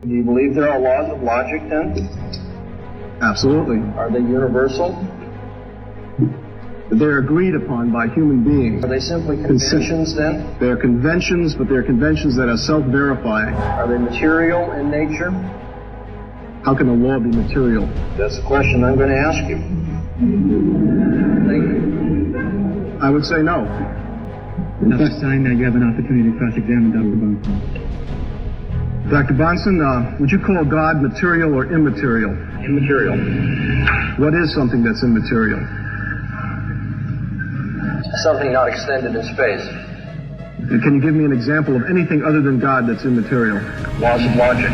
Do you believe there are laws of logic then? Absolutely. Are they universal? They're agreed upon by human beings. Are they simply conventions then? They're conventions, but they're conventions that are self-verifying. Are they material in nature? How can a law be material? That's the question I'm going to ask you. Thank you. I would say no. Dr. Stein, now you have an opportunity to cross-examine Dr. Bahnsen. Dr. Bahnsen, would you call God material or immaterial? Immaterial. What is something that's immaterial? Something not extended in space. And can you give me an example of anything other than God that's immaterial? Laws of logic.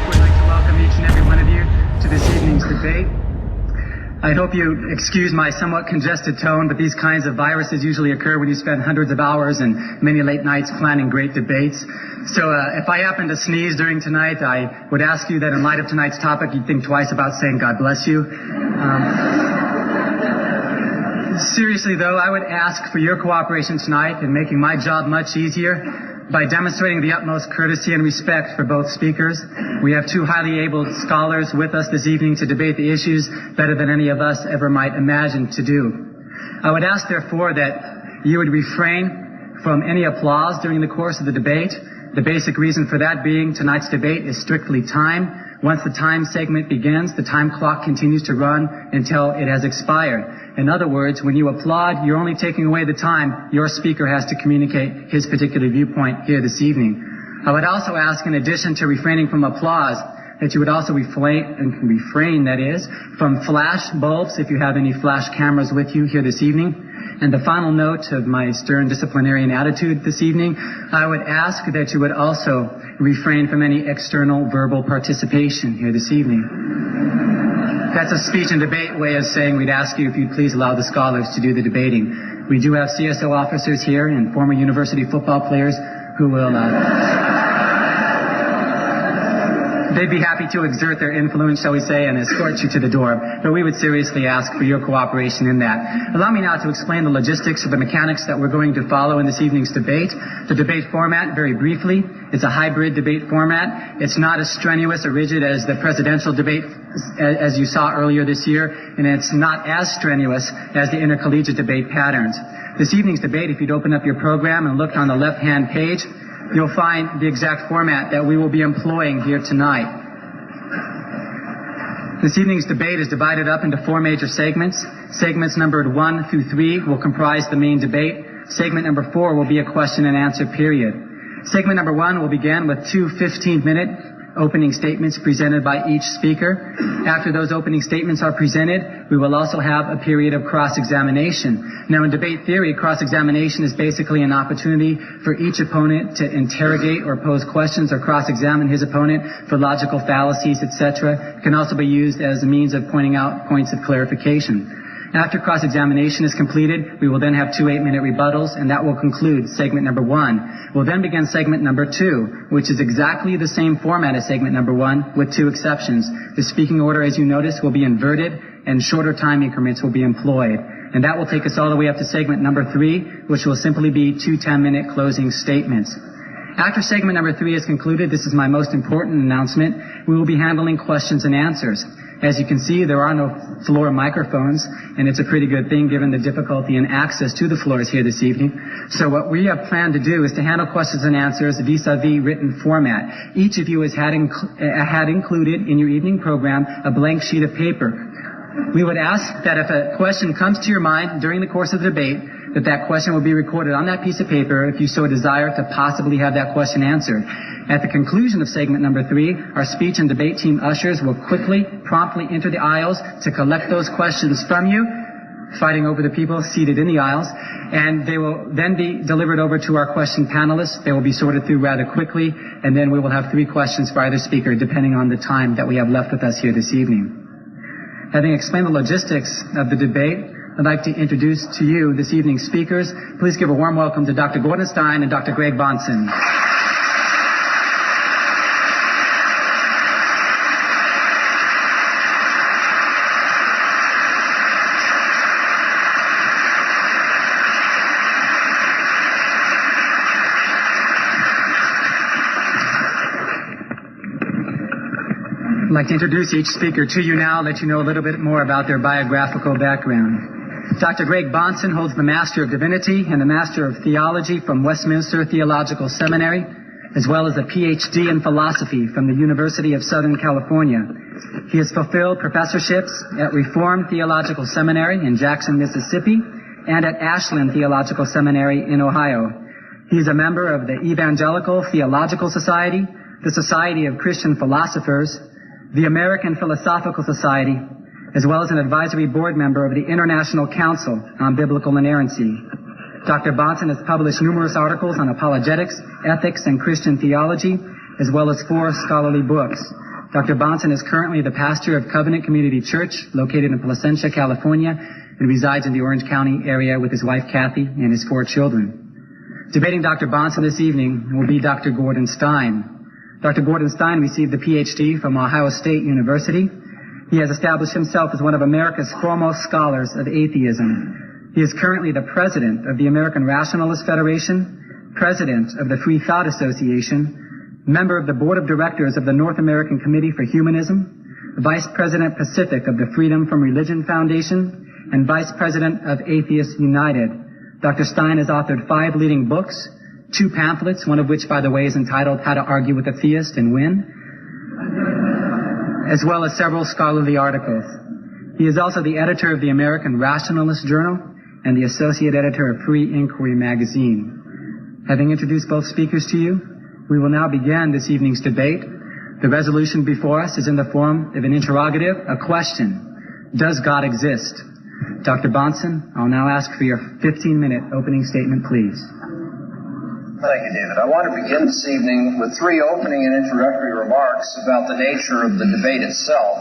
We'd like to welcome each and every one of you to this evening's debate. I hope you excuse my somewhat congested tone, but these kinds of viruses usually occur when you spend hundreds of hours and many late nights planning great debates. So if I happen to sneeze during tonight, I would ask you that in light of tonight's topic, you think twice about saying God bless you. Seriously, though, I would ask for your cooperation tonight in making my job much easier by demonstrating the utmost courtesy and respect for both speakers. We have two highly able scholars with us this evening to debate the issues better than any of us ever might imagine to do. I would ask, therefore, that you would refrain from any applause during the course of the debate. The basic reason for that being tonight's debate is strictly time. Once the time segment begins, the time clock continues to run until it has expired. In other words, when you applaud, you're only taking away the time your speaker has to communicate his particular viewpoint here this evening. I would also ask, in addition to refraining from applause, that you would also refrain, that is, from flash bulbs if you have any flash cameras with you here this evening. And the final note of my stern disciplinarian attitude this evening, I would ask that you would also refrain from any external verbal participation here this evening. That's a speech and debate way of saying we'd ask you if you'd please allow the scholars to do the debating. We do have CSO officers here and former university football players who will... They'd be happy to exert their influence, shall we say, and escort you to the door. But we would seriously ask for your cooperation in that. Allow me now to explain the logistics or the mechanics that we're going to follow in this evening's debate. The debate format, very briefly, is a hybrid debate format. It's not as strenuous or rigid as the presidential debate as you saw earlier this year, and it's not as strenuous as the intercollegiate debate patterns. This evening's debate, if you'd open up your program and look on the left-hand page, you'll find the exact format that we will be employing here tonight. This evening's debate is divided up into four major segments. Segments numbered 1 through 3 will comprise the main debate. Segment number 4 will be a question and answer period. Segment number 1 will begin with two 15-minute opening statements presented by each speaker. After those opening statements are presented, we will also have a period of cross-examination. Now, in debate theory, cross-examination is basically an opportunity for each opponent to interrogate or pose questions or cross-examine his opponent for logical fallacies, etc. It can also be used as a means of pointing out points of clarification. After cross-examination is completed, we will then have two 8-minute rebuttals, and that will conclude segment number 1. We'll then begin segment number 2, which is exactly the same format as segment number 1, with two exceptions. The speaking order, as you notice, will be inverted, and shorter time increments will be employed. And that will take us all the way up to segment number 3, which will simply be two 10-minute closing statements. After segment number 3 is concluded, this is my most important announcement, we will be handling questions and answers. As you can see, there are no floor microphones, and it's a pretty good thing given the difficulty in access to the floors here this evening. So what we have planned to do is to handle questions and answers vis-a-vis written format. Each of you has had included in your evening program a blank sheet of paper. We would ask that if a question comes to your mind during the course of the debate, that question will be recorded on that piece of paper if you so desire to possibly have that question answered. At the conclusion of segment number 3, our speech and debate team ushers will promptly enter the aisles to collect those questions from you, fighting over the people seated in the aisles, and they will then be delivered over to our question panelists. They will be sorted through rather quickly, and then we will have 3 questions for either speaker, depending on the time that we have left with us here this evening. Having explained the logistics of the debate, I'd like to introduce to you this evening's speakers. Please give a warm welcome to Dr. Gorden Stein and Dr. Greg Bahnsen. I'd like to introduce each speaker to you now, let you know a little bit more about their biographical background. Dr. Greg Bahnsen holds the Master of Divinity and the Master of Theology from Westminster Theological Seminary, as well as a PhD in philosophy from the University of Southern California. He has fulfilled professorships at Reformed Theological Seminary in Jackson, Mississippi, and at Ashland Theological Seminary in Ohio. He is a member of the Evangelical Theological Society, the Society of Christian Philosophers, the American Philosophical Society, as well as an advisory board member of the International Council on Biblical Inerrancy. Dr. Bahnsen has published numerous articles on apologetics, ethics, and Christian theology, as well as 4 scholarly books. Dr. Bahnsen is currently the pastor of Covenant Community Church, located in Placentia, California, and resides in the Orange County area with his wife, Kathy, and his 4 children. Debating Dr. Bahnsen this evening will be Dr. Gorden Stein. Dr. Gorden Stein received a PhD from Ohio State University. He has established himself as one of America's foremost scholars of atheism. He is currently the president of the American Rationalist Federation, president of the Free Thought Association, member of the board of directors of the North American Committee for Humanism, vice president Pacific of the Freedom from Religion Foundation, and vice president of Atheists United. Dr. Stein has authored 5 leading books, 2 pamphlets, one of which, by the way, is entitled How to Argue with a Theist and Win, as well as several scholarly articles. He is also the editor of the American Rationalist Journal and the associate editor of Free Inquiry magazine. Having introduced both speakers to you, we will now begin this evening's debate. The resolution before us is in the form of an interrogative, a question. Does God exist? Dr. Bahnsen, I'll now ask for your 15-minute opening statement, please. Thank you, David. I want to begin this evening with 3 opening and introductory remarks about the nature of the debate itself.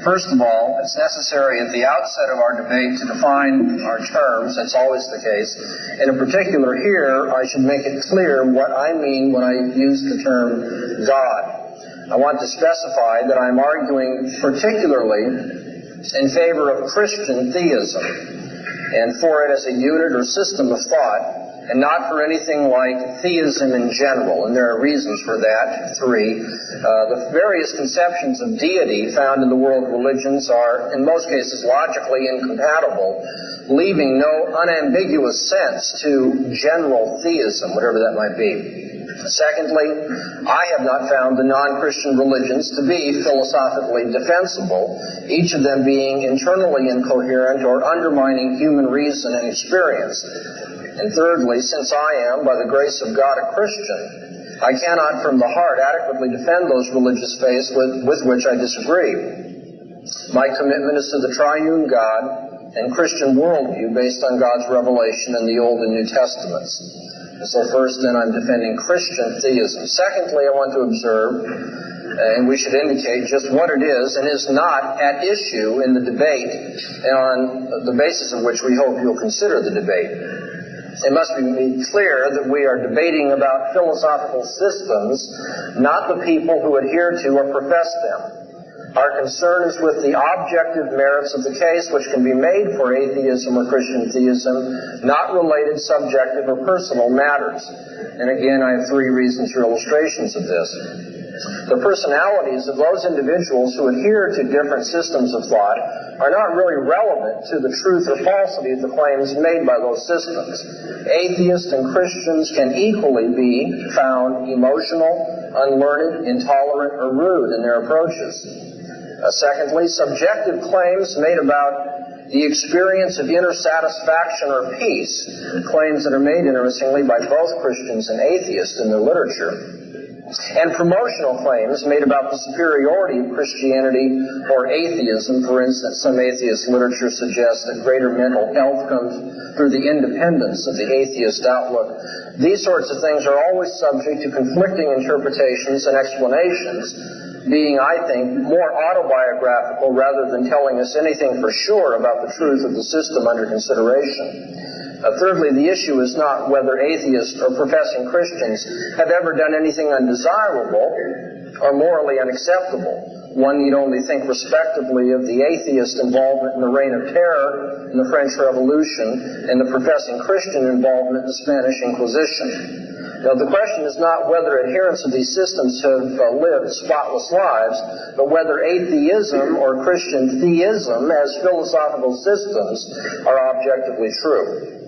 First of all, it's necessary at the outset of our debate to define our terms. That's always the case. And in particular here, I should make it clear what I mean when I use the term God. I want to specify that I'm arguing particularly in favor of Christian theism and for it as a unit or system of thought, and not for anything like theism in general. And there are reasons for that. 3, the various conceptions of deity found in the world religions are, in most cases, logically incompatible, leaving no unambiguous sense to general theism, whatever that might be. Secondly, I have not found the non-Christian religions to be philosophically defensible, each of them being internally incoherent or undermining human reason and experience. And thirdly, since I am, by the grace of God, a Christian, I cannot from the heart adequately defend those religious faiths with which I disagree. My commitment is to the triune God and Christian worldview based on God's revelation in the Old and New Testaments. So first, then, I'm defending Christian theism. Secondly, I want to observe, and we should indicate just what it is and is not at issue in the debate, on the basis of which we hope you'll consider the debate. It must be made clear that we are debating about philosophical systems, not the people who adhere to or profess them. Our concern is with the objective merits of the case which can be made for atheism or Christian theism, not related subjective or personal matters. And again, I have 3 reasons or illustrations of this. The personalities of those individuals who adhere to different systems of thought are not really relevant to the truth or falsity of the claims made by those systems. Atheists and Christians can equally be found emotional, unlearned, intolerant, or rude in their approaches. Secondly, subjective claims made about the experience of inner satisfaction or peace, claims that are made, interestingly, by both Christians and atheists in their literature. And promotional claims made about the superiority of Christianity or atheism. For instance, some atheist literature suggests that greater mental health comes through the independence of the atheist outlook. These sorts of things are always subject to conflicting interpretations and explanations, being, I think, more autobiographical rather than telling us anything for sure about the truth of the system under consideration. Thirdly, the issue is not whether atheists or professing Christians have ever done anything undesirable or morally unacceptable. One need only think respectively of the atheist involvement in the Reign of Terror in the French Revolution and the professing Christian involvement in the Spanish Inquisition. Now, the question is not whether adherents of these systems have lived spotless lives, but whether atheism or Christian theism as philosophical systems are objectively true.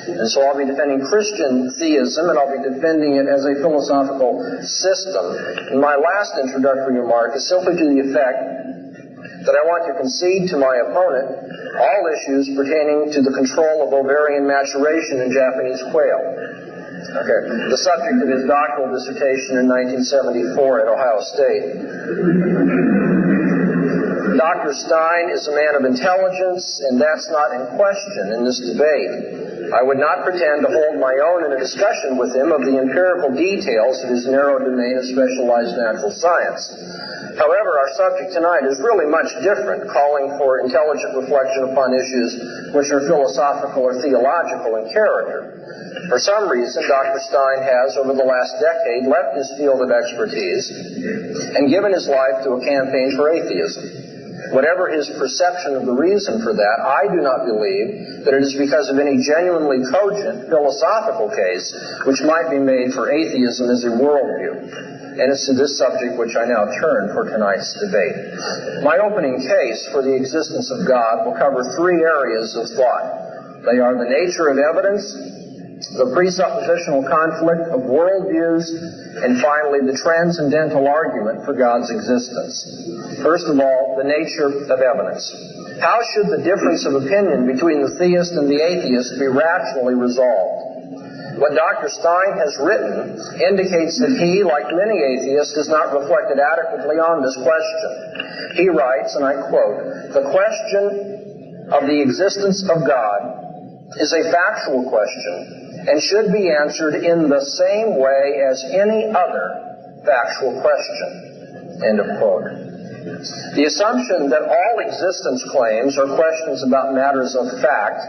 And so I'll be defending Christian theism, and I'll be defending it as a philosophical system. And my last introductory remark is simply to the effect that I want to concede to my opponent all issues pertaining to the control of ovarian maturation in Japanese quail. Okay. The subject of his doctoral dissertation in 1974 at Ohio State. Dr. Stein is a man of intelligence, and that's not in question in this debate. I would not pretend to hold my own in a discussion with him of the empirical details of his narrow domain of specialized natural science. However, our subject tonight is really much different, calling for intelligent reflection upon issues which are philosophical or theological in character. For some reason, Dr. Stein has, over the last decade, left his field of expertise and given his life to a campaign for atheism. Whatever his perception of the reason for that, I do not believe that it is because of any genuinely cogent philosophical case which might be made for atheism as a worldview. And it's to this subject which I now turn for tonight's debate. My opening case for the existence of God will cover three areas of thought. They are the nature of evidence, the presuppositional conflict of worldviews, and finally the transcendental argument for God's existence. First of all, the nature of evidence. How should the difference of opinion between the theist and the atheist be rationally resolved? What Dr. Stein has written indicates that he, like many atheists, has not reflected adequately on this question. He writes, and I quote, "The question of the existence of God is a factual question and should be answered in the same way as any other factual question." End of quote. The assumption that all existence claims are questions about matters of fact,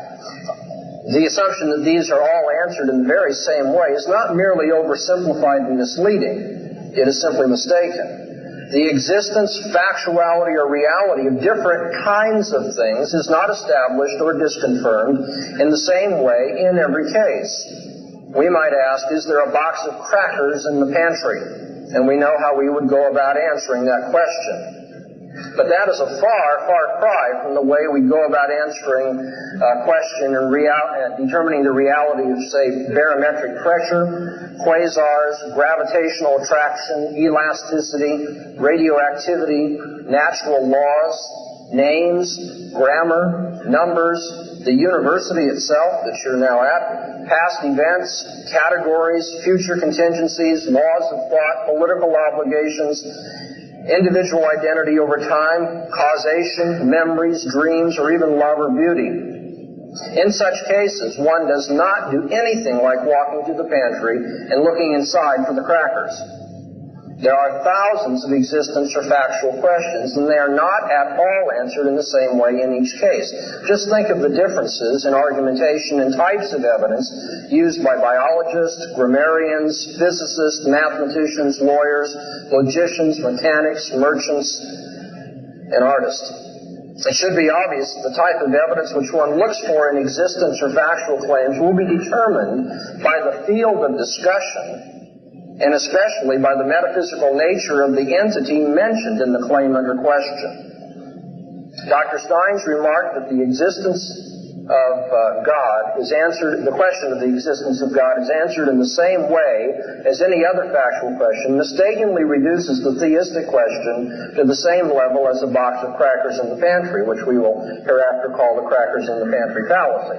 the assumption that these are all answered in the very same way, is not merely oversimplified and misleading. It is simply mistaken. The existence, factuality, or reality of different kinds of things is not established or disconfirmed in the same way in every case. We might ask, is there a box of crackers in the pantry? And we know how we would go about answering that question. But that is a far cry from the way we go about answering a question and determining the reality of, say, barometric pressure, quasars, gravitational attraction, elasticity, radioactivity, natural laws, names, grammar, numbers, the university itself that you're now at, past events, categories, future contingencies, laws of thought, political obligations, individual identity over time, causation, memories, dreams, or even love or beauty. In such cases, one does not do anything like walking to the pantry and looking inside for the crackers. There are thousands of existence or factual questions, and they are not at all answered in the same way in each case. Just think of the differences in argumentation and types of evidence used by biologists, grammarians, physicists, mathematicians, lawyers, logicians, mechanics, merchants, and artists. It should be obvious that the type of evidence which one looks for in existence or factual claims will be determined by the field of discussion, and especially by the metaphysical nature of the entity mentioned in the claim under question. Dr. Stein's remark that the existence of God is answered, the question of the existence of God is answered in the same way as any other factual question, mistakenly reduces the theistic question to the same level as a box of crackers in the pantry, which we will hereafter call the crackers in the pantry fallacy.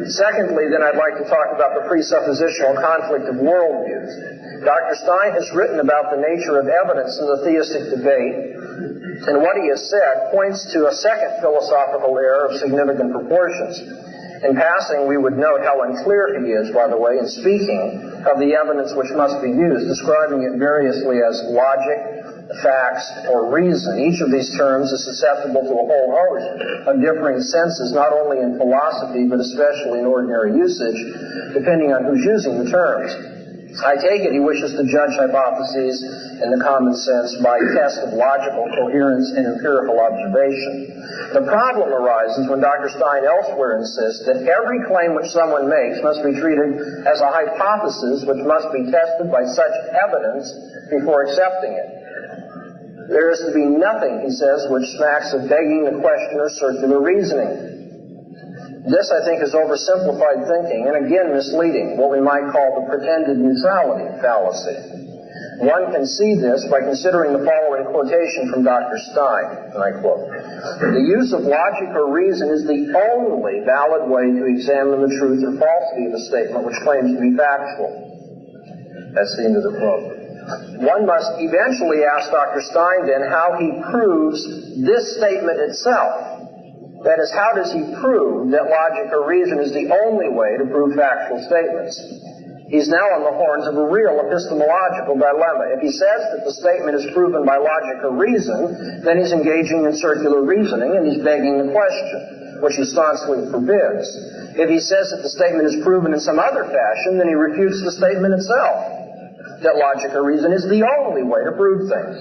Secondly, then, I'd like to talk about the presuppositional conflict of worldviews. Dr. Stein has written about the nature of evidence in the theistic debate, and what he has said points to a second philosophical error of significant proportions. In passing, we would note how unclear he is, by the way, in speaking of the evidence which must be used, describing it variously as logic, facts, or reason. Each of these terms is susceptible to a whole host of differing senses, not only in philosophy, but especially in ordinary usage, depending on who's using the terms. I take it he wishes to judge hypotheses in the common sense by test of logical coherence and empirical observation. The problem arises when Dr. Stein elsewhere insists that every claim which someone makes must be treated as a hypothesis which must be tested by such evidence before accepting it. There is to be nothing, he says, which smacks of begging the question or circular reasoning. This, I think, is oversimplified thinking and again misleading, what we might call the pretended neutrality fallacy. One can see this by considering the following quotation from Dr. Stein, and I quote, "The use of logic or reason is the only valid way to examine the truth or falsity of a statement which claims to be factual." That's the end of the quote. One must eventually ask Dr. Stein then how he proves this statement itself. That is, how does he prove that logic or reason is the only way to prove factual statements? He's now on the horns of a real epistemological dilemma. If he says that the statement is proven by logic or reason, then he's engaging in circular reasoning and he's begging the question, which he staunchly forbids. If he says that the statement is proven in some other fashion, then he refutes the statement itself, that logic or reason is the only way to prove things.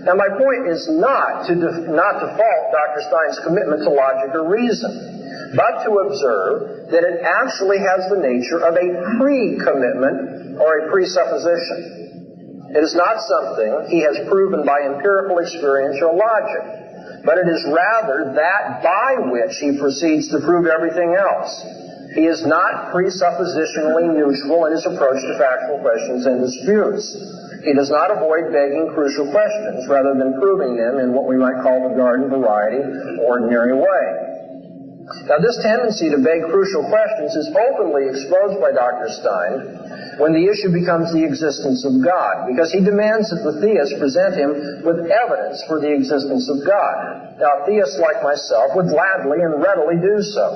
Now, my point is not to fault Dr. Stein's commitment to logic or reason, but to observe that it actually has the nature of a pre-commitment or a presupposition. It is not something he has proven by empirical experience or logic, but it is rather that by which he proceeds to prove everything else. He is not presuppositionally neutral in his approach to factual questions and disputes. He does not avoid begging crucial questions rather than proving them in what we might call the garden variety, ordinary way. Now, this tendency to beg crucial questions is openly exposed by Dr. Stein when the issue becomes the existence of God, because he demands that the theists present him with evidence for the existence of God. Now, theists like myself would gladly and readily do so.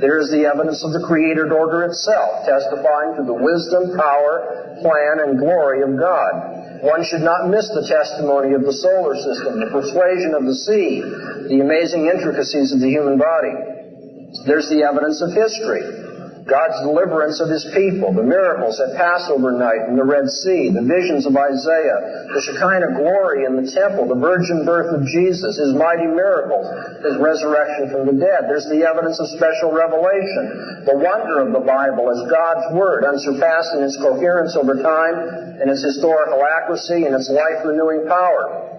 There is the evidence of the created order itself, testifying to the wisdom, power, plan, and glory of God. One should not miss the testimony of the solar system, the persuasion of the sea, the amazing intricacies of the human body. There's the evidence of history, God's deliverance of his people, the miracles at Passover night in the Red Sea, the visions of Isaiah, the Shekinah glory in the temple, the virgin birth of Jesus, his mighty miracles, his resurrection from the dead. There's the evidence of special revelation, the wonder of the Bible as God's Word, unsurpassed in its coherence over time, in its historical accuracy, and its life-renewing power.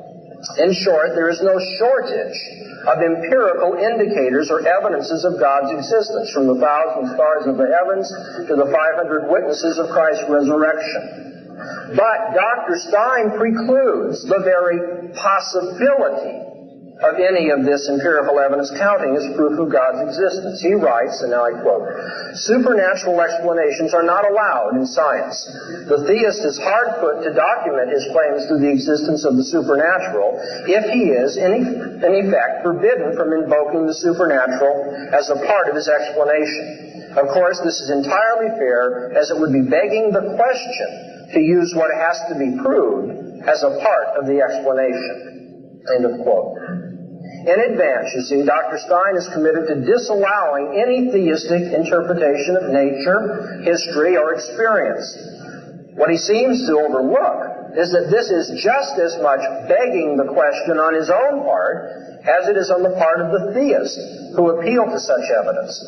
In short, there is no shortage of empirical indicators or evidences of God's existence, from the 1,000 stars of the heavens to the 500 witnesses of Christ's resurrection. But Dr. Stein precludes the very possibility of any of this empirical evidence counting as proof of God's existence. He writes, and now I quote, "Supernatural explanations are not allowed in science. The theist is hard put to document his claims to the existence of the supernatural if he is, in effect, forbidden from invoking the supernatural as a part of his explanation. Of course, this is entirely fair, as it would be begging the question to use what has to be proved as a part of the explanation." End of quote. In advance, you see, Dr. Stein is committed to disallowing any theistic interpretation of nature, history, or experience. What he seems to overlook is that this is just as much begging the question on his own part as it is on the part of the theists who appeal to such evidence.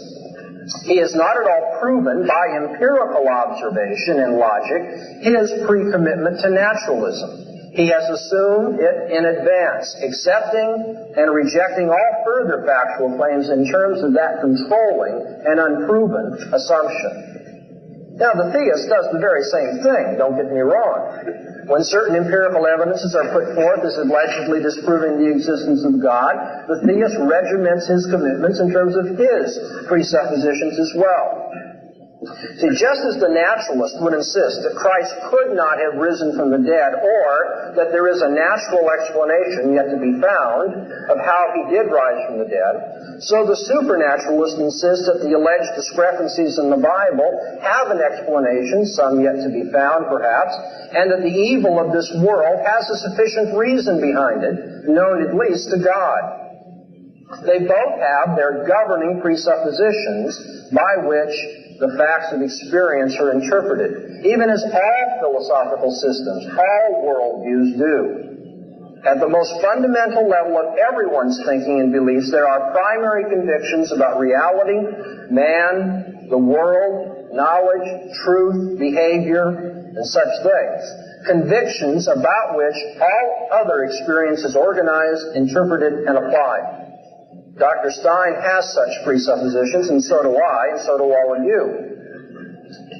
He has not at all proven by empirical observation and logic his pre-commitment to naturalism. He has assumed it in advance, accepting and rejecting all further factual claims in terms of that controlling and unproven assumption. Now, the theist does the very same thing, don't get me wrong. When certain empirical evidences are put forth as allegedly disproving the existence of God, the theist regiments his commitments in terms of his presuppositions as well. See, just as the naturalist would insist that Christ could not have risen from the dead, or that there is a natural explanation yet to be found of how he did rise from the dead, so the supernaturalist insists that the alleged discrepancies in the Bible have an explanation, some yet to be found perhaps, and that the evil of this world has a sufficient reason behind it, known at least to God. They both have their governing presuppositions by which the facts of experience are interpreted, even as all philosophical systems, all worldviews do. At the most fundamental level of everyone's thinking and beliefs, there are primary convictions about reality, man, the world, knowledge, truth, behavior, and such things. Convictions about which all other experience is organized, interpreted, and applied. Dr. Stein has such presuppositions, and so do I, and so do all of you.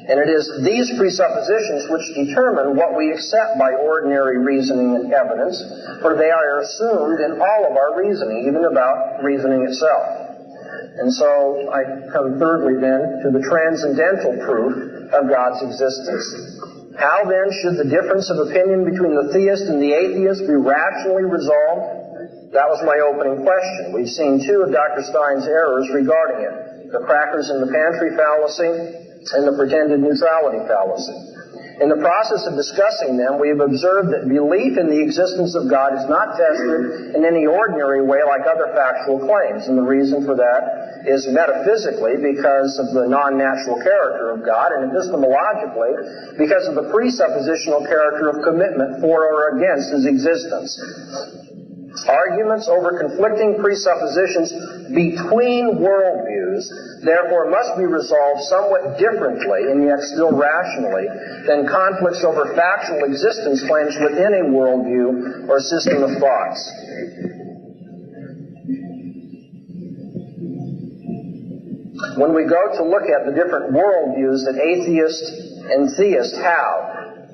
And it is these presuppositions which determine what we accept by ordinary reasoning and evidence, for they are assumed in all of our reasoning, even about reasoning itself. And so I come thirdly then to the transcendental proof of God's existence. How then should the difference of opinion between the theist and the atheist be rationally resolved? That was my opening question. We've seen two of Dr. Stein's errors regarding it: the crackers in the pantry fallacy and the pretended neutrality fallacy. In the process of discussing them, we have observed that belief in the existence of God is not tested in any ordinary way like other factual claims. And the reason for that is metaphysically because of the non-natural character of God, and epistemologically because of the presuppositional character of commitment for or against His existence. Arguments over conflicting presuppositions between worldviews, therefore, must be resolved somewhat differently, and yet still rationally, than conflicts over factual existence claims within a worldview or system of thoughts. When we go to look at the different worldviews that atheists and theists have,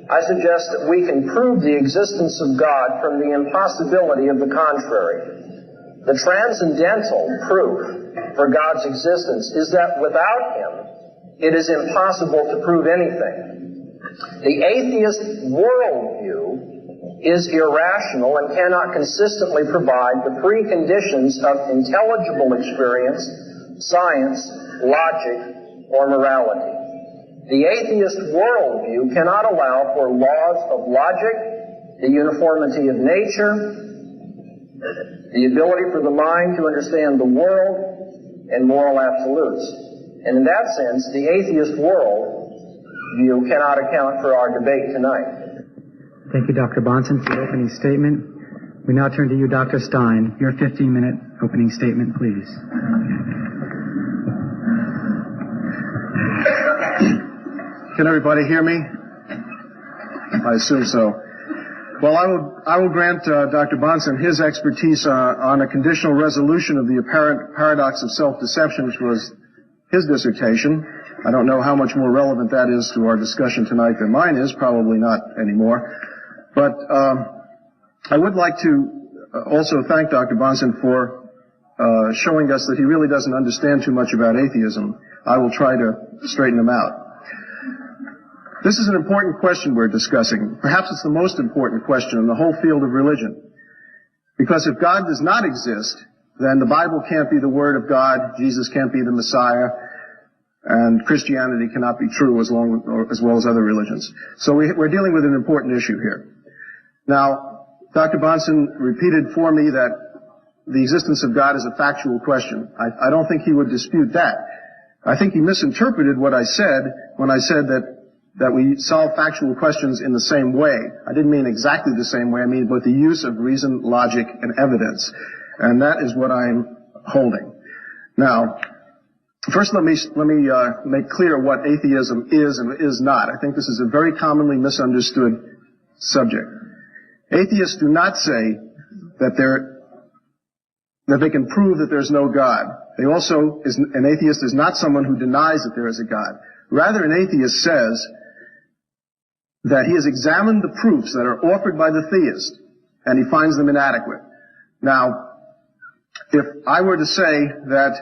I suggest that we can prove the existence of God from the impossibility of the contrary. The transcendental proof for God's existence is that without Him, it is impossible to prove anything. The atheist worldview is irrational and cannot consistently provide the preconditions of intelligible experience, science, logic, or morality. The atheist worldview cannot allow for laws of logic, the uniformity of nature, the ability for the mind to understand the world, and moral absolutes. And in that sense, the atheist worldview cannot account for our debate tonight. Thank you, Dr. Bahnsen, for your opening statement. We now turn to you, Dr. Stein. Your 15-minute opening statement, please. Can everybody hear me? I assume so. Well, I will grant Dr. Bahnsen his expertise on a conditional resolution of the apparent paradox of self-deception, which was his dissertation. I don't know how much more relevant that is to our discussion tonight than mine is, probably not anymore. But I would like to also thank Dr. Bahnsen for showing us that he really doesn't understand too much about atheism. I will try to straighten him out. This is an important question we're discussing. Perhaps it's the most important question in the whole field of religion. Because if God does not exist, then the Bible can't be the Word of God, Jesus can't be the Messiah, and Christianity cannot be true as well as other religions. So we're dealing with an important issue here. Now, Dr. Bahnsen repeated for me that the existence of God is a factual question. I don't think he would dispute that. I think he misinterpreted what I said when I said that we solve factual questions in the same way. I didn't mean exactly the same way. I mean both the use of reason, logic, and evidence. And that is what I'm holding. Now, first let me make clear what atheism is and is not. I think this is a very commonly misunderstood subject. Atheists do not say that they can prove that there's no God. An atheist is not someone who denies that there is a God. Rather, an atheist says that he has examined the proofs that are offered by the theist, and he finds them inadequate. Now, if I were to say that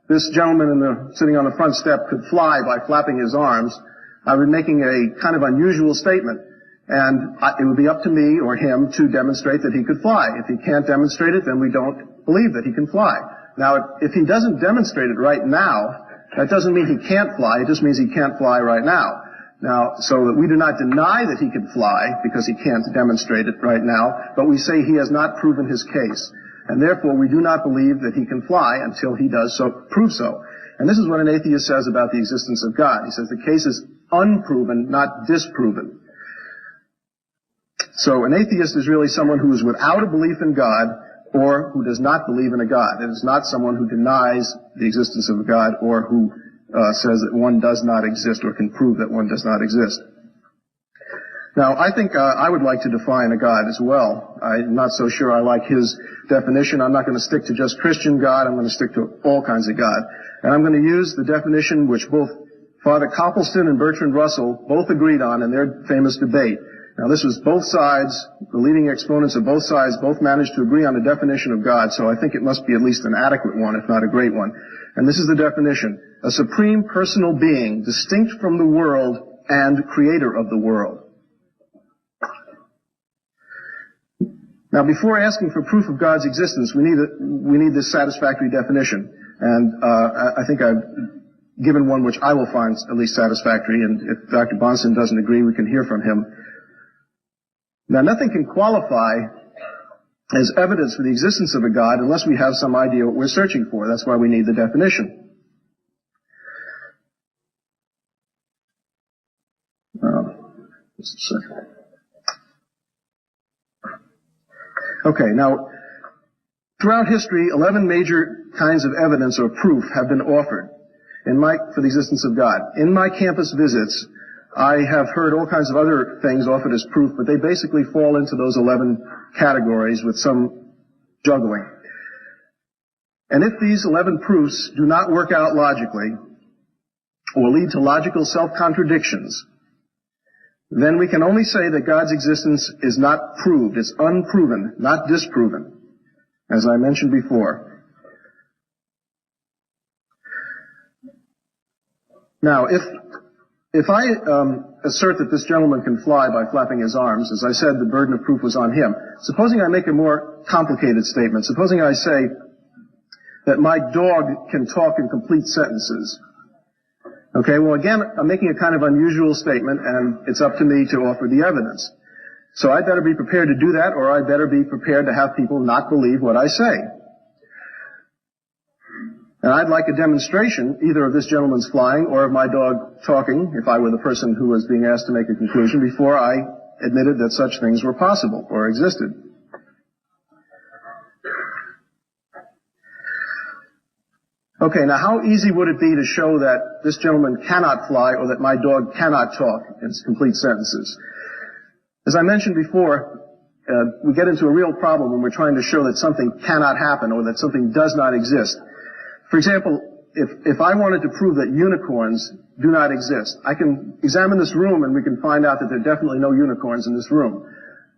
this gentleman sitting on the front step could fly by flapping his arms, I would be making a kind of unusual statement, and it would be up to me or him to demonstrate that he could fly. If he can't demonstrate it, then we don't believe that he can fly. Now, if he doesn't demonstrate it right now, that doesn't mean he can't fly, it just means he can't fly right now. Now, so that we do not deny that he can fly, because he can't demonstrate it right now, but we say he has not proven his case. And therefore, we do not believe that he can fly until he does so, prove so. And this is what an atheist says about the existence of God. He says the case is unproven, not disproven. So an atheist is really someone who is without a belief in God or who does not believe in a God. It is not someone who denies the existence of a God or who says that one does not exist or can prove that one does not exist. Now, I think I would like to define a God as well. I'm not so sure I like his definition. I'm not going to stick to just Christian God. I'm going to stick to all kinds of God. And I'm going to use the definition which both Father Copleston and Bertrand Russell both agreed on in their famous debate. Now, this was both sides, the leading exponents of both sides, both managed to agree on a definition of God, so I think it must be at least an adequate one, if not a great one. And this is the definition: a supreme personal being, distinct from the world and creator of the world. Now, before asking for proof of God's existence, we need this satisfactory definition. And I think I've given one which I will find at least satisfactory, and if Dr. Bahnsen doesn't agree, we can hear from him. Now, nothing can qualify as evidence for the existence of a God unless we have some idea what we're searching for. That's why we need the definition. Just a second. Okay, now, throughout history, 11 major kinds of evidence or proof have been offered for the existence of God. In my campus visits, I have heard all kinds of other things offered as proof, but they basically fall into those 11 categories with some juggling. And if these 11 proofs do not work out logically, or lead to logical self-contradictions, then we can only say that God's existence is not proved. It's unproven, not disproven, as I mentioned before. Now, if I assert that this gentleman can fly by flapping his arms, as I said, the burden of proof was on him. Supposing I make a more complicated statement. Supposing I say that my dog can talk in complete sentences. Okay, well, again, I'm making a kind of unusual statement, and it's up to me to offer the evidence. So I'd better be prepared to do that, or I'd better be prepared to have people not believe what I say. And I'd like a demonstration, either of this gentleman's flying or of my dog talking, if I were the person who was being asked to make a conclusion, before I admitted that such things were possible or existed. Okay, now how easy would it be to show that this gentleman cannot fly or that my dog cannot talk in complete sentences? As I mentioned before, we get into a real problem when we're trying to show that something cannot happen or that something does not exist. For example, if I wanted to prove that unicorns do not exist, I can examine this room and we can find out that there are definitely no unicorns in this room.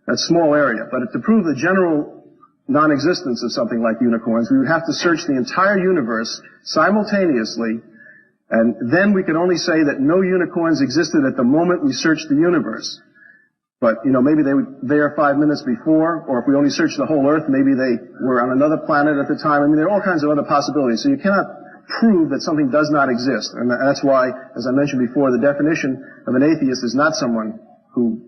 That's a small area. But to prove the general non-existence of something like unicorns, we would have to search the entire universe simultaneously, and then we could only say that no unicorns existed at the moment we searched the universe. But, maybe they were there 5 minutes before, or if we only searched the whole Earth, maybe they were on another planet at the time. I mean, there are all kinds of other possibilities. So you cannot prove that something does not exist. And that's why, as I mentioned before, the definition of an atheist is not someone who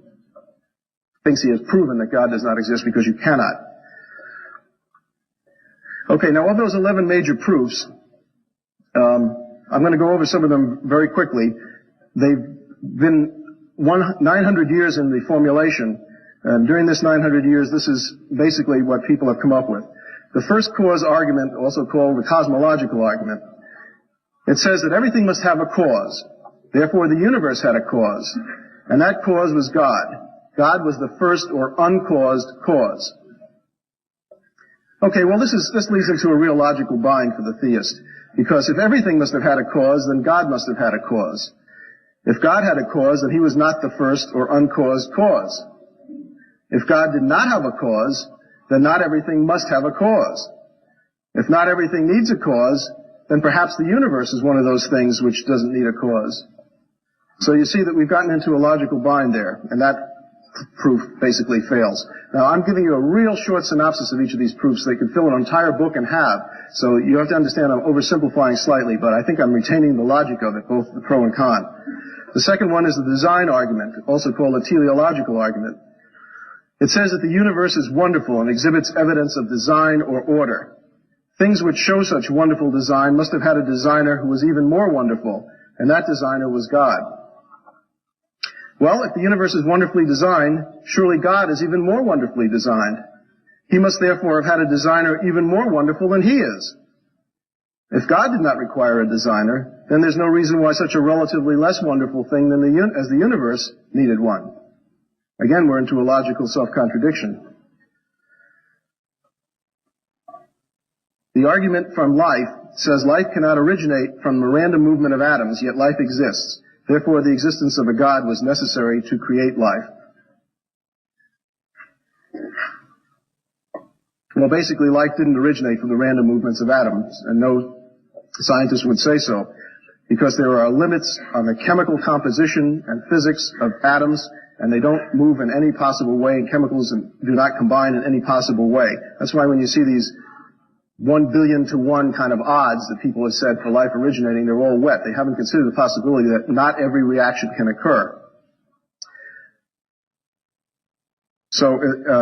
thinks he has proven that God does not exist, because you cannot. Okay, now of those 11 major proofs, I'm going to go over some of them very quickly. They've been 900 years in the formulation, and during this 900 years, this is basically what people have come up with. The first cause argument, also called the cosmological argument, it says that everything must have a cause. Therefore, the universe had a cause, and that cause was God. God was the first or uncaused cause. Okay, well, this leads into a real logical bind for the theist, because if everything must have had a cause, then God must have had a cause. If God had a cause, then he was not the first or uncaused cause. If God did not have a cause, then not everything must have a cause. If not everything needs a cause, then perhaps the universe is one of those things which doesn't need a cause. So you see that we've gotten into a logical bind there, and that proof basically fails. Now, I'm giving you a real short synopsis of each of these proofs. They could fill an entire book in half. So you have to understand I'm oversimplifying slightly, but I think I'm retaining the logic of it, both the pro and con. The second one is the design argument, also called the teleological argument. It says that the universe is wonderful and exhibits evidence of design or order. Things which show such wonderful design must have had a designer who was even more wonderful, and that designer was God. Well, if the universe is wonderfully designed, surely God is even more wonderfully designed. He must therefore have had a designer even more wonderful than he is. If God did not require a designer, then there's no reason why such a relatively less wonderful thing as the universe needed one. Again, we're into a logical self-contradiction. The argument from life says life cannot originate from the random movement of atoms, yet life exists. Therefore, the existence of a God was necessary to create life. Well, basically, life didn't originate from the random movements of atoms, and no scientist would say so, because there are limits on the chemical composition and physics of atoms, and they don't move in any possible way, and chemicals do not combine in any possible way. That's why when you see these 1 billion to 1 kind of odds that people have said for life originating, they're all wet. They haven't considered the possibility that not every reaction can occur. So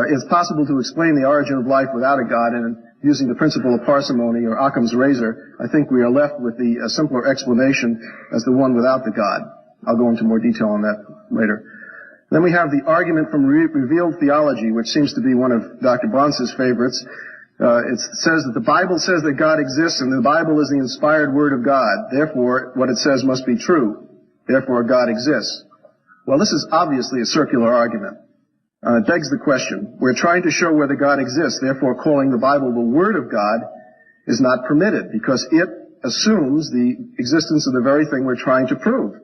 it's possible to explain the origin of life without a God, and using the principle of parsimony or Occam's razor, I think we are left with the simpler explanation as the one without the God. I'll go into more detail on that later. Then we have the argument from revealed theology, which seems to be one of Dr. Bahnsen's favorites. It says that the Bible says that God exists, and the Bible is the inspired word of God. Therefore, what it says must be true. Therefore, God exists. Well, this is obviously a circular argument. It begs the question. We're trying to show whether God exists. Therefore, calling the Bible the Word of God is not permitted, because it assumes the existence of the very thing we're trying to prove.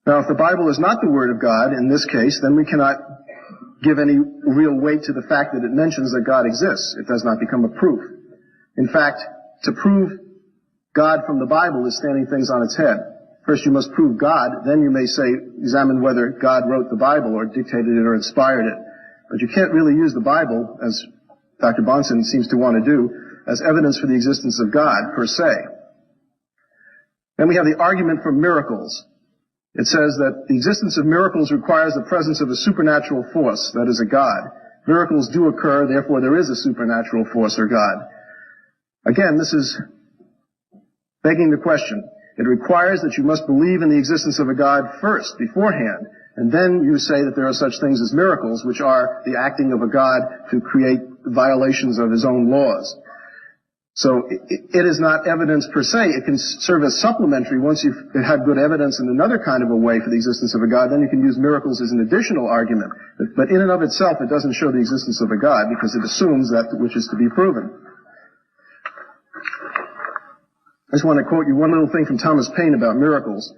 Now, if the Bible is not the Word of God, in this case, then we cannot give any real weight to the fact that it mentions that God exists. It does not become a proof. In fact, to prove God from the Bible is standing things on its head. First you must prove God, then you may say, examine whether God wrote the Bible or dictated it or inspired it. But you can't really use the Bible, as Dr. Bahnsen seems to want to do, as evidence for the existence of God, per se. Then we have the argument for miracles. It says that the existence of miracles requires the presence of a supernatural force, that is, a God. Miracles do occur, therefore there is a supernatural force or God. Again, this is begging the question. It requires that you must believe in the existence of a God first, beforehand, and then you say that there are such things as miracles, which are the acting of a God to create violations of his own laws. So it is not evidence per se. It can serve as supplementary. Once you've had good evidence in another kind of a way for the existence of a God, then you can use miracles as an additional argument. But in and of itself, it doesn't show the existence of a God, because it assumes that which is to be proven. I just want to quote you one little thing from Thomas Paine about miracles.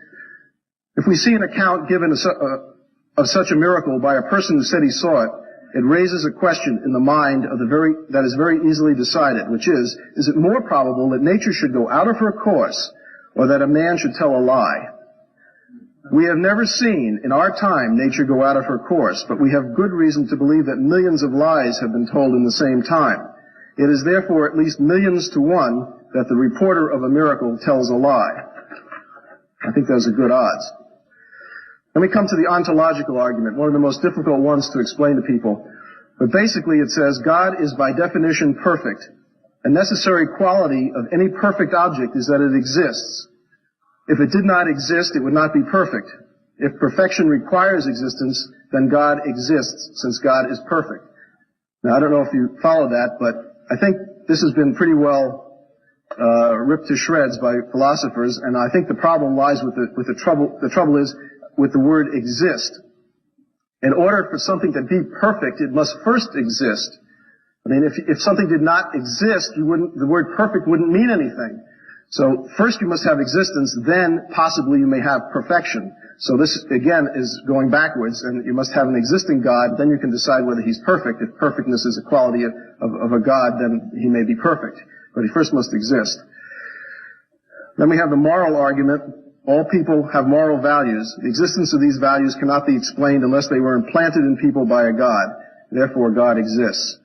If we see an account given of such a miracle by a person who said he saw it, it raises a question in the mind of that is very easily decided, which is it more probable that nature should go out of her course, or that a man should tell a lie? We have never seen in our time nature go out of her course, but we have good reason to believe that millions of lies have been told in the same time. It is therefore at least millions to one that the reporter of a miracle tells a lie. I think those are good odds. Then we come to the ontological argument, one of the most difficult ones to explain to people. But basically it says God is by definition perfect. A necessary quality of any perfect object is that it exists. If it did not exist, it would not be perfect. If perfection requires existence, then God exists, since God is perfect. Now, I don't know if you follow that, but I think this has been pretty well ripped to shreds by philosophers, and I think the problem lies with the trouble. The trouble is with the word exist. In order for something to be perfect, it must first exist. I mean, if something did not exist, the word perfect wouldn't mean anything. So first you must have existence, then possibly you may have perfection. So this, again, is going backwards, and you must have an existing God, then you can decide whether he's perfect. If perfectness is a quality of a God, then he may be perfect. But he first must exist. Then we have the moral argument. All people have moral values. The existence of these values cannot be explained unless they were implanted in people by a God. Therefore, God exists.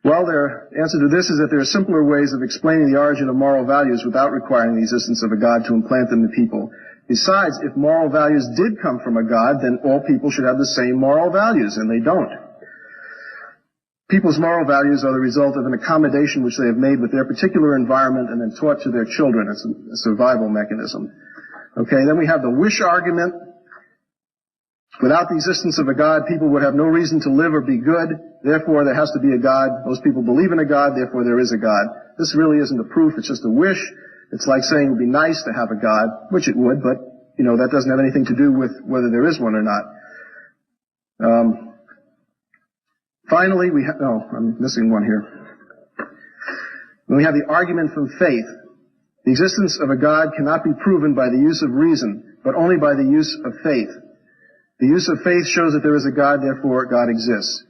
Well, the answer to this is that there are simpler ways of explaining the origin of moral values without requiring the existence of a God to implant them in people. Besides, if moral values did come from a God, then all people should have the same moral values, and they don't. People's moral values are the result of an accommodation which they have made with their particular environment and then taught to their children. It's a survival mechanism. Okay, then we have the wish argument. Without the existence of a God, people would have no reason to live or be good. Therefore, there has to be a God. Most people believe in a God, therefore there is a God. This really isn't a proof, it's just a wish. It's like saying it would be nice to have a God, which it would, but, that doesn't have anything to do with whether there is one or not. Finally, I'm missing one here. We have the argument from faith. The existence of a God cannot be proven by the use of reason, but only by the use of faith. The use of faith shows that there is a God, therefore God exists.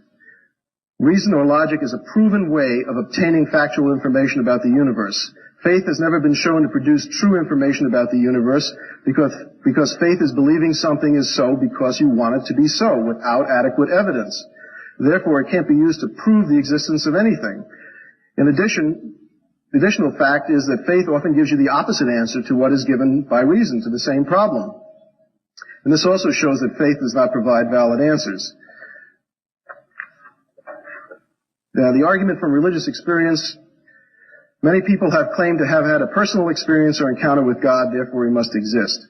Reason or logic is a proven way of obtaining factual information about the universe. Faith has never been shown to produce true information about the universe because faith is believing something is so because you want it to be so without adequate evidence. Therefore, it can't be used to prove the existence of anything. In addition, the additional fact is that faith often gives you the opposite answer to what is given by reason to the same problem. And this also shows that faith does not provide valid answers. Now, the argument from religious experience, many people have claimed to have had a personal experience or encounter with God, therefore he must exist.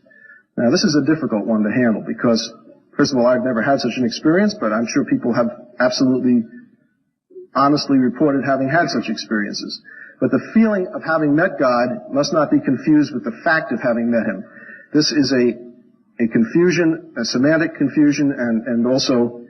Now, this is a difficult one to handle because, first of all, I've never had such an experience, but I'm sure people have absolutely honestly reported having had such experiences. But the feeling of having met God must not be confused with the fact of having met him. This is a confusion, a semantic confusion, and also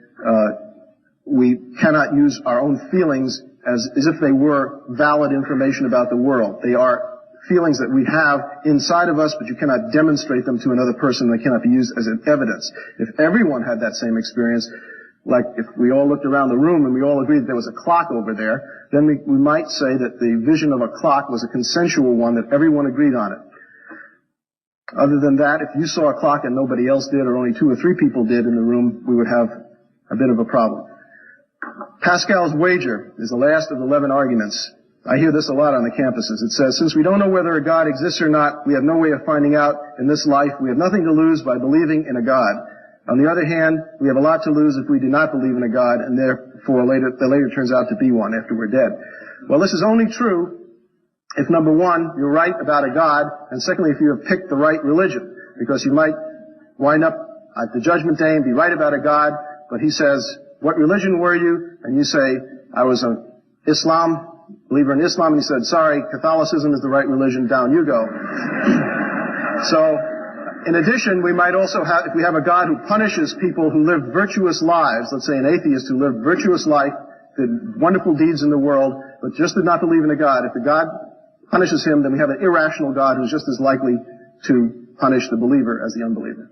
we cannot use our own feelings as if they were valid information about the world. They are feelings that we have inside of us, but you cannot demonstrate them to another person. They cannot be used as an evidence. If everyone had that same experience, like if we all looked around the room and we all agreed that there was a clock over there, then we might say that the vision of a clock was a consensual one, that everyone agreed on it. Other than that, if you saw a clock and nobody else did, or only 2 or 3 people did in the room, we would have a bit of a problem. Pascal's wager is the last of 11 arguments. I hear this a lot on the campuses. It says, since we don't know whether a God exists or not, we have no way of finding out in this life. We have nothing to lose by believing in a God. On the other hand, we have a lot to lose if we do not believe in a God, and therefore the later turns out to be one after we're dead. Well, this is only true if, number one, you're right about a God, and secondly, if you have picked the right religion, because you might wind up at the judgment day and be right about a God, but he says, what religion were you? And you say, I was an Islam, believer in Islam, and he said, sorry, Catholicism is the right religion, down you go. So, in addition, we might also have, if we have a God who punishes people who live virtuous lives, let's say an atheist who lived virtuous life, did wonderful deeds in the world, but just did not believe in a God, if the God punishes him, then we have an irrational God who's just as likely to punish the believer as the unbeliever.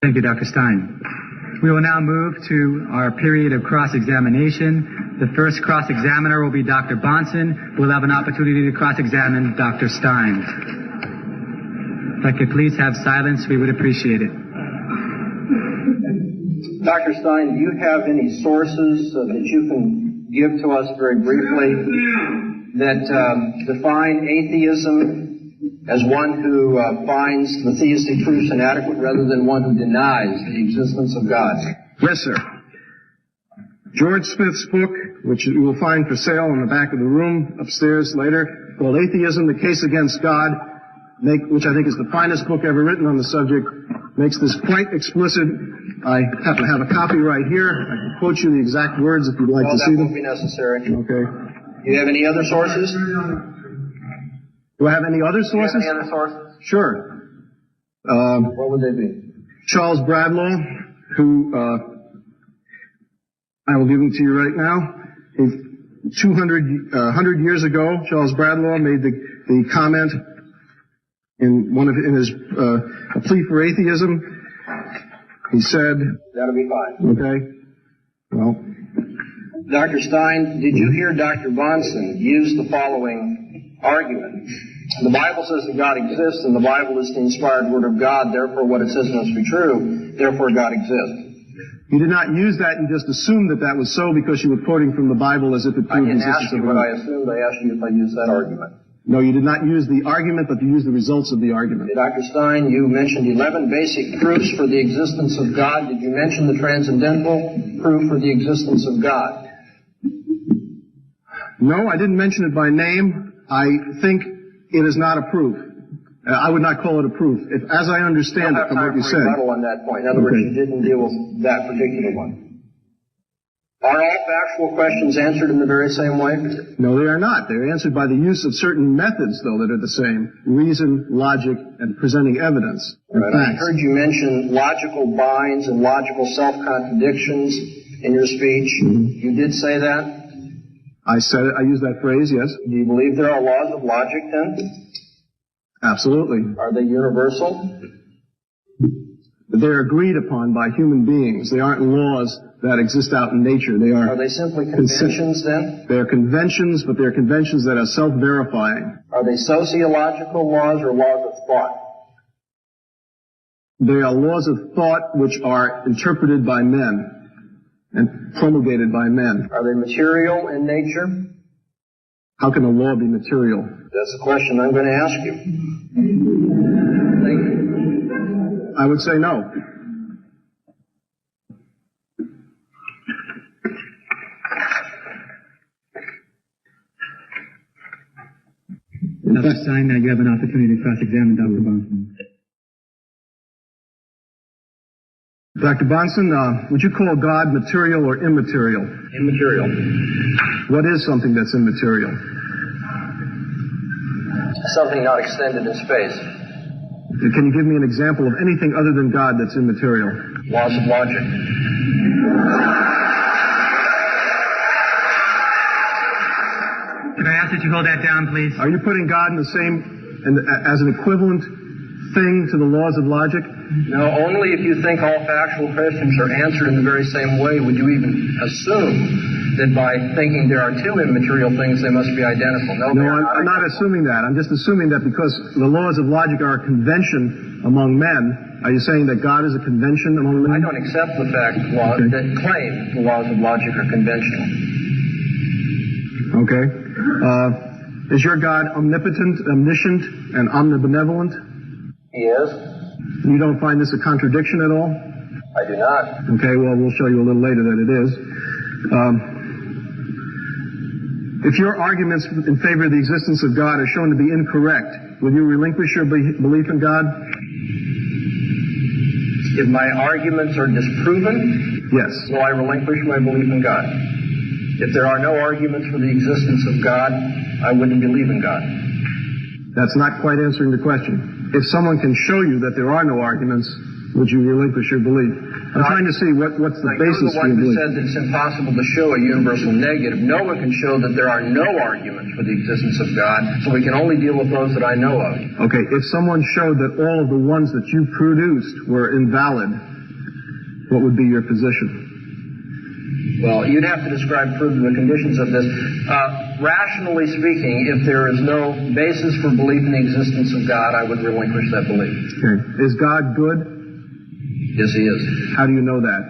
Thank you, Dr. Stein. We will now move to our period of cross-examination. The first cross-examiner will be Dr. Bahnsen, who will have an opportunity to cross-examine Dr. Stein. If I could please have silence, we would appreciate it. Dr. Stein, do you have any sources that you can give to us very briefly that define atheism as one who finds the theistic truths inadequate rather than one who denies the existence of God? Yes, sir. George Smith's book, which you will find for sale in the back of the room upstairs later, called Atheism, The Case Against God, which I think is the finest book ever written on the subject, makes this quite explicit. I happen to have a copy right here. I can quote you the exact words if you'd like to see them. Well, that won't be necessary. Okay. Do you have any other sources? Do I have any other sources? Do you have any other sources? Sure. What would they be? Charles Bradlaugh, who I will give them to you right now. 100 years ago, Charles Bradlaugh made the comment in his a plea for atheism. He said, that'll be fine. Okay. Well, Dr. Stein, did you hear Dr. Bahnsen use the following argument? The Bible says that God exists, and the Bible is the inspired Word of God, therefore what it says must be true, therefore God exists. You did not use that, you just assumed that was so because you were quoting from the Bible as if it proved the existence of God. I didn't ask you what I assumed, I asked you if I used that argument. No, you did not use the argument, but you used the results of the argument. Dr. Stein, you mentioned 11 basic proofs for the existence of God. Did you mention the transcendental proof for the existence of God? No, I didn't mention it by name. I think it is not a proof. I would not call it a proof, as I understand it from what you said. Rebuttal on that point. In other words, you didn't deal with that particular one. Are all factual questions answered in the very same way? No, they are not. They're answered by the use of certain methods, though, that are the same. Reason, logic, and presenting evidence. Right. I heard you mention logical binds and logical self-contradictions in your speech. Mm-hmm. You did say that? I said it. I used that phrase, yes. Do you believe there are laws of logic, then? Absolutely. Are they universal? They're agreed upon by human beings. They aren't laws that exist out in nature. Are they simply conventions, then? They're conventions, but they're conventions that are self-verifying. Are they sociological laws or laws of thought? They are laws of thought which are interpreted by men and promulgated by men. Are they material in nature? How can a law be material? That's the question I'm going to ask you. Thank you. I would say no. Dr. Stein, now you have an opportunity to cross-examine Dr. Bahnsen. Dr. Bahnsen, would you call God material or immaterial? Immaterial. What is something that's immaterial? Something not extended in space. Can you give me an example of anything other than God that's immaterial? Laws of logic. Can I ask that you hold that down, please? Are you putting God in the same, as an equivalent thing to the laws of logic? No, only if you think all factual questions are answered in the very same way would you even assume that by thinking there are two immaterial things, they must be identical. No, I'm not assuming that. I'm just assuming that because the laws of logic are a convention among men, are you saying that God is a convention among men? I don't accept the fact that claim the laws of logic are conventional. Okay. Is your God omnipotent, omniscient, and omnibenevolent? He is. You don't find this a contradiction at all? I do not. Okay, well, we'll show you a little later that it is. If your arguments in favor of the existence of God are shown to be incorrect, will you relinquish your belief in God? If my arguments are disproven, yes. Will I relinquish my belief in God? If there are no arguments for the existence of God, I wouldn't believe in God. That's not quite answering the question. If someone can show you that there are no arguments, would you relinquish your belief? I'm trying to see what's the basis for your belief. You're the one who said that it's impossible to show a universal negative. No one can show that there are no arguments for the existence of God, so we can only deal with those that I know of. Okay, if someone showed that all of the ones that you produced were invalid, what would be your position? Well, you'd have to describe further the conditions of this. Rationally speaking, if there is no basis for belief in the existence of God, I would relinquish that belief. Okay. Is God good? Yes, He is. How do you know that?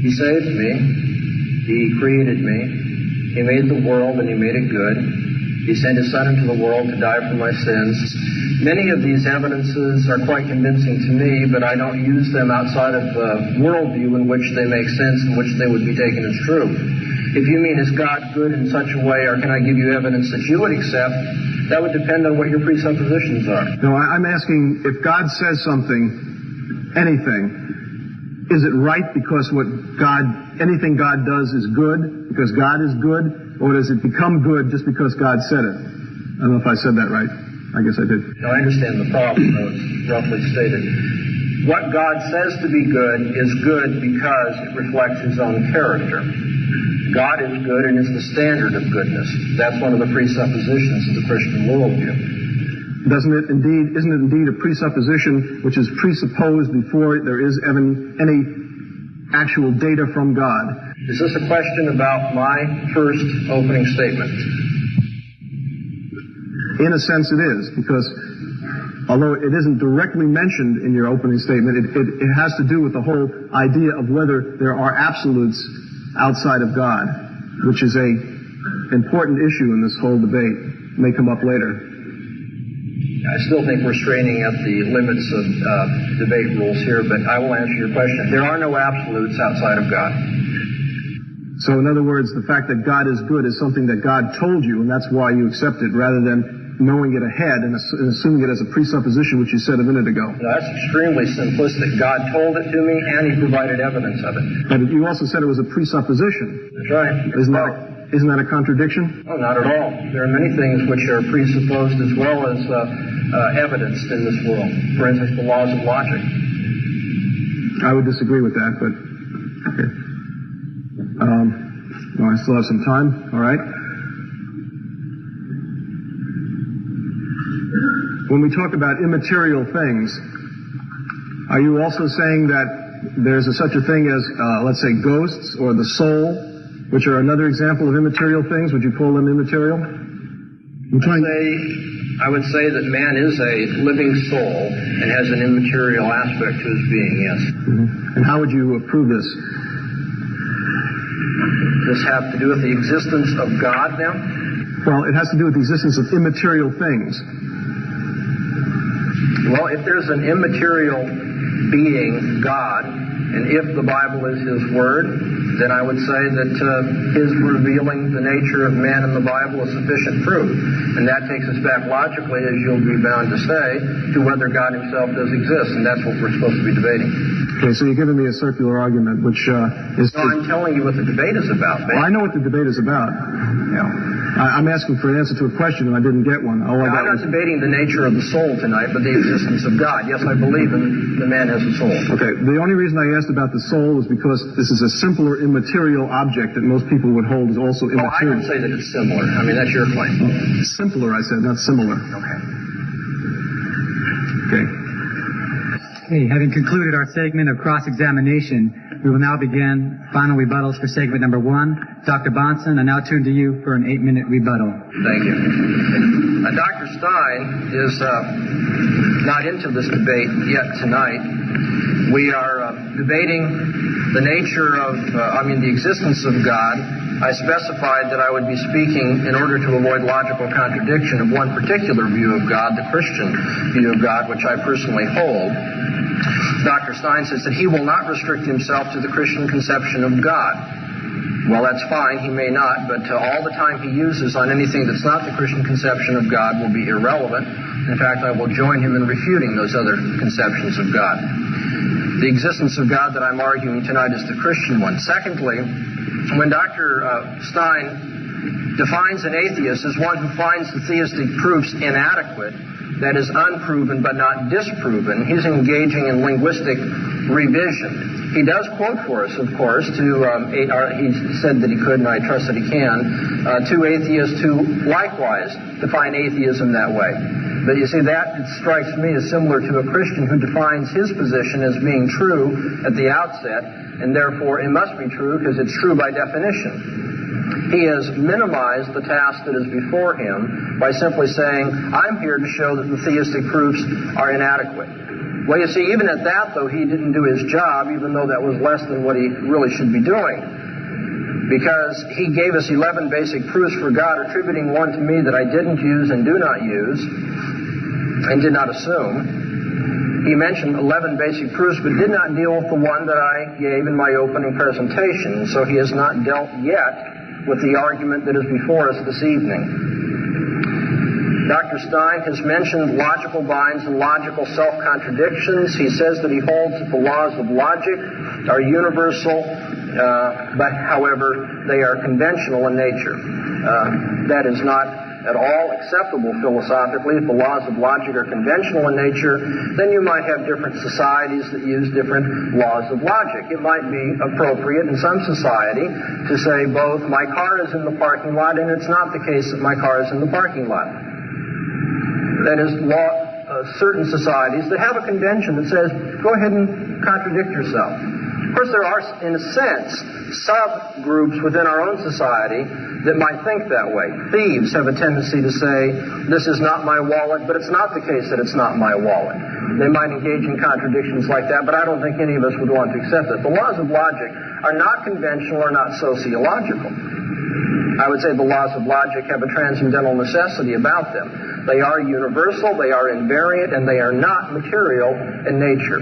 He saved me. He created me. He made the world and He made it good. He sent His Son into the world to die for my sins. Many of these evidences are quite convincing to me, but I don't use them outside of the worldview in which they make sense, in which they would be taken as true. If you mean, is God good in such a way, or can I give you evidence that you would accept, that would depend on what your presuppositions are. No, I'm asking, if God says something, anything, is it right because anything God does is good, because God is good, or does it become good just because God said it? I don't know if I said that right. I guess I did. No, I understand the problem, though it's roughly stated. What God says to be good is good because it reflects His own character. God is good and is the standard of goodness. That's one of the presuppositions of the Christian worldview. Isn't it indeed a presupposition which is presupposed before there is any actual data from God? Is this a question about my first opening statement? In a sense it is, because although it isn't directly mentioned in your opening statement, it has to do with the whole idea of whether there are absolutes outside of God, which is an important issue in this whole debate. may come up later. I still think we're straining at the limits of debate rules here, but I will answer your question. There are no absolutes outside of God. So in other words, the fact that God is good is something that God told you, and that's why you accept it, rather than knowing it ahead and assuming it as a presupposition, which you said a minute ago. No, that's extremely simplistic. God told it to me, and He provided evidence of it. But you also said it was a presupposition. That's right. Isn't that a contradiction? No, not at all. There are many things which are presupposed as well as evidenced in this world. For instance, the laws of logic. I would disagree with that, but okay. No, I still have some time. All right. When we talk about immaterial things, are you also saying that there's such a thing as, let's say, ghosts or the soul, which are another example of immaterial things? Would you call them immaterial? I would say that man is a living soul and has an immaterial aspect to his being, yes. Mm-hmm. And how would you prove this? Does this have to do with the existence of God then? Well, it has to do with the existence of immaterial things. Well, if there's an immaterial being, God, and if the Bible is His Word, then I would say that His revealing the nature of man in the Bible is sufficient proof. And that takes us back logically, as you'll be bound to say, to whether God Himself does exist, and that's what we're supposed to be debating. Okay, so you're giving me a circular argument, which is... No, I'm telling you what the debate is about, man. Well, I know what the debate is about. Yeah. I'm asking for an answer to a question, and I didn't get one. I'm not debating the nature of the soul tonight, but the existence of God. Yes, I believe the man has a soul. Okay, the only reason I asked about the soul is because this is a simpler immaterial object that most people would hold is also immaterial. Oh, I would say that it's similar. I mean, that's your claim. Simpler, I said, not similar. Okay. Okay, having concluded our segment of cross-examination, we will now begin final rebuttals for segment number 1. Dr. Bahnsen, I now turn to you for an 8-minute rebuttal. Thank you. Dr. Stein is not into this debate yet tonight. We are debating the nature of, the existence of God. I specified that I would be speaking in order to avoid logical contradiction of one particular view of God, the Christian view of God, which I personally hold. Dr. Stein says that he will not restrict himself to the Christian conception of God. Well, that's fine. He may not, but all the time he uses on anything that's not the Christian conception of God will be irrelevant. In fact, I will join him in refuting those other conceptions of God. The existence of God that I'm arguing tonight is the Christian one. Secondly, when Dr. Stein defines an atheist as one who finds the theistic proofs inadequate, that is unproven but not disproven, he's engaging in linguistic revision. He does quote for us, of course, he said that he could, and I trust that he can, two atheists who likewise define atheism that way. But you see, that strikes me as similar to a Christian who defines his position as being true at the outset, and therefore it must be true because it's true by definition. He has minimized the task that is before him by simply saying, I'm here to show that the theistic proofs are inadequate. Well, you see, even at that, though, he didn't do his job, even though that was less than what he really should be doing. Because he gave us 11 basic proofs for God, attributing one to me that I didn't use and do not use, and did not assume. He mentioned 11 basic proofs, but did not deal with the one that I gave in my opening presentation. So he has not dealt yet with the argument that is before us this evening. Dr. Stein has mentioned logical binds and logical self-contradictions. He says that he holds that the laws of logic are universal, but, however, they are conventional in nature. That is not at all acceptable philosophically. If the laws of logic are conventional in nature, then you might have different societies that use different laws of logic. It might be appropriate in some society to say both my car is in the parking lot and it's not the case that my car is in the parking lot. That is, certain societies that have a convention that says, go ahead and contradict yourself. Of course, there are, in a sense, subgroups within our own society that might think that way. Thieves have a tendency to say, this is not my wallet, but it's not the case that it's not my wallet. They might engage in contradictions like that, but I don't think any of us would want to accept it. The laws of logic are not conventional or not sociological. I would say the laws of logic have a transcendental necessity about them. They are universal, they are invariant, and they are not material in nature.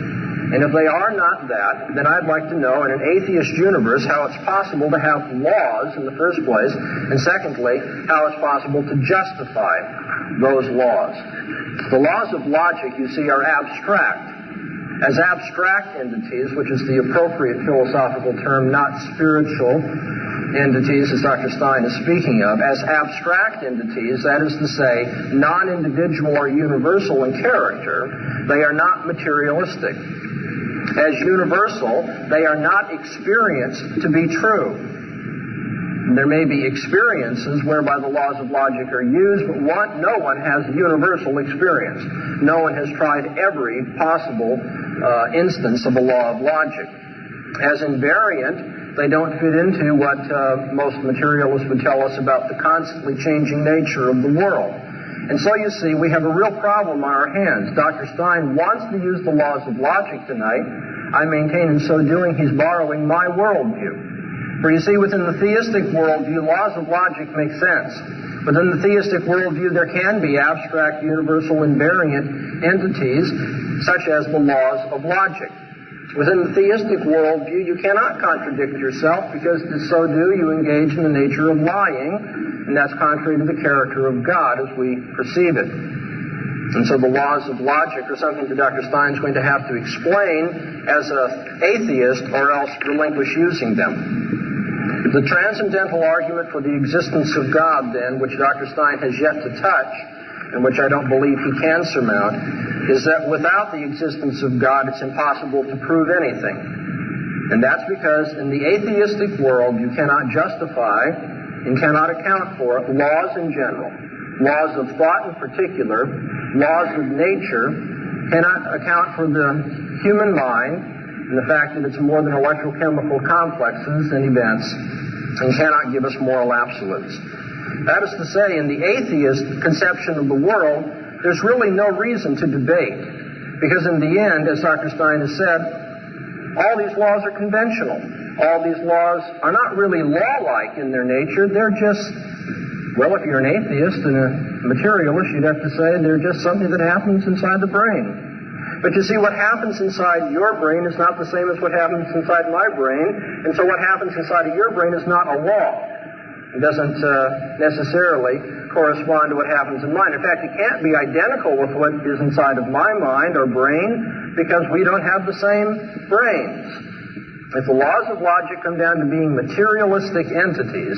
And if they are not that, then I'd like to know in an atheist universe how it's possible to have laws in the first place, and secondly, how it's possible to justify those laws. The laws of logic, you see, are abstract. As abstract entities, which is the appropriate philosophical term, not spiritual entities, as Dr. Stein is speaking of, as abstract entities, that is to say, non-individual or universal in character, they are not materialistic. As universal, they are not experienced to be true. There may be experiences whereby the laws of logic are used, but no one has universal experience. No one has tried every possible instance of a law of logic. As invariant, they don't fit into what most materialists would tell us about the constantly changing nature of the world. And so you see, we have a real problem on our hands. Dr. Stein wants to use the laws of logic tonight. I maintain in so doing he's borrowing my worldview. For you see, within the theistic worldview, laws of logic make sense. Within the theistic worldview, there can be abstract, universal, invariant entities, such as the laws of logic. Within the theistic worldview, you cannot contradict yourself, because to so do, you engage in the nature of lying, and that's contrary to the character of God as we perceive it. And so the laws of logic are something that Dr. Stein's going to have to explain as an atheist, or else relinquish using them. The transcendental argument for the existence of God, then, which Dr. Stein has yet to touch, and which I don't believe he can surmount, is that without the existence of God, it's impossible to prove anything. And that's because in the atheistic world, you cannot justify and cannot account for laws in general. Laws of thought in particular, laws of nature, cannot account for the human mind and the fact that it's more than electrochemical complexes and events, and cannot give us moral absolutes. That is to say, in the atheist conception of the world, there's really no reason to debate. Because in the end, as Dr. Stein has said, all these laws are conventional. All these laws are not really law-like in their nature. They're just, well, if you're an atheist and a materialist, you'd have to say they're just something that happens inside the brain. But you see, what happens inside your brain is not the same as what happens inside my brain, and so what happens inside of your brain is not a law. It doesn't necessarily correspond to what happens in mine. In fact, it can't be identical with what is inside of my mind or brain, because we don't have the same brains. If the laws of logic come down to being materialistic entities,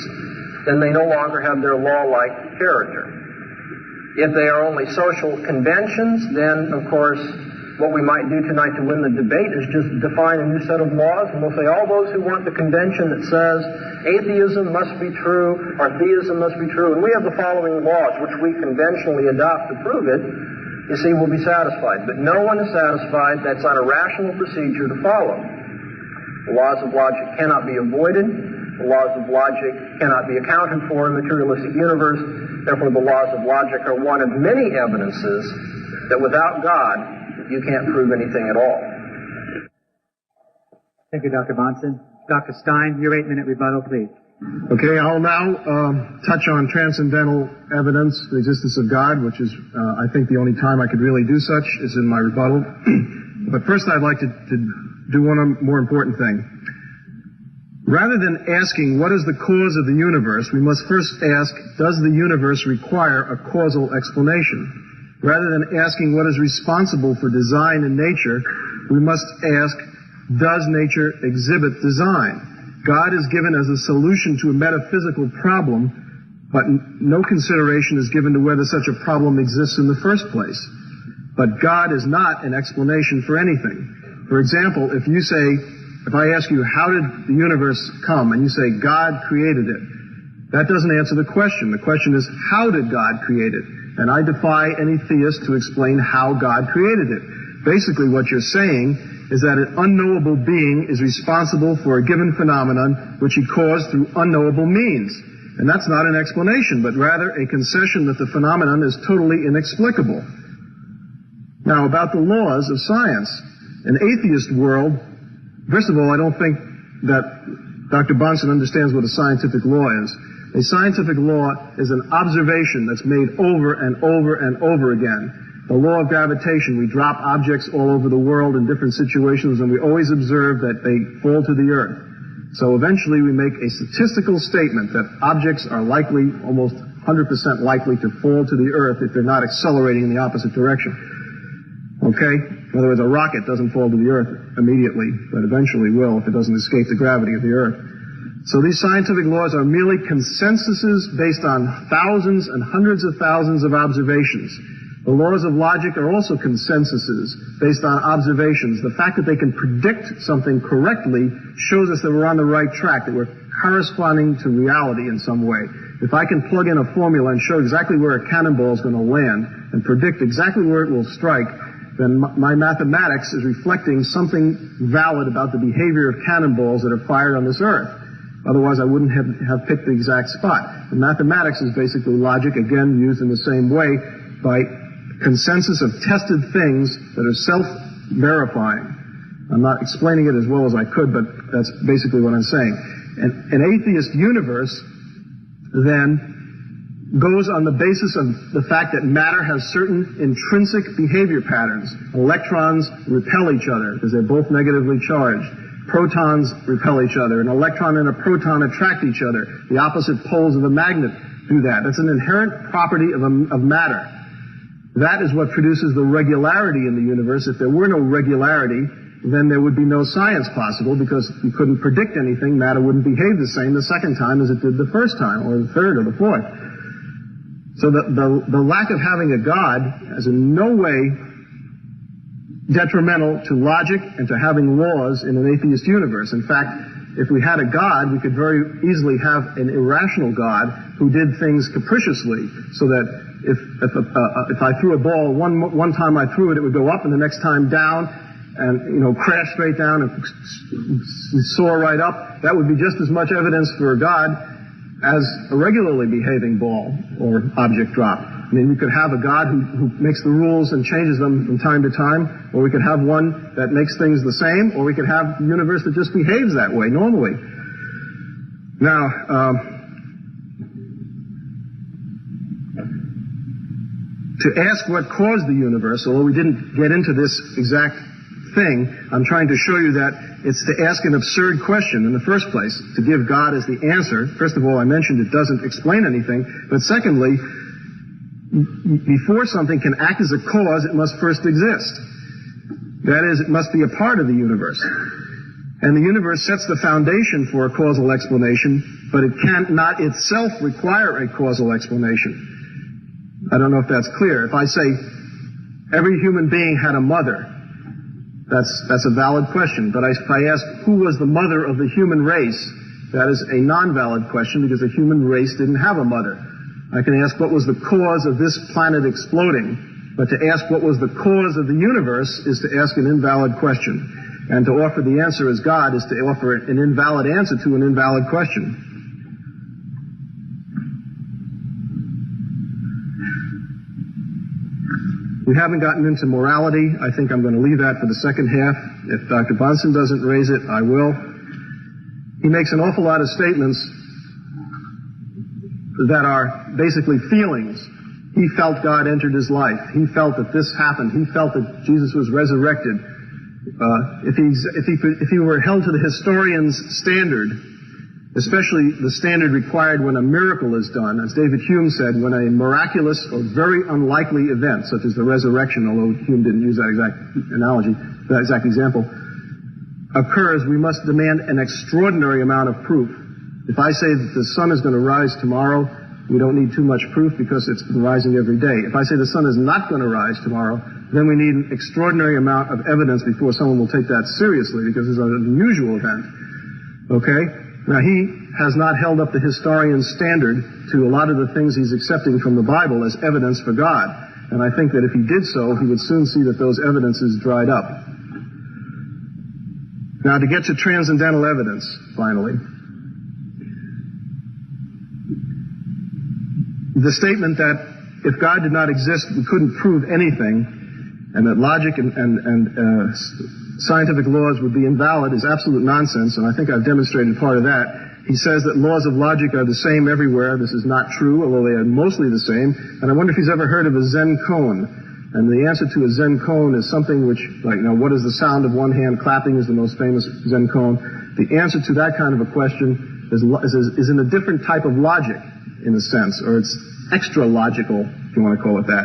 then they no longer have their law-like character. If they are only social conventions, then, of course, what we might do tonight to win the debate is just define a new set of laws, and we'll say all those who want the convention that says atheism must be true or theism must be true, and we have the following laws which we conventionally adopt to prove it, you see, we'll be satisfied. But no one is satisfied. That's not a rational procedure to follow. The laws of logic cannot be avoided. The laws of logic cannot be accounted for in the materialistic universe. Therefore, the laws of logic are one of many evidences that without God, you can't prove anything at all. Thank you, Dr. Bahnsen. Dr. Stein, your 8-minute rebuttal, please. Okay, I'll now touch on transcendental evidence, the existence of God, which is, I think, the only time I could really do such is in my rebuttal. But first, I'd like to do one more important thing. Rather than asking what is the cause of the universe, we must first ask, does the universe require a causal explanation? Rather than asking what is responsible for design in nature, we must ask, does nature exhibit design? God is given as a solution to a metaphysical problem, but no consideration is given to whether such a problem exists in the first place. But God is not an explanation for anything. For example, if I ask you, how did the universe come? And you say, God created it. That doesn't answer the question. The question is, how did God create it? And I defy any theist to explain how God created it. Basically, what you're saying is that an unknowable being is responsible for a given phenomenon which he caused through unknowable means. And that's not an explanation, but rather a concession that the phenomenon is totally inexplicable. Now, about the laws of science. An atheist world, first of all, I don't think that Dr. Bahnsen understands what a scientific law is. A scientific law is an observation that's made over and over and over again. The law of gravitation, we drop objects all over the world in different situations, and we always observe that they fall to the earth. So eventually we make a statistical statement that objects are likely, almost 100% likely, to fall to the earth if they're not accelerating in the opposite direction. Okay? In other words, a rocket doesn't fall to the earth immediately, but eventually will if it doesn't escape the gravity of the earth. So these scientific laws are merely consensuses based on thousands and hundreds of thousands of observations. The laws of logic are also consensuses based on observations. The fact that they can predict something correctly shows us that we're on the right track, that we're corresponding to reality in some way. If I can plug in a formula and show exactly where a cannonball is going to land and predict exactly where it will strike, then my mathematics is reflecting something valid about the behavior of cannonballs that are fired on this earth. Otherwise, I wouldn't have picked the exact spot. And mathematics is basically logic, again, used in the same way by consensus of tested things that are self-verifying. I'm not explaining it as well as I could, but that's basically what I'm saying. An atheist universe then goes on the basis of the fact that matter has certain intrinsic behavior patterns. Electrons repel each other because they're both negatively charged. Protons repel each other. An electron and a proton attract each other. The opposite poles of a magnet do that. That's an inherent property of matter. That is what produces the regularity in the universe. If there were no regularity, then there would be no science possible because you couldn't predict anything. Matter wouldn't behave the same the second time as it did the first time, or the third, or the fourth. So the lack of having a God is in no way detrimental to logic and to having laws in an atheist universe. In fact, if we had a God, we could very easily have an irrational God who did things capriciously, so that if I threw a ball, one time I threw it, it would go up, and the next time down, and crash straight down and soar right up. That would be just as much evidence for a God as a regularly behaving ball or object drop. I mean, we could have a God who makes the rules and changes them from time to time, or we could have one that makes things the same, or we could have a universe that just behaves that way normally. Now, to ask what caused the universe, although we didn't get into this exact thing, I'm trying to show you that it's to ask an absurd question in the first place, to give God as the answer. First of all, I mentioned it doesn't explain anything, but secondly, before something can act as a cause, it must first exist. That is, it must be a part of the universe. And the universe sets the foundation for a causal explanation, but it cannot itself require a causal explanation. I don't know if that's clear. If I say every human being had a mother, that's a valid question. But if I ask who was the mother of the human race, that is a non-valid question because the human race didn't have a mother. I can ask what was the cause of this planet exploding, but to ask what was the cause of the universe is to ask an invalid question. And to offer the answer as God is to offer an invalid answer to an invalid question. We haven't gotten into morality. I think I'm going to leave that for the second half. If Dr. Bahnsen doesn't raise it, I will. He makes an awful lot of statements that are basically feelings. He felt God entered his life. He felt that this happened. He felt that Jesus was resurrected. If he were held to the historian's standard, especially the standard required when a miracle is done, as David Hume said, when a miraculous or very unlikely event, such as the resurrection, although Hume didn't use that exact analogy, that exact example, occurs, we must demand an extraordinary amount of proof. If I say that the sun is going to rise tomorrow, we don't need too much proof because it's been rising every day. If I say the sun is not going to rise tomorrow, then we need an extraordinary amount of evidence before someone will take that seriously because it's an unusual event. Okay? Now, he has not held up the historian's standard to a lot of the things he's accepting from the Bible as evidence for God. And I think that if he did so, he would soon see that those evidences dried up. Now, to get to transcendental evidence, finally. The statement that if God did not exist, we couldn't prove anything, and that logic and scientific laws would be invalid is absolute nonsense, and I think I've demonstrated part of that. He says that laws of logic are the same everywhere. This is not true, although they are mostly the same. And I wonder if he's ever heard of a Zen koan. And the answer to a Zen koan is something which, like, now, what is the sound of one hand clapping is the most famous Zen koan. The answer to that kind of a question is in a different type of logic, in a sense, or it's extra logical, if you want to call it that.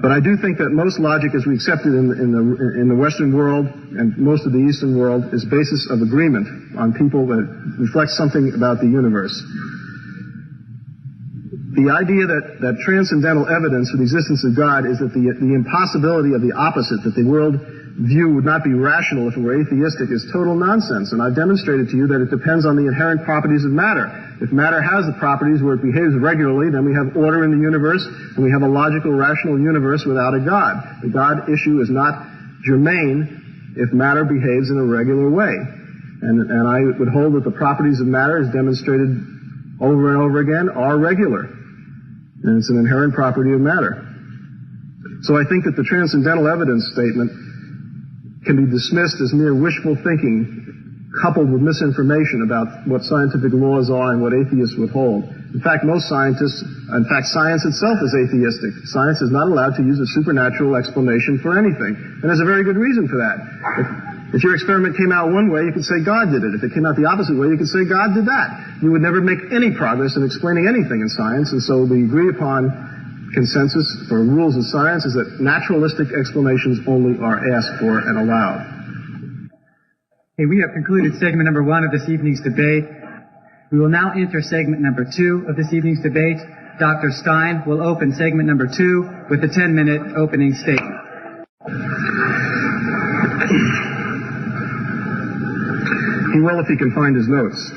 But I do think that most logic, as we accept it in the Western world and most of the Eastern world, is basis of agreement on people that reflects something about the universe. The idea that transcendental evidence for the existence of God is that the impossibility of the opposite, that the world view would not be rational if it were atheistic, is total nonsense. And I've demonstrated to you that it depends on the inherent properties of matter. If matter has the properties where it behaves regularly, then we have order in the universe, and we have a logical, rational universe without a God. The God issue is not germane if matter behaves in a regular way. And I would hold that the properties of matter, as demonstrated over and over again, are regular. And it's an inherent property of matter. So I think that the transcendental evidence statement can be dismissed as mere wishful thinking coupled with misinformation about what scientific laws are and what atheists would hold. In fact, science itself is atheistic. Science is not allowed to use a supernatural explanation for anything. And there's a very good reason for that. If your experiment came out one way, you could say God did it. If it came out the opposite way, you could say God did that. You would never make any progress in explaining anything in science, and so the agreed upon consensus for rules of science is that naturalistic explanations only are asked for and allowed. Okay, we have concluded segment number 1 of this evening's debate. We will now enter segment number 2 of this evening's debate. Dr. Stein will open segment number 2 with a 10-minute opening statement. He will if he can find his notes.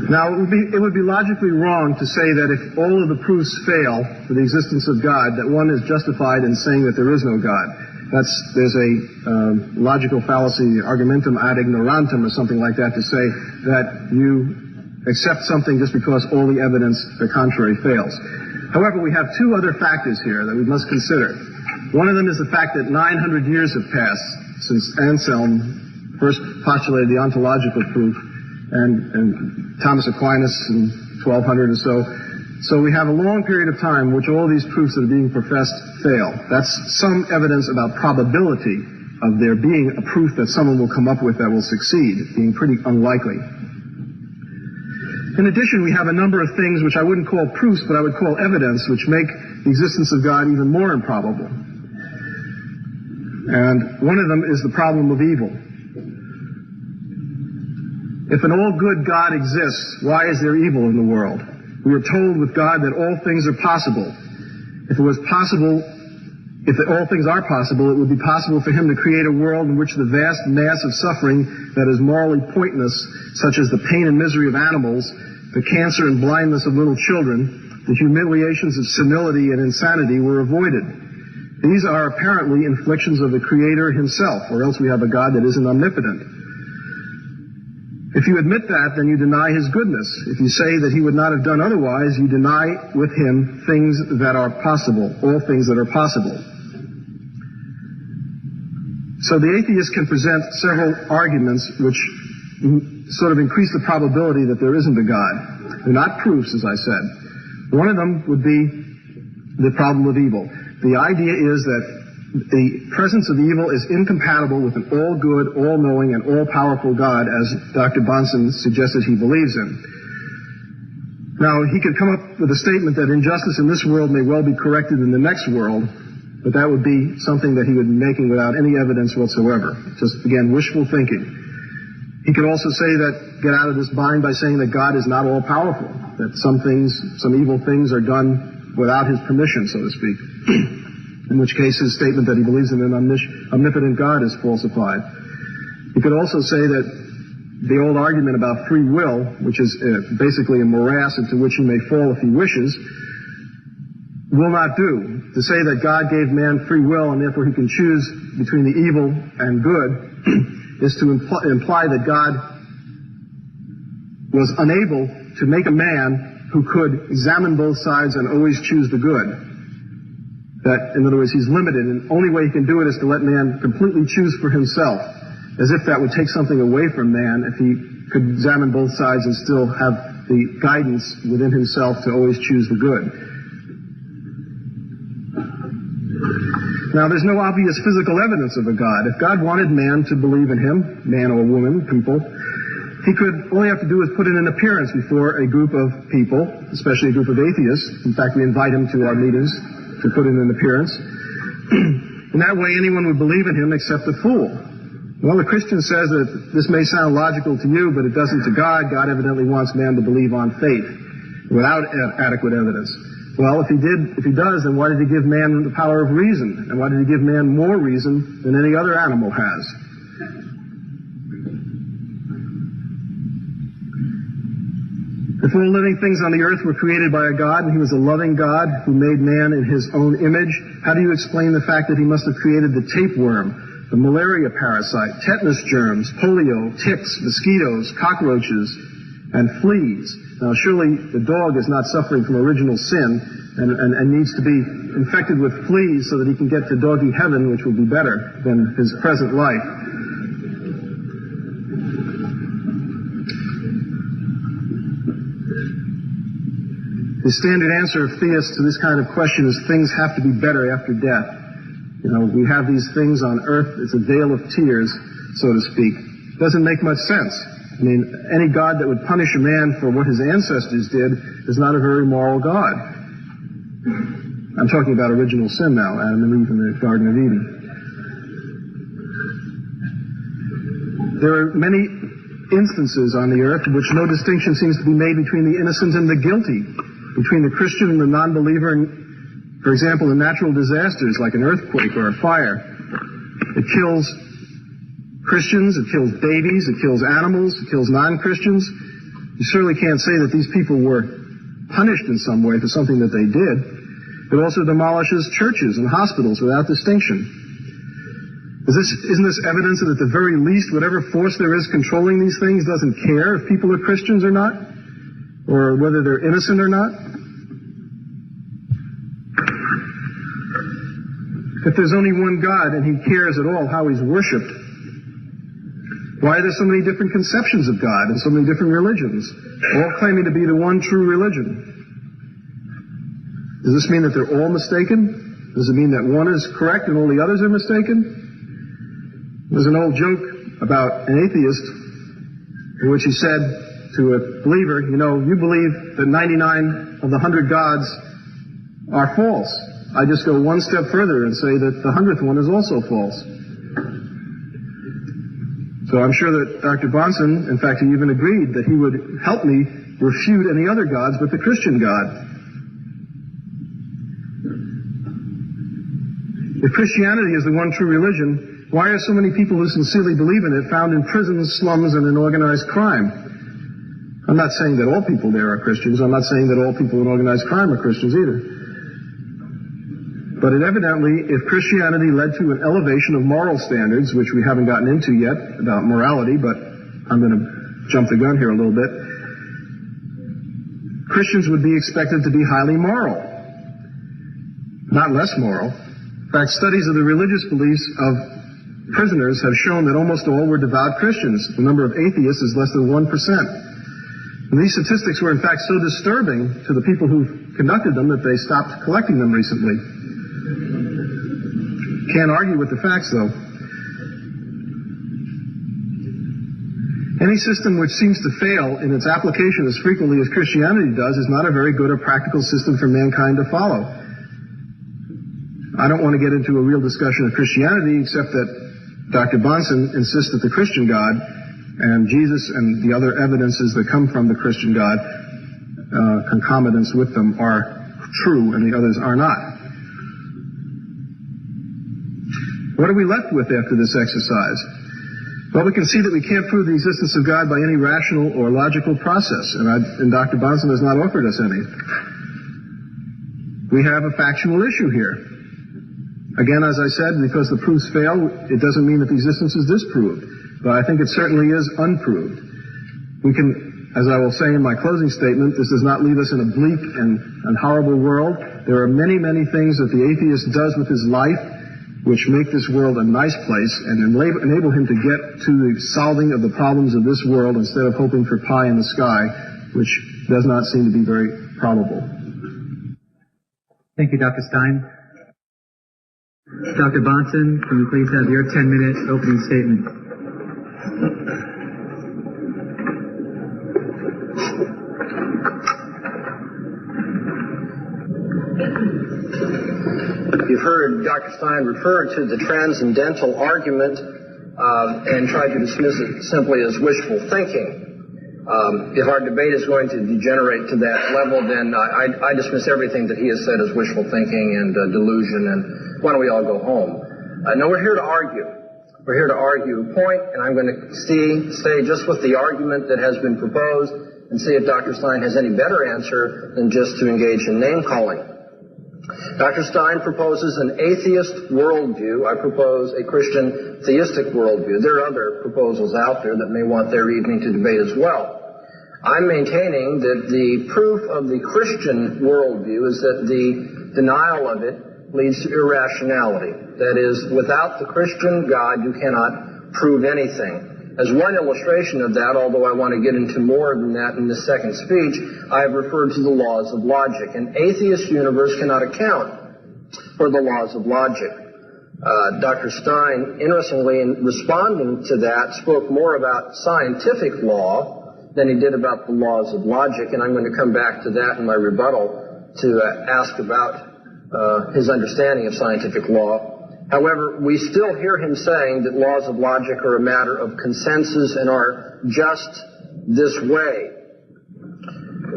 Now, it would be logically wrong to say that if all of the proofs fail for the existence of God, that one is justified in saying that there is no God. There's a logical fallacy, argumentum ad ignorantum, or something like that, to say that you accept something just because all the evidence, the contrary, fails. However, we have two other factors here that we must consider. One of them is the fact that 900 years have passed since Anselm first postulated the ontological proof, and Thomas Aquinas in 1200 or so. So we have a long period of time in which all these proofs that are being professed fail. That's some evidence about probability of there being a proof that someone will come up with that will succeed, being pretty unlikely. In addition, we have a number of things which I wouldn't call proofs, but I would call evidence, which make the existence of God even more improbable. And one of them is the problem of evil. If an all-good God exists, why is there evil in the world? We are told with God that all things are possible. If all things are possible, it would be possible for him to create a world in which the vast mass of suffering that is morally pointless, such as the pain and misery of animals, the cancer and blindness of little children, the humiliations of senility and insanity, were avoided. These are apparently inflictions of the Creator himself, or else we have a God that isn't omnipotent. If you admit that, then you deny his goodness. If you say that he would not have done otherwise, you deny with him things that are possible, all things that are possible. So the atheist can present several arguments which sort of increase the probability that there isn't a God. They're not proofs, as I said. One of them would be the problem of evil. The idea is that the presence of evil is incompatible with an all-good, all-knowing, and all-powerful God, as Dr. Bahnsen suggested he believes in. Now, he could come up with a statement that injustice in this world may well be corrected in the next world, but that would be something that he would be making without any evidence whatsoever. Just, again, wishful thinking. He could also say that, get out of this bind by saying that God is not all-powerful, that some evil things are done without his permission, so to speak. In which case his statement that he believes in an omnipotent God is falsified. He could also say that the old argument about free will, which is basically a morass into which he may fall if he wishes, will not do. To say that God gave man free will and therefore he can choose between the evil and good is to imply that God was unable to make a man who could examine both sides and always choose the good. That, in other words, he's limited, and the only way he can do it is to let man completely choose for himself, as if that would take something away from man if he could examine both sides and still have the guidance within himself to always choose the good. Now, there's no obvious physical evidence of a God. If God wanted man to believe in him, man or woman, people, he could, all he have to do is put in an appearance before a group of people, especially a group of atheists. In fact, we invite him to our meetings to put in an appearance. And that way anyone would believe in him except a fool. Well, the Christian says that this may sound logical to you, but it doesn't to God. God evidently wants man to believe on faith without adequate evidence. Well, if he does, then why did he give man the power of reason? And why did he give man more reason than any other animal has? If all living things on the earth were created by a God, and he was a loving God who made man in his own image, how do you explain the fact that he must have created the tapeworm, the malaria parasite, tetanus germs, polio, ticks, mosquitoes, cockroaches, and fleas? Now, surely the dog is not suffering from original sin and needs to be infected with fleas so that he can get to doggy heaven, which will be better than his present life. The standard answer of theists to this kind of question is things have to be better after death. You know, we have these things on earth. It's a vale of tears, so to speak. It doesn't make much sense. I mean, any God that would punish a man for what his ancestors did is not a very moral God. I'm talking about original sin now, Adam and Eve in the Garden of Eden. There are many instances on the earth in which no distinction seems to be made between the innocent and the guilty, between the Christian and the non-believer, and, for example, in natural disasters like an earthquake or a fire. It kills Christians, it kills babies, it kills animals, it kills non-Christians. You certainly can't say that these people were punished in some way for something that they did. It also demolishes churches and hospitals without distinction. Isn't this evidence that at the very least whatever force there is controlling these things doesn't care if people are Christians or not? Or whether they're innocent or not? If there's only one God and he cares at all how he's worshipped, why are there so many different conceptions of God and so many different religions, all claiming to be the one true religion? Does this mean that they're all mistaken? Does it mean that one is correct and all the others are mistaken? There's an old joke about an atheist in which he said to a believer, you know, you believe that 99 of the 100 gods are false. I just go one step further and say that the 100th one is also false. So I'm sure that Dr. Bahnsen, in fact, he even agreed that he would help me refute any other gods but the Christian God. If Christianity is the one true religion, why are so many people who sincerely believe in it found in prisons, slums, and in organized crime? I'm not saying that all people there are Christians. I'm not saying that all people in organized crime are Christians either. But it evidently, if Christianity led to an elevation of moral standards, which we haven't gotten into yet about morality, but I'm going to jump the gun here a little bit, Christians would be expected to be highly moral, not less moral. In fact, studies of the religious beliefs of prisoners have shown that almost all were devout Christians. The number of atheists is less than 1%. And these statistics were in fact so disturbing to the people who conducted them that they stopped collecting them recently. Can't argue with the facts, though. Any system which seems to fail in its application as frequently as Christianity does is not a very good or practical system for mankind to follow. I don't want to get into a real discussion of Christianity, except that Dr. Bahnsen insists that the Christian God and Jesus and the other evidences that come from the Christian God, concomitants with them, are true and the others are not. What are we left with after this exercise? Well, we can see that we can't prove the existence of God by any rational or logical process, and Dr. Bahnsen has not offered us any. We have a factual issue here. Again, as I said, because the proofs fail, it doesn't mean that the existence is disproved, but I think it certainly is unproved. We can, as I will say in my closing statement, this does not leave us in a bleak and horrible world. there are many, many things that the atheist does with his life which make this world a nice place and enable him to get to the solving of the problems of this world instead of hoping for pie in the sky, which does not seem to be very probable. Thank you, Dr. Stein. Dr. Bahnsen, can you please have your 10-minute opening statement? You've heard Dr. Stein refer to the transcendental argument and try to dismiss it simply as wishful thinking. If our debate is going to degenerate to that level, then I dismiss everything that he has said as wishful thinking and delusion, and why don't we all go home? No, we're here to argue. We're here to argue a point, and I'm going to stay just with the argument that has been proposed and see if Dr. Stein has any better answer than just to engage in name-calling. Dr. Stein proposes an atheist worldview. I propose a Christian theistic worldview. There are other proposals out there that may want their evening to debate as well. I'm maintaining that the proof of the Christian worldview is that the denial of it leads to irrationality. That is, without the Christian God, you cannot prove anything. As one illustration of that, although I want to get into more than that in this second speech, I have referred to the laws of logic. An atheist universe cannot account for the laws of logic. Dr. Stein, interestingly, in responding to that, spoke more about scientific law than he did about the laws of logic, and I'm going to come back to that in my rebuttal to ask about his understanding of scientific law. However, we still hear him saying that laws of logic are a matter of consensus and are just this way.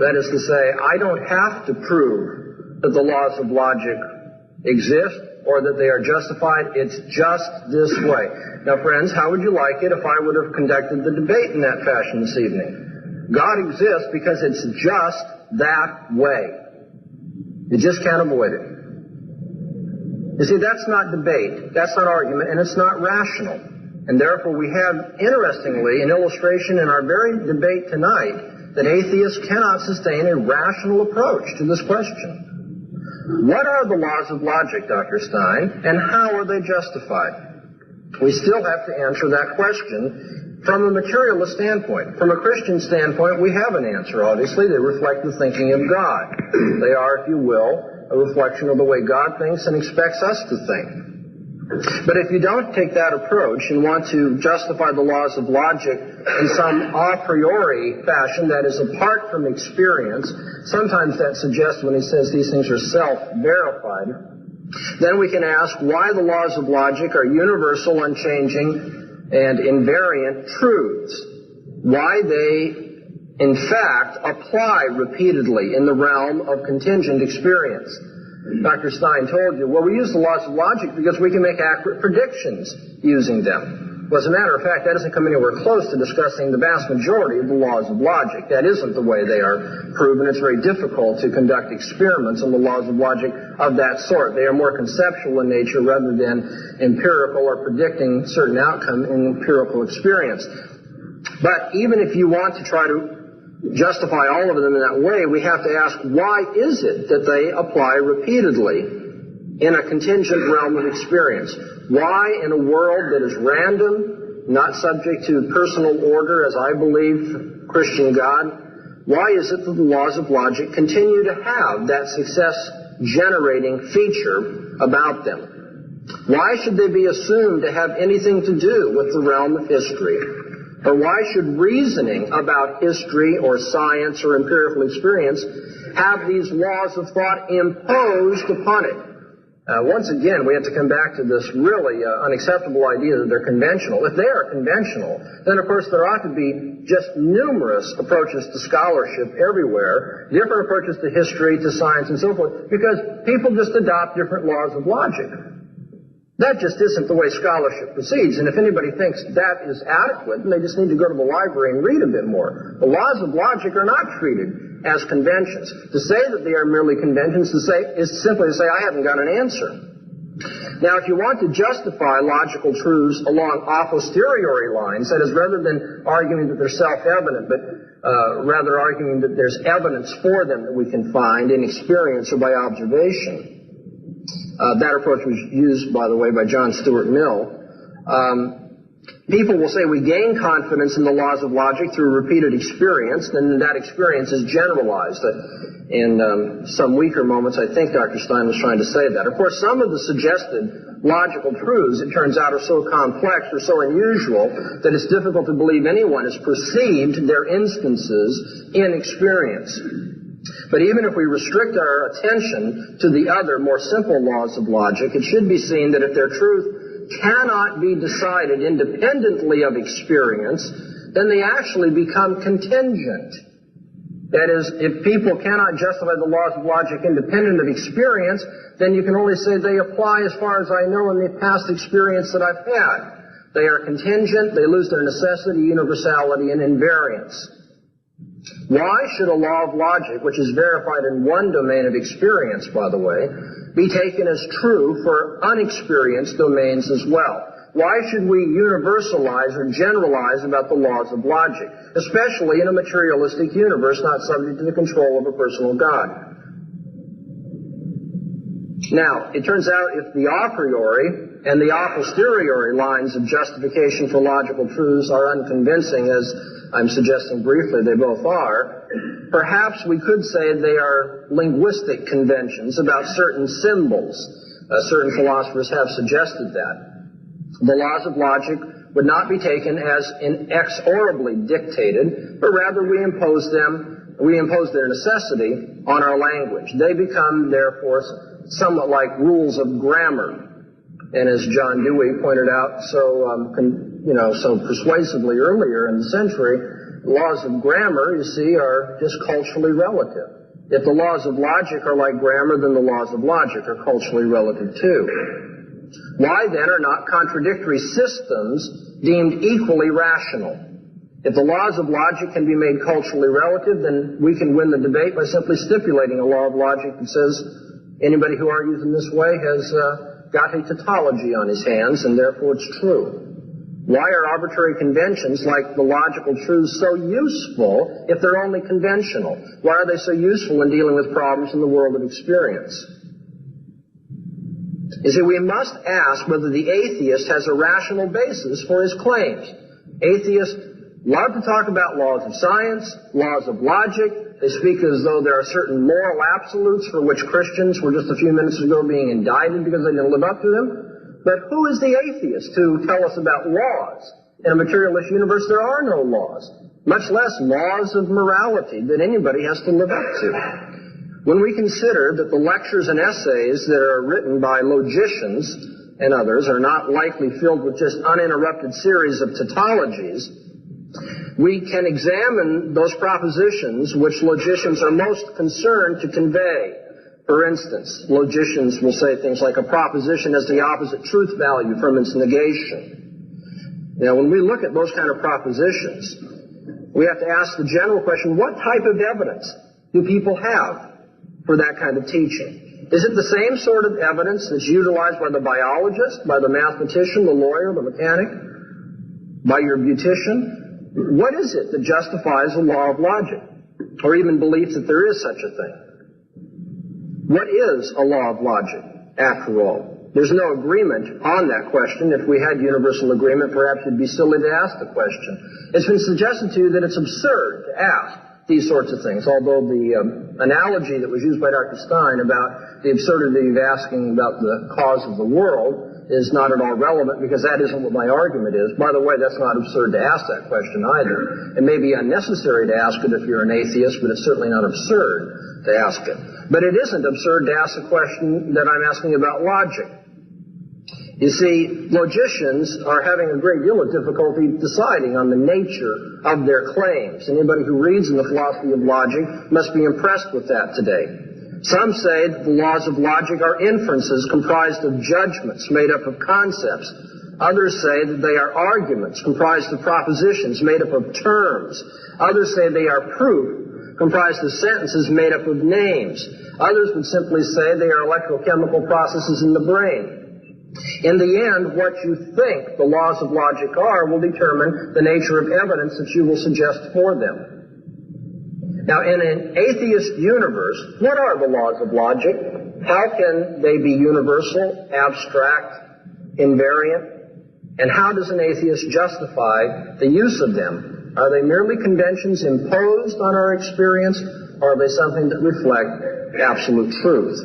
That is to say, I don't have to prove that the laws of logic exist or that they are justified. It's just this way. Now, friends, how would you like it if I would have conducted the debate in that fashion this evening? God exists because it's just that way. You just can't avoid it. You see, that's not debate, that's not argument, and it's not rational. And therefore we have, interestingly, an illustration in our very debate tonight that atheists cannot sustain a rational approach to this question. What are the laws of logic, Dr. Stein, and how are they justified? We still have to answer that question from a materialist standpoint. From a Christian standpoint, we have an answer, obviously. They reflect the thinking of God. They are, if you will, a reflection of the way God thinks and expects us to think. But if you don't take that approach and want to justify the laws of logic in some a priori fashion that is apart from experience, sometimes that suggests when he says these things are self-verified, then we can ask why the laws of logic are universal, unchanging, and invariant truths. Why they in fact, apply repeatedly in the realm of contingent experience. Dr. Stein told you, well, we use the laws of logic because we can make accurate predictions using them. Well, as a matter of fact, that doesn't come anywhere close to discussing the vast majority of the laws of logic. That isn't the way they are proven. It's very difficult to conduct experiments on the laws of logic of that sort. They are more conceptual in nature rather than empirical or predicting certain outcome in empirical experience. But even if you want to try to justify all of them in that way, we have to ask, why is it that they apply repeatedly in a contingent realm of experience? Why, in a world that is random, not subject to personal order, as I believe, Christian God, why is it that the laws of logic continue to have that success-generating feature about them? Why should they be assumed to have anything to do with the realm of history? Or why should reasoning about history or science or empirical experience have these laws of thought imposed upon it? Once again, we have to come back to this really unacceptable idea that they're conventional. If they are conventional, then of course there ought to be just numerous approaches to scholarship everywhere, different approaches to history, to science, and so forth, because people just adopt different laws of logic. That just isn't the way scholarship proceeds, and if anybody thinks that is adequate, then they just need to go to the library and read a bit more. The laws of logic are not treated as conventions. To say that they are merely conventions is simply to say, I haven't got an answer. Now, if you want to justify logical truths along a posteriori lines, that is, rather than arguing that they're self-evident, but rather arguing that there's evidence for them that we can find in experience or by observation, that approach was used, by the way, by John Stuart Mill. People will say we gain confidence in the laws of logic through repeated experience, and that experience is generalized. In some weaker moments, I think Dr. Stein was trying to say that. Of course, some of the suggested logical truths, it turns out, are so complex or so unusual that it's difficult to believe anyone has perceived their instances in experience. But even if we restrict our attention to the other, more simple laws of logic, it should be seen that if their truth cannot be decided independently of experience, then they actually become contingent. That is, if people cannot justify the laws of logic independent of experience, then you can only say they apply as far as I know in the past experience that I've had. They are contingent, they lose their necessity, universality, and invariance. Why should a law of logic, which is verified in one domain of experience, by the way, be taken as true for unexperienced domains as well? Why should we universalize or generalize about the laws of logic, especially in a materialistic universe not subject to the control of a personal God? Now, it turns out if the a priori and the a posteriori lines of justification for logical truths are unconvincing, as I'm suggesting briefly they both are, perhaps we could say they are linguistic conventions about certain symbols. Certain philosophers have suggested that. The laws of logic would not be taken as inexorably dictated, but rather we impose their necessity on our language. They become, therefore, somewhat like rules of grammar. And as John Dewey pointed out so persuasively earlier in the century, laws of grammar, you see, are just culturally relative. If the laws of logic are like grammar, then the laws of logic are culturally relative too. Why, then, are not contradictory systems deemed equally rational? If the laws of logic can be made culturally relative, then we can win the debate by simply stipulating a law of logic that says anybody who argues in this way has got a tautology on his hands, and therefore it's true. Why are arbitrary conventions like the logical truths so useful if they're only conventional? Why are they so useful in dealing with problems in the world of experience? You see, we must ask whether the atheist has a rational basis for his claims. Atheists love to talk about laws of science, laws of logic. They speak as though there are certain moral absolutes for which Christians were just a few minutes ago being indicted because they didn't live up to them. But who is the atheist to tell us about laws? In a materialist universe, there are no laws, much less laws of morality that anybody has to live up to. When we consider that the lectures and essays that are written by logicians and others are not likely filled with just uninterrupted series of tautologies, we can examine those propositions which logicians are most concerned to convey. For instance, logicians will say things like a proposition has the opposite truth value from its negation. Now, when we look at those kind of propositions, we have to ask the general question, what type of evidence do people have for that kind of teaching? Is it the same sort of evidence that's utilized by the biologist, by the mathematician, the lawyer, the mechanic, by your beautician? What is it that justifies a law of logic, or even believes that there is such a thing? What is a law of logic, after all? There's no agreement on that question. If we had universal agreement, perhaps it'd be silly to ask the question. It's been suggested to you that it's absurd to ask these sorts of things, although the analogy that was used by Dr. Stein about the absurdity of asking about the cause of the world is not at all relevant, because that isn't what my argument is. By the way, that's not absurd to ask that question either. It may be unnecessary to ask it if you're an atheist, but it's certainly not absurd to ask it. But it isn't absurd to ask the question that I'm asking about logic. You see, logicians are having a great deal of difficulty deciding on the nature of their claims. Anybody who reads in the philosophy of logic must be impressed with that today. Some say that the laws of logic are inferences comprised of judgments made up of concepts. Others say that they are arguments comprised of propositions made up of terms. Others say they are proof comprised of sentences made up of names. Others would simply say they are electrochemical processes in the brain. In the end, what you think the laws of logic are will determine the nature of evidence that you will suggest for them. Now, in an atheist universe, what are the laws of logic? How can they be universal, abstract, invariant? And how does an atheist justify the use of them? Are they merely conventions imposed on our experience, or are they something that reflect absolute truth?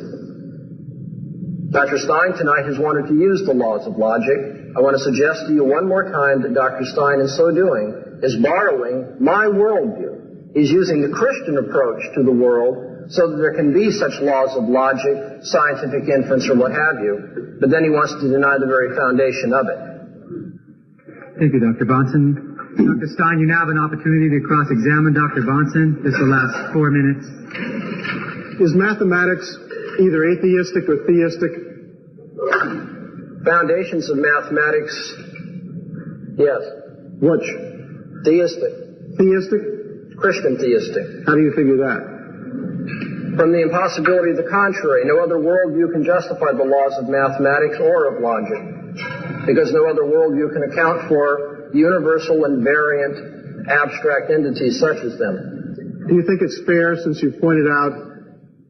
Dr. Stein tonight has wanted to use the laws of logic. I want to suggest to you one more time that Dr. Stein, in so doing, is borrowing my worldview. He's using the Christian approach to the world so that there can be such laws of logic, scientific inference, or what have you, but then he wants to deny the very foundation of it. Thank you, Dr. Bahnsen. Dr. Stein, you now have an opportunity to cross-examine Dr. Bahnsen. This will last 4 minutes. Is mathematics either atheistic or theistic? Foundations of mathematics, yes. Which? Theistic. Theistic? Christian theistic. How do you figure that? From the impossibility of the contrary. No other worldview can justify the laws of mathematics or of logic, because no other worldview can account for universal and variant abstract entities such as them. Do you think it's fair, since you pointed out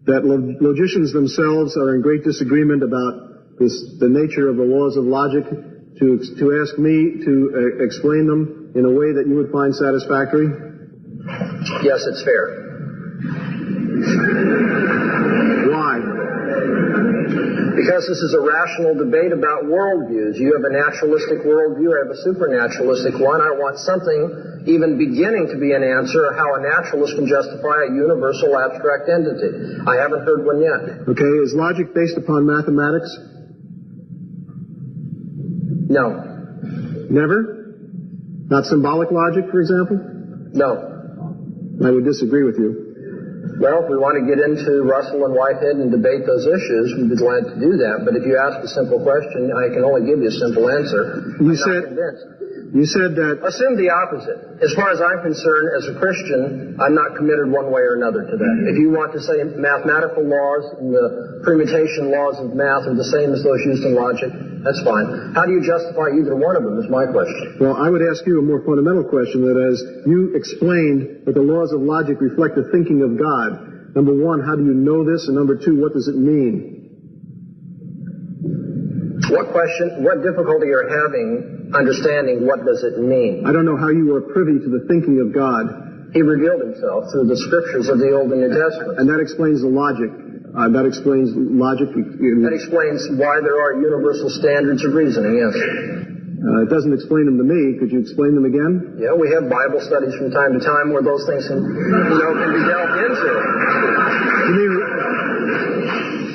that logicians themselves are in great disagreement about the nature of the laws of logic, to ask me to explain them in a way that you would find satisfactory? Yes, it's fair. Why? Because this is a rational debate about worldviews. You have a naturalistic worldview, I have a supernaturalistic one. I want something even beginning to be an answer how a naturalist can justify a universal abstract entity. I haven't heard one yet. Okay, is logic based upon mathematics? No. Never? Not symbolic logic, for example? No. I would disagree with you. Well, if we want to get into Russell and Whitehead and debate those issues, we'd be glad to do that. But if you ask a simple question, I can only give you a simple answer. You said that... Assume the opposite. As far as I'm concerned, as a Christian, I'm not committed one way or another to that. If you want to say mathematical laws and the permutation laws of math are the same as those used in logic, that's fine. How do you justify either one of them is my question. Well, I would ask you a more fundamental question, that as you explained that the laws of logic reflect the thinking of God, number one, how do you know this? And number two, what does it mean? What difficulty are you having understanding what does it mean? I don't know how you are privy to the thinking of God. He revealed himself through the scriptures of the Old and New Testament. And that explains the logic. That explains logic. That explains why there are universal standards of reasoning, yes. It doesn't explain them to me. Could you explain them again? Yeah, we have Bible studies from time to time where those things can be delved into.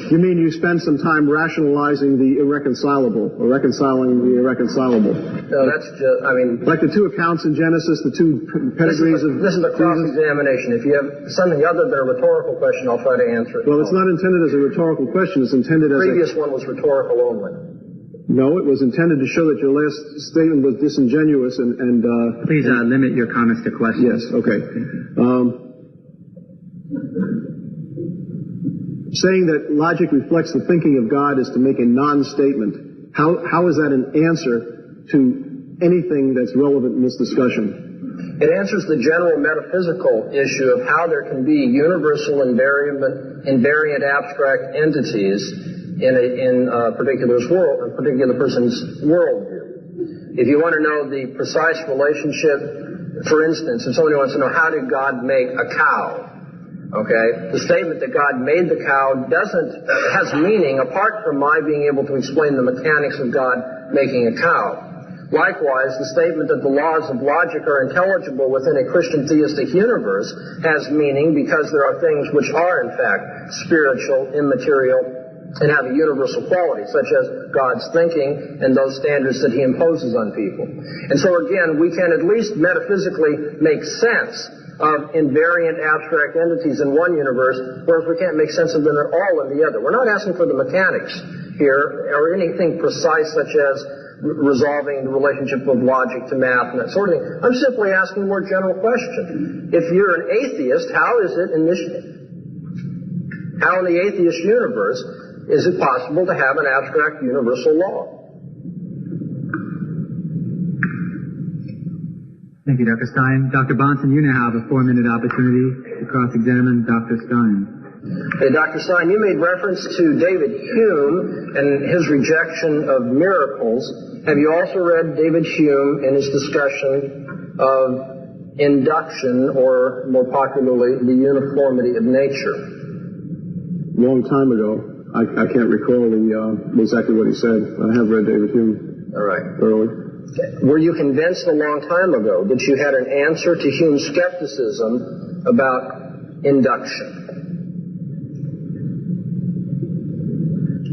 You mean you spend some time rationalizing the irreconcilable, or reconciling the irreconcilable? No, that's just, like the two accounts in Genesis, the two pedigrees of... This is a cross-examination. If you have something other than a rhetorical question, I'll try to answer it. Well, it's not intended as a rhetorical question. It's intended as The previous one was rhetorical only. No, it was intended to show that your last statement was disingenuous and Please limit your comments to questions. Yes, okay. Saying that logic reflects the thinking of God is to make a non-statement. How is that an answer to anything that's relevant in this discussion? It answers the general metaphysical issue of how there can be universal invariant abstract entities in a particular person's worldview. If you want to know the precise relationship, for instance, if somebody wants to know how did God make a cow, okay, the statement that God made the cow has meaning apart from my being able to explain the mechanics of God making a cow. Likewise, the statement that the laws of logic are intelligible within a Christian theistic universe has meaning because there are things which are, in fact, spiritual, immaterial, and have a universal quality, such as God's thinking and those standards that He imposes on people. And so, again, we can at least metaphysically make sense of invariant abstract entities in one universe, whereas we can't make sense of them at all in the other. We're not asking for the mechanics here, or anything precise such as resolving the relationship of logic to math and that sort of thing. I'm simply asking a more general question. If you're an atheist, how in the atheist universe is it possible to have an abstract universal law? Thank you, Dr. Stein. Dr. Bahnsen, you now have a 4-minute opportunity to cross-examine Dr. Stein. Hey, Dr. Stein, you made reference to David Hume and his rejection of miracles. Have you also read David Hume in his discussion of induction, or more popularly, the uniformity of nature? Long time ago. I can't recall exactly what he said. I have read David Hume. All right. Thoroughly. Were you convinced a long time ago that you had an answer to Hume's skepticism about induction?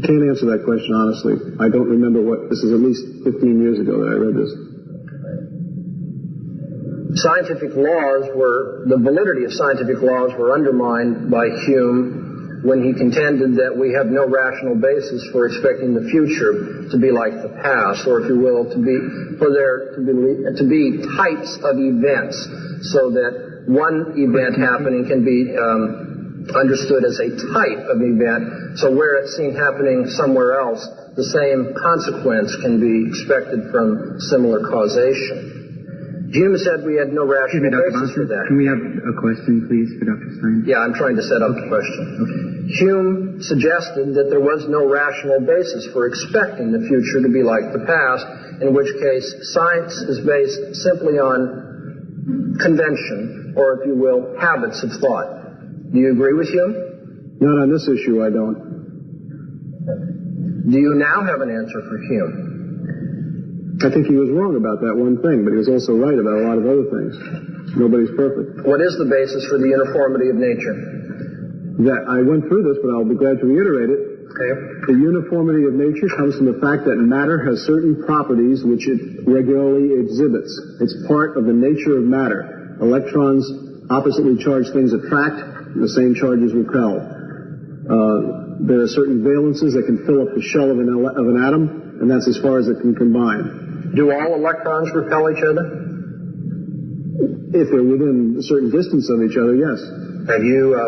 Can't answer that question honestly. I don't remember this is at least 15 years ago that I read this. The validity of scientific laws were undermined by Hume when he contended that we have no rational basis for expecting the future to be like the past, or if you will, to be types of events, so that one event happening can be understood as a type of event, so where it's seen happening somewhere else, the same consequence can be expected from similar causation. Hume said we had no rational basis for that. Can we have a question, please, for Dr. Stein? Yeah, I'm trying to set up the question. Okay. Hume suggested that there was no rational basis for expecting the future to be like the past, in which case science is based simply on convention, or if you will, habits of thought. Do you agree with Hume? Not on this issue, I don't. Do you now have an answer for Hume? I think he was wrong about that one thing, but he was also right about a lot of other things. Nobody's perfect. What is the basis for the uniformity of nature? That I went through this, but I'll be glad to reiterate it. Okay. The uniformity of nature comes from the fact that matter has certain properties which it regularly exhibits. It's part of the nature of matter. Electrons, oppositely charged things attract, the same charges repel. There are certain valences that can fill up the shell of an atom, and that's as far as it can combine. Do all electrons repel each other? If they're within a certain distance of each other, yes. Have you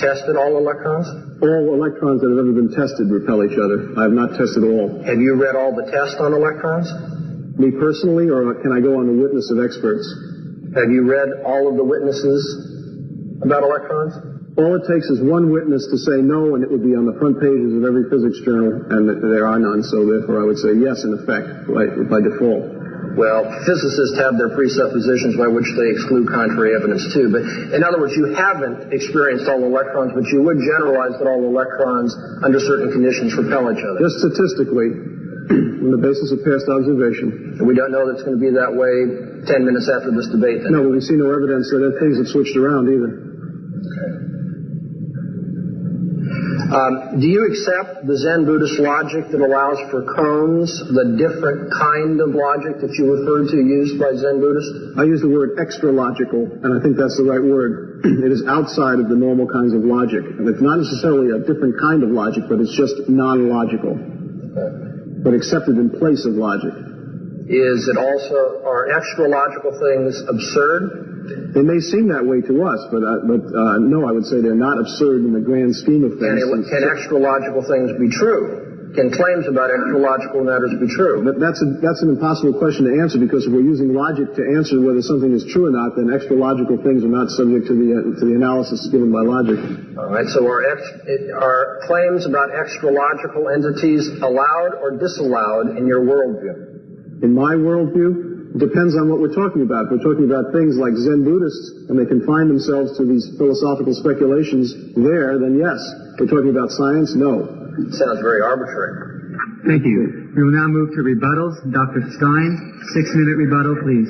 tested all electrons? All electrons that have ever been tested repel each other. I have not tested all. Have you read all the tests on electrons? Me personally, or can I go on the witness of experts? Have you read all of the witnesses about electrons? All it takes is one witness to say no, and it would be on the front pages of every physics journal, and there are none, so therefore I would say yes, in effect, by default. Well, physicists have their presuppositions by which they exclude contrary evidence too, but in other words, you haven't experienced all electrons, but you would generalize that all electrons, under certain conditions, repel each other. Just statistically, on the basis of past observation. And we don't know that it's going to be that way 10 minutes after this debate, then? No, we see no evidence that things have switched around either. Do you accept the Zen Buddhist logic that allows for koans, the different kind of logic that you referred to used by Zen Buddhists? I use the word extra-logical, and I think that's the right word. It is outside of the normal kinds of logic. And it's not necessarily a different kind of logic, but it's just non-logical, but accepted in place of logic. Are extra-logical things absurd? They may seem that way to us, but no, I would say they're not absurd in the grand scheme of things. Can extra-logical things be true? Can claims about extra-logical matters be true? That's an impossible question to answer, because if we're using logic to answer whether something is true or not, then extra-logical things are not subject to the analysis given by logic. All right, so are claims about extra-logical entities allowed or disallowed in your worldview? In my worldview? It depends on what we're talking about. If we're talking about things like Zen Buddhists, and they confine themselves to these philosophical speculations there, then yes. If we're talking about science, no. Sounds very arbitrary. Thank you. We will now move to rebuttals. Dr. Stein, 6-minute rebuttal, please.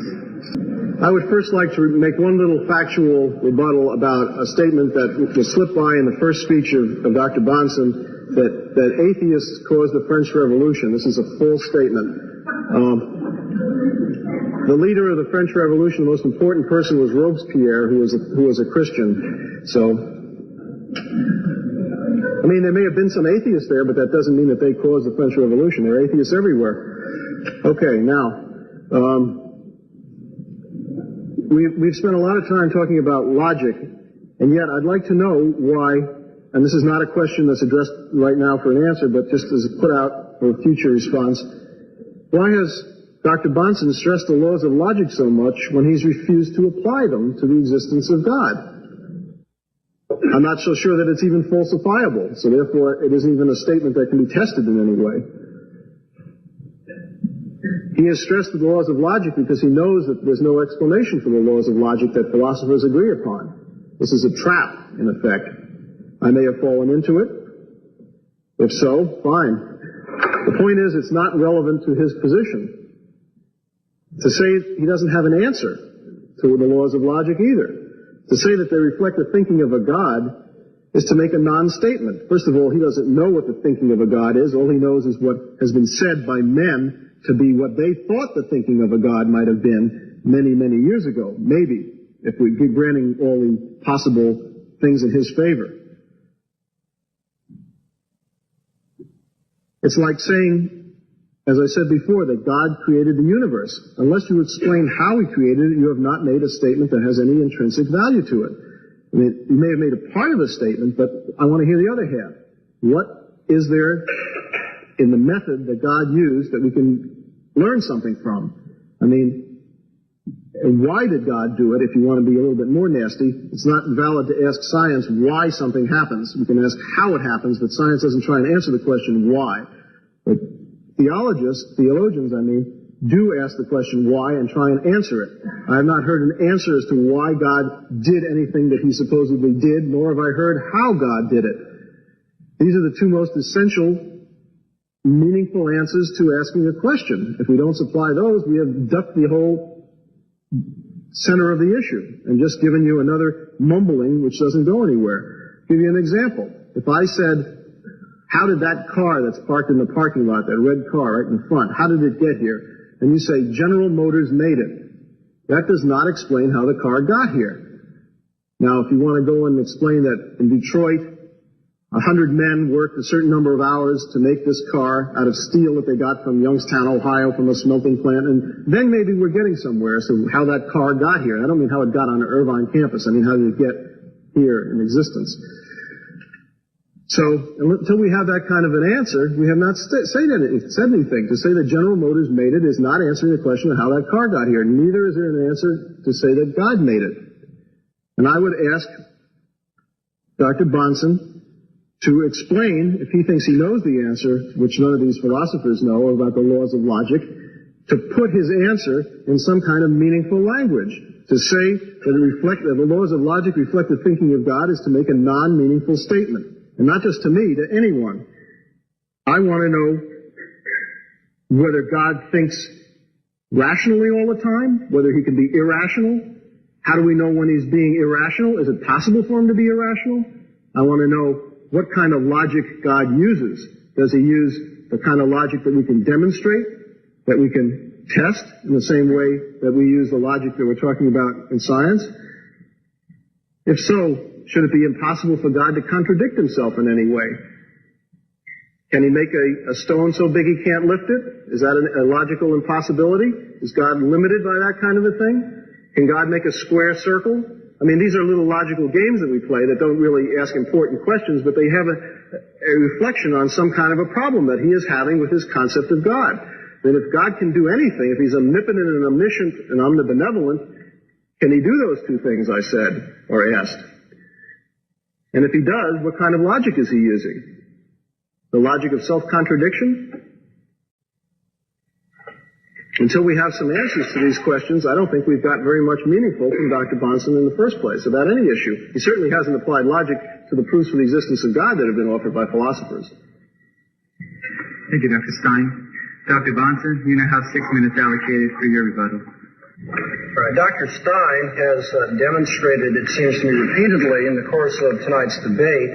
I would first like to make one little factual rebuttal about a statement that was slipped by in the first speech of Dr. Bahnsen, that atheists caused the French Revolution. This is a false statement. The leader of the French Revolution, the most important person, was Robespierre, who was a Christian. So, I mean, there may have been some atheists there, but that doesn't mean that they caused the French Revolution. There are atheists everywhere. Okay, now, we've spent a lot of time talking about logic, and yet I'd like to know why and this is not a question that's addressed right now for an answer, but just as a put out for a future response, why has Dr. Bahnsen stressed the laws of logic so much when he's refused to apply them to the existence of God? I'm not so sure that it's even falsifiable, so therefore it isn't even a statement that can be tested in any way. He has stressed the laws of logic because he knows that there's no explanation for the laws of logic that philosophers agree upon. This is a trap, in effect. I may have fallen into it. If so, fine. The point is, it's not relevant to his position. To say he doesn't have an answer to the laws of logic either. To say that they reflect the thinking of a God is to make a non-statement. First of all, he doesn't know what the thinking of a God is. All he knows is what has been said by men to be what they thought the thinking of a God might have been many, many years ago. Maybe, if we're granting all the possible things in his favor. It's like saying, as I said before, that God created the universe. Unless you explain how he created it, you have not made a statement that has any intrinsic value to it. I mean, you may have made a part of a statement, but I want to hear the other half. What is there in the method that God used that we can learn something from? I mean, why did God do it? If you want to be a little bit more nasty, it's not valid to ask science why something happens. We can ask how it happens, but science doesn't try and answer the question why. But theologians, do ask the question why and try and answer it. I have not heard an answer as to why God did anything that he supposedly did, nor have I heard how God did it. These are the two most essential, meaningful answers to asking a question. If we don't supply those, we have ducked the whole center of the issue and just given you another mumbling which doesn't go anywhere. I'll give you an example. If I said, how did that car that's parked in the parking lot, that red car right in front, how did it get here? And you say, General Motors made it. That does not explain how the car got here. Now, if you want to go and explain that in Detroit, 100 men worked a certain number of hours to make this car out of steel that they got from Youngstown, Ohio, from a smelting plant, and then maybe we're getting somewhere as to how that car got here. I don't mean how it got on the Irvine campus. I mean, how did it get here in existence? So, until we have that kind of an answer, we have not said anything. To say that General Motors made it is not answering the question of how that car got here. Neither is there an answer to say that God made it. And I would ask Dr. Bahnsen to explain, if he thinks he knows the answer, which none of these philosophers know about the laws of logic, to put his answer in some kind of meaningful language. To say that that the laws of logic reflect the thinking of God is to make a non-meaningful statement. And not just to me, to anyone. I want to know whether God thinks rationally all the time, whether he can be irrational. How do we know when he's being irrational? Is it possible for him to be irrational? I want to know what kind of logic God uses. Does he use the kind of logic that we can demonstrate, that we can test in the same way that we use the logic that we're talking about in science? If so, should it be impossible for God to contradict himself in any way? Can he make a stone so big he can't lift it? Is that a logical impossibility? Is God limited by that kind of a thing? Can God make a square circle? I mean, these are little logical games that we play that don't really ask important questions, but they have a reflection on some kind of a problem that he is having with his concept of God. And if God can do anything, if he's omnipotent and omniscient and omnibenevolent, can he do those two things I said or asked? And if he does, what kind of logic is he using? The logic of self-contradiction? Until we have some answers to these questions, I don't think we've got very much meaningful from Dr. Bahnsen in the first place about any issue. He certainly hasn't applied logic to the proofs for the existence of God that have been offered by philosophers. Thank you, Dr. Stein. Dr. Bahnsen, you now have 6 minutes allocated for your rebuttal. Right. Dr. Stein has demonstrated, it seems to me repeatedly in the course of tonight's debate,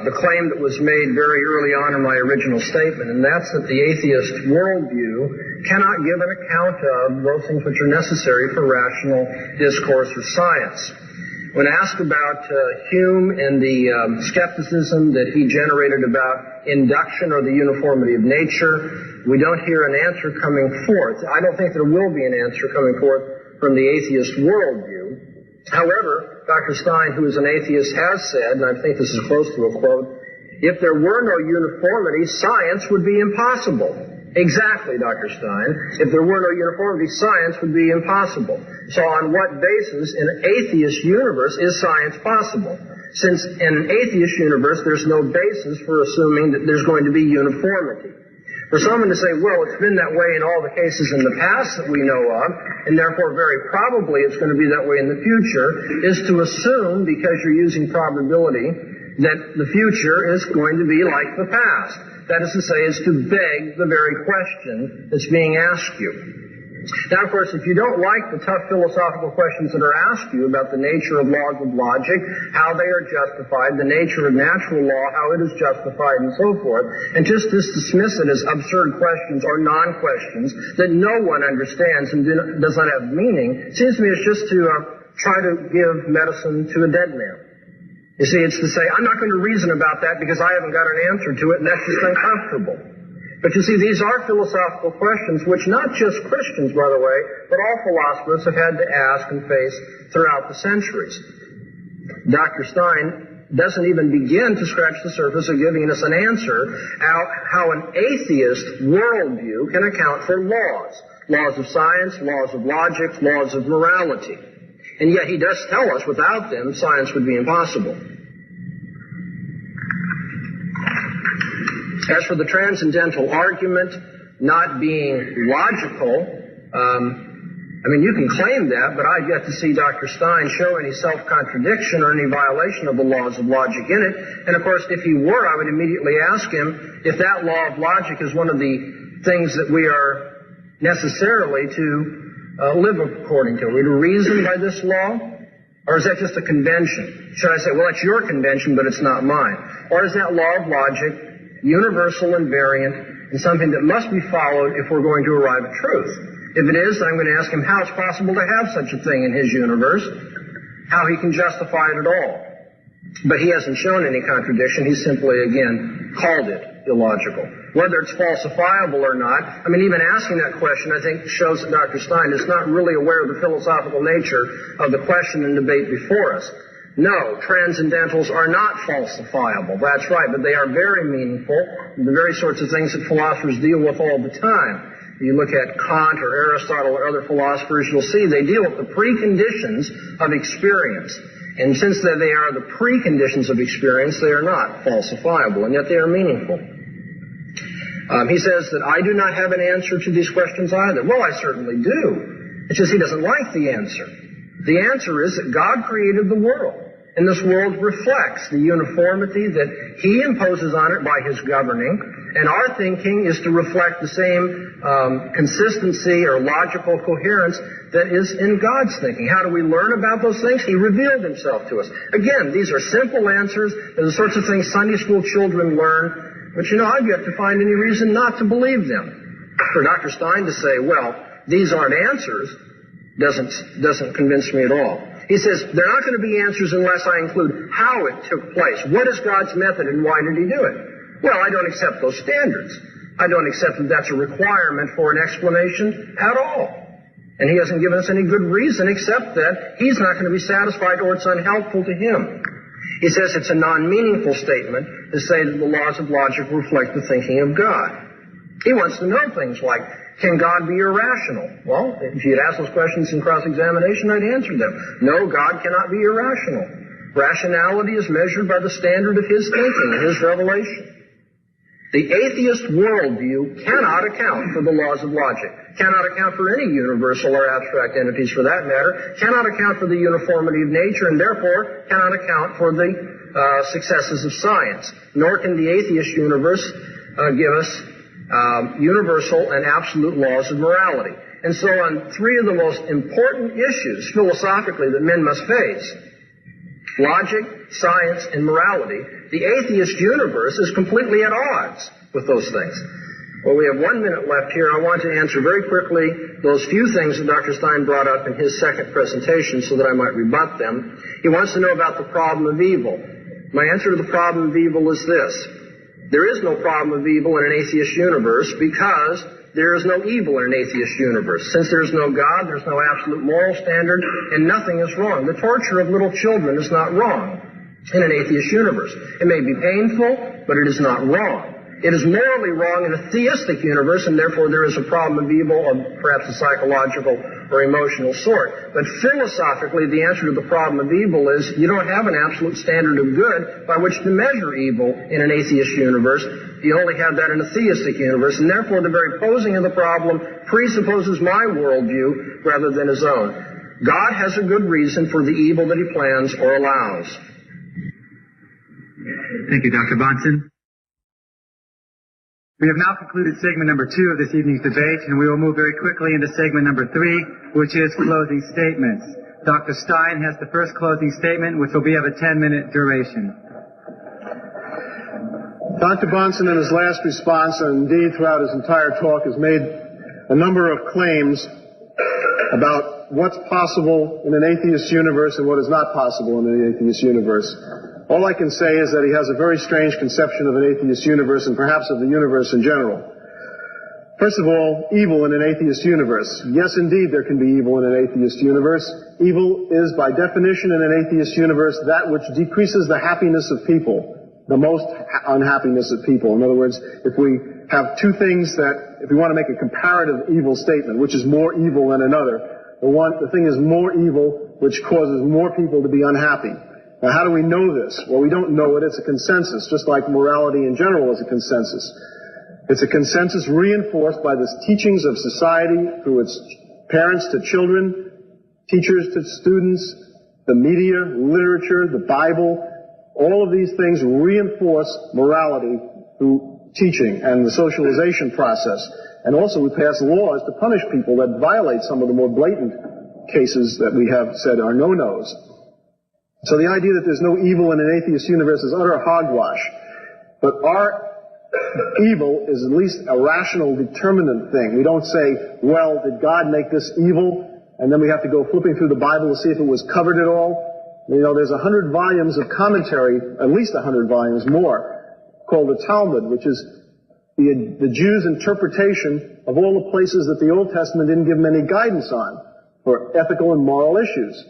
the claim that was made very early on in my original statement, and that's that the atheist worldview cannot give an account of those things which are necessary for rational discourse or science. When asked about Hume and the skepticism that he generated about induction or the uniformity of nature, we don't hear an answer coming forth. I don't think there will be an answer coming forth from the atheist worldview. However, Dr. Stein, who is an atheist, has said, and I think this is close to a quote, if there were no uniformity, science would be impossible. Exactly, Dr. Stein. If there were no uniformity, science would be impossible. So on what basis in an atheist universe is science possible? Since in an atheist universe, there's no basis for assuming that there's going to be uniformity. For someone to say, well, it's been that way in all the cases in the past that we know of, and therefore very probably it's going to be that way in the future, is to assume, because you're using probability, that the future is going to be like the past. That is to say, is to beg the very question that's being asked you. Now, of course, if you don't like the tough philosophical questions that are asked you about the nature of laws of logic, how they are justified, the nature of natural law, how it is justified, and so forth, and just dismiss it as absurd questions or non-questions that no one understands and does not have meaning, it seems to me it's just to try to give medicine to a dead man. You see, it's to say, I'm not going to reason about that because I haven't got an answer to it, and that's just uncomfortable. But you see, these are philosophical questions which not just Christians, by the way, but all philosophers have had to ask and face throughout the centuries. Dr. Stein doesn't even begin to scratch the surface of giving us an answer how an atheist worldview can account for laws. Laws of science, laws of logic, laws of morality. And yet he does tell us without them, science would be impossible. As for the transcendental argument not being logical, you can claim that, but I've yet to see Dr. Stein show any self-contradiction or any violation of the laws of logic in it. And of course, if he were, I would immediately ask him if that law of logic is one of the things that we are necessarily to live according to. Are we to reason by this law? Or is that just a convention? Should I say, well, that's your convention, but it's not mine? Or is that law of logic universal and variant, and something that must be followed if we're going to arrive at truth? If it is, then I'm going to ask him how it's possible to have such a thing in his universe, how he can justify it at all. But he hasn't shown any contradiction. He simply, again, called it illogical. Whether it's falsifiable or not, even asking that question, I think, shows that Dr. Stein is not really aware of the philosophical nature of the question and debate before us. No, transcendentals are not falsifiable. That's right, but they are very meaningful, the very sorts of things that philosophers deal with all the time. You look at Kant or Aristotle or other philosophers, you'll see they deal with the preconditions of experience. And since they are the preconditions of experience, they are not falsifiable, and yet they are meaningful. He says that I do not have an answer to these questions either. Well, I certainly do. It's just he doesn't like the answer. The answer is that God created the world, and this world reflects the uniformity that he imposes on it by his governing, and our thinking is to reflect the same consistency or logical coherence that is in God's thinking. How do we learn about those things? He revealed himself to us. Again, these are simple answers. They're the sorts of things Sunday school children learn, but I've yet to find any reason not to believe them. For Dr. Stein to say, well, these aren't answers, doesn't convince me at all. He says, they're not going to be answers unless I include how it took place. What is God's method and why did he do it? Well, I don't accept those standards. I don't accept that that's a requirement for an explanation at all. And he hasn't given us any good reason except that he's not going to be satisfied or it's unhelpful to him. He says it's a non-meaningful statement to say that the laws of logic reflect the thinking of God. He wants to know things like, can God be irrational? Well, if he had asked those questions in cross-examination, I'd answer them. No, God cannot be irrational. Rationality is measured by the standard of his thinking and his revelation. The atheist worldview cannot account for the laws of logic, cannot account for any universal or abstract entities for that matter, cannot account for the uniformity of nature, and therefore cannot account for the successes of science. Nor can the atheist universe give us universal and absolute laws of morality. And so on three of the most important issues philosophically that men must face, logic, science, and morality, the atheist universe is completely at odds with those things. Well, we have 1 minute left here. I want to answer very quickly those few things that Dr. Stein brought up in his second presentation so that I might rebut them. He wants to know about the problem of evil. My answer to the problem of evil is this. There is no problem of evil in an atheist universe because there is no evil in an atheist universe. Since there's no God, there's no absolute moral standard, and nothing is wrong. The torture of little children is not wrong in an atheist universe. It may be painful, but it is not wrong. It is morally wrong in a theistic universe, and therefore there is a problem of evil of perhaps a psychological or emotional sort. But philosophically, the answer to the problem of evil is you don't have an absolute standard of good by which to measure evil in an atheist universe. You only have that in a theistic universe, and therefore the very posing of the problem presupposes my worldview rather than his own. God has a good reason for the evil that he plans or allows. Thank you, Dr. Bahnsen. We have now concluded segment number 2 of this evening's debate, and we will move very quickly into segment number 3, which is closing statements. Dr. Stein has the first closing statement, which will be of a 10-minute duration. Dr. Bahnsen, in his last response, and indeed throughout his entire talk, has made a number of claims about what's possible in an atheist universe and what is not possible in an atheist universe. All I can say is that he has a very strange conception of an atheist universe and perhaps of the universe in general. First of all, evil in an atheist universe. Yes, indeed, there can be evil in an atheist universe. Evil is, by definition, in an atheist universe, that which decreases the happiness of people, the most unhappiness of people. In other words, if we have two things that, if we want to make a comparative evil statement, which is more evil than another, the thing is more evil, which causes more people to be unhappy. Now, how do we know this? Well, we don't know it. It's a consensus, just like morality in general is a consensus. It's a consensus reinforced by the teachings of society through its parents to children, teachers to students, the media, literature, the Bible. All of these things reinforce morality through teaching and the socialization process. And also we pass laws to punish people that violate some of the more blatant cases that we have said are no-nos. So the idea that there's no evil in an atheist universe is utter hogwash. But our evil is at least a rational, determinate thing. We don't say, well, did God make this evil? And then we have to go flipping through the Bible to see if it was covered at all. You know, there's 100 volumes of commentary, at least 100 volumes more, called the Talmud, which is the Jews' interpretation of all the places that the Old Testament didn't give them any guidance on for ethical and moral issues.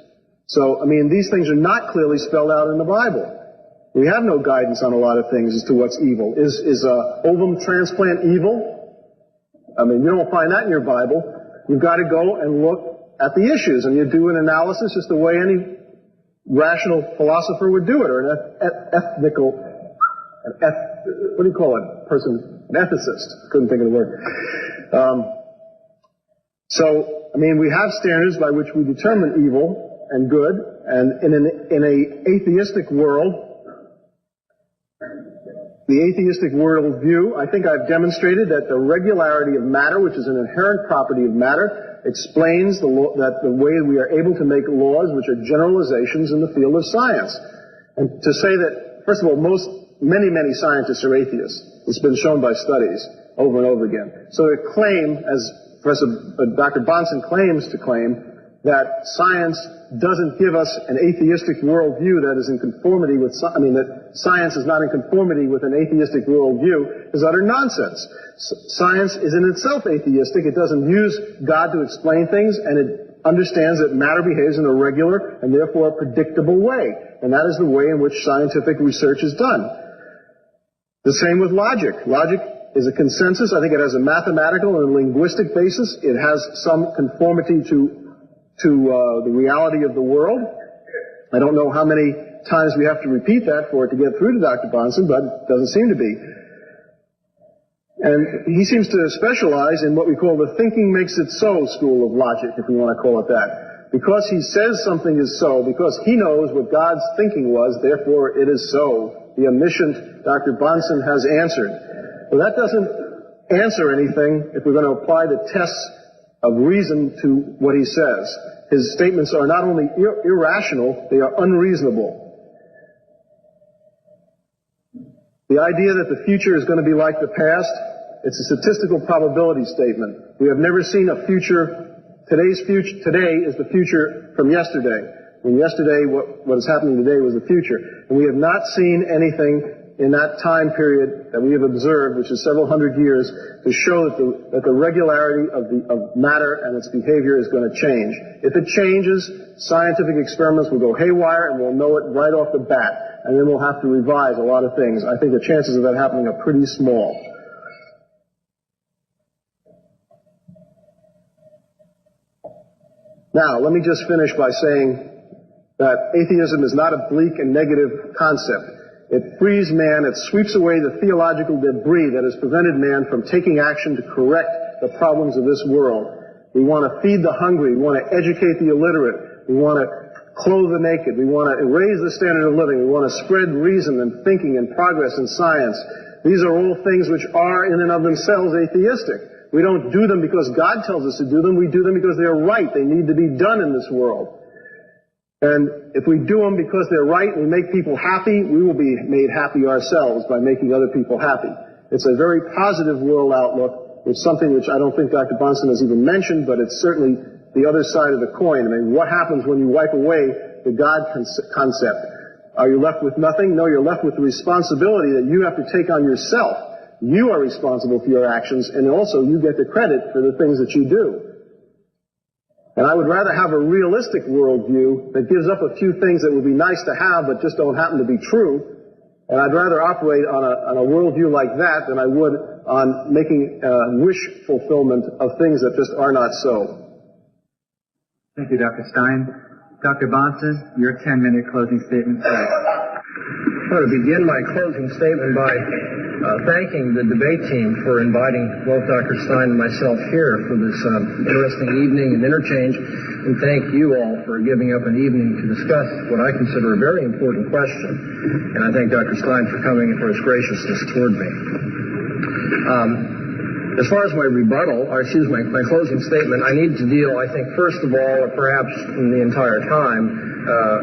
So, I mean, these things are not clearly spelled out in the Bible. We have no guidance on a lot of things as to what's evil. Is ovum transplant evil? I mean, you don't find that in your Bible. You've got to go and look at the issues, and you do an analysis just the way any rational philosopher would do it, or an what do you call it? An ethicist. Couldn't think of the word. So, I mean, we have standards by which we determine evil and good, and in an atheistic world, the atheistic worldview, I think I've demonstrated that the regularity of matter, which is an inherent property of matter, explains that the way we are able to make laws which are generalizations in the field of science. And to say that, first of all, many scientists are atheists. It's been shown by studies over and over again. So to claim, as Dr. Bahnsen claims to claim, that science doesn't give us an atheistic worldview that is in conformity with, that science is not in conformity with an atheistic worldview is utter nonsense. Science is in itself atheistic. It doesn't use God to explain things, and it understands that matter behaves in a regular and therefore a predictable way. And that is the way in which scientific research is done. The same with logic. Logic is a consensus. I think it has a mathematical and a linguistic basis. It has some conformity to the reality of the world. I don't know how many times we have to repeat that for it to get through to Dr. Bahnsen, but it doesn't seem to be. And he seems to specialize in what we call the thinking makes it so school of logic, if we want to call it that. Because he says something is so, because he knows what God's thinking was, therefore it is so. The omniscient Dr. Bahnsen has answered. Well, that doesn't answer anything if we're going to apply the tests of reason to what he says. His statements are not only irrational, they are unreasonable. The idea that the future is going to be like the past, it's a statistical probability statement. We have never seen a future. Today is the future from yesterday. And yesterday, what is happening today was the future. And we have not seen anything in that time period that we have observed, which is several hundred years, to show that the regularity of matter and its behavior is going to change. If it changes, scientific experiments will go haywire and we'll know it right off the bat, and then we'll have to revise a lot of things. I think the chances of that happening are pretty small. Now, let me just finish by saying that atheism is not a bleak and negative concept. It frees man, it sweeps away the theological debris that has prevented man from taking action to correct the problems of this world. We want to feed the hungry, we want to educate the illiterate, we want to clothe the naked, we want to raise the standard of living, we want to spread reason and thinking and progress and science. These are all things which are in and of themselves atheistic. We don't do them because God tells us to do them, we do them because they're right, they need to be done in this world. And if we do them because they're right and we make people happy, we will be made happy ourselves by making other people happy. It's a very positive world outlook. It's something which I don't think Dr. Bahnsen has even mentioned, but it's certainly the other side of the coin. I mean, what happens when you wipe away the God concept? Are you left with nothing? No, you're left with the responsibility that you have to take on yourself. You are responsible for your actions, and also you get the credit for the things that you do. And I would rather have a realistic worldview that gives up a few things that would be nice to have but just don't happen to be true. And I'd rather operate on a worldview like that than I would on making wish fulfillment of things that just are not so. Thank you, Dr. Stein. Dr. Bahnsen, your 10-minute closing statement, please. I want to begin my closing statement by thanking the debate team for inviting both Dr. Stein and myself here for this interesting evening and interchange, and thank you all for giving up an evening to discuss what I consider a very important question. And I thank Dr. Stein for coming and for his graciousness toward me. As far as my rebuttal, or my closing statement, I need to deal, I think, first of all, or perhaps in the entire time,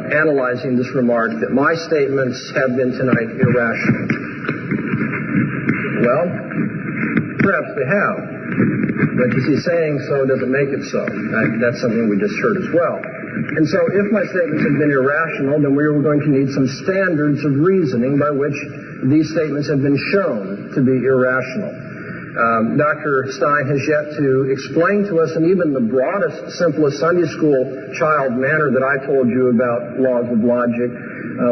analyzing this remark that my statements have been tonight irrational. Well, perhaps they have. But you see, saying so doesn't make it so. That's something we just heard as well. And so if my statements have been irrational, then we are going to need some standards of reasoning by which these statements have been shown to be irrational. Dr. Stein has yet to explain to us, in even the broadest, simplest Sunday school child manner that I told you about laws of logic,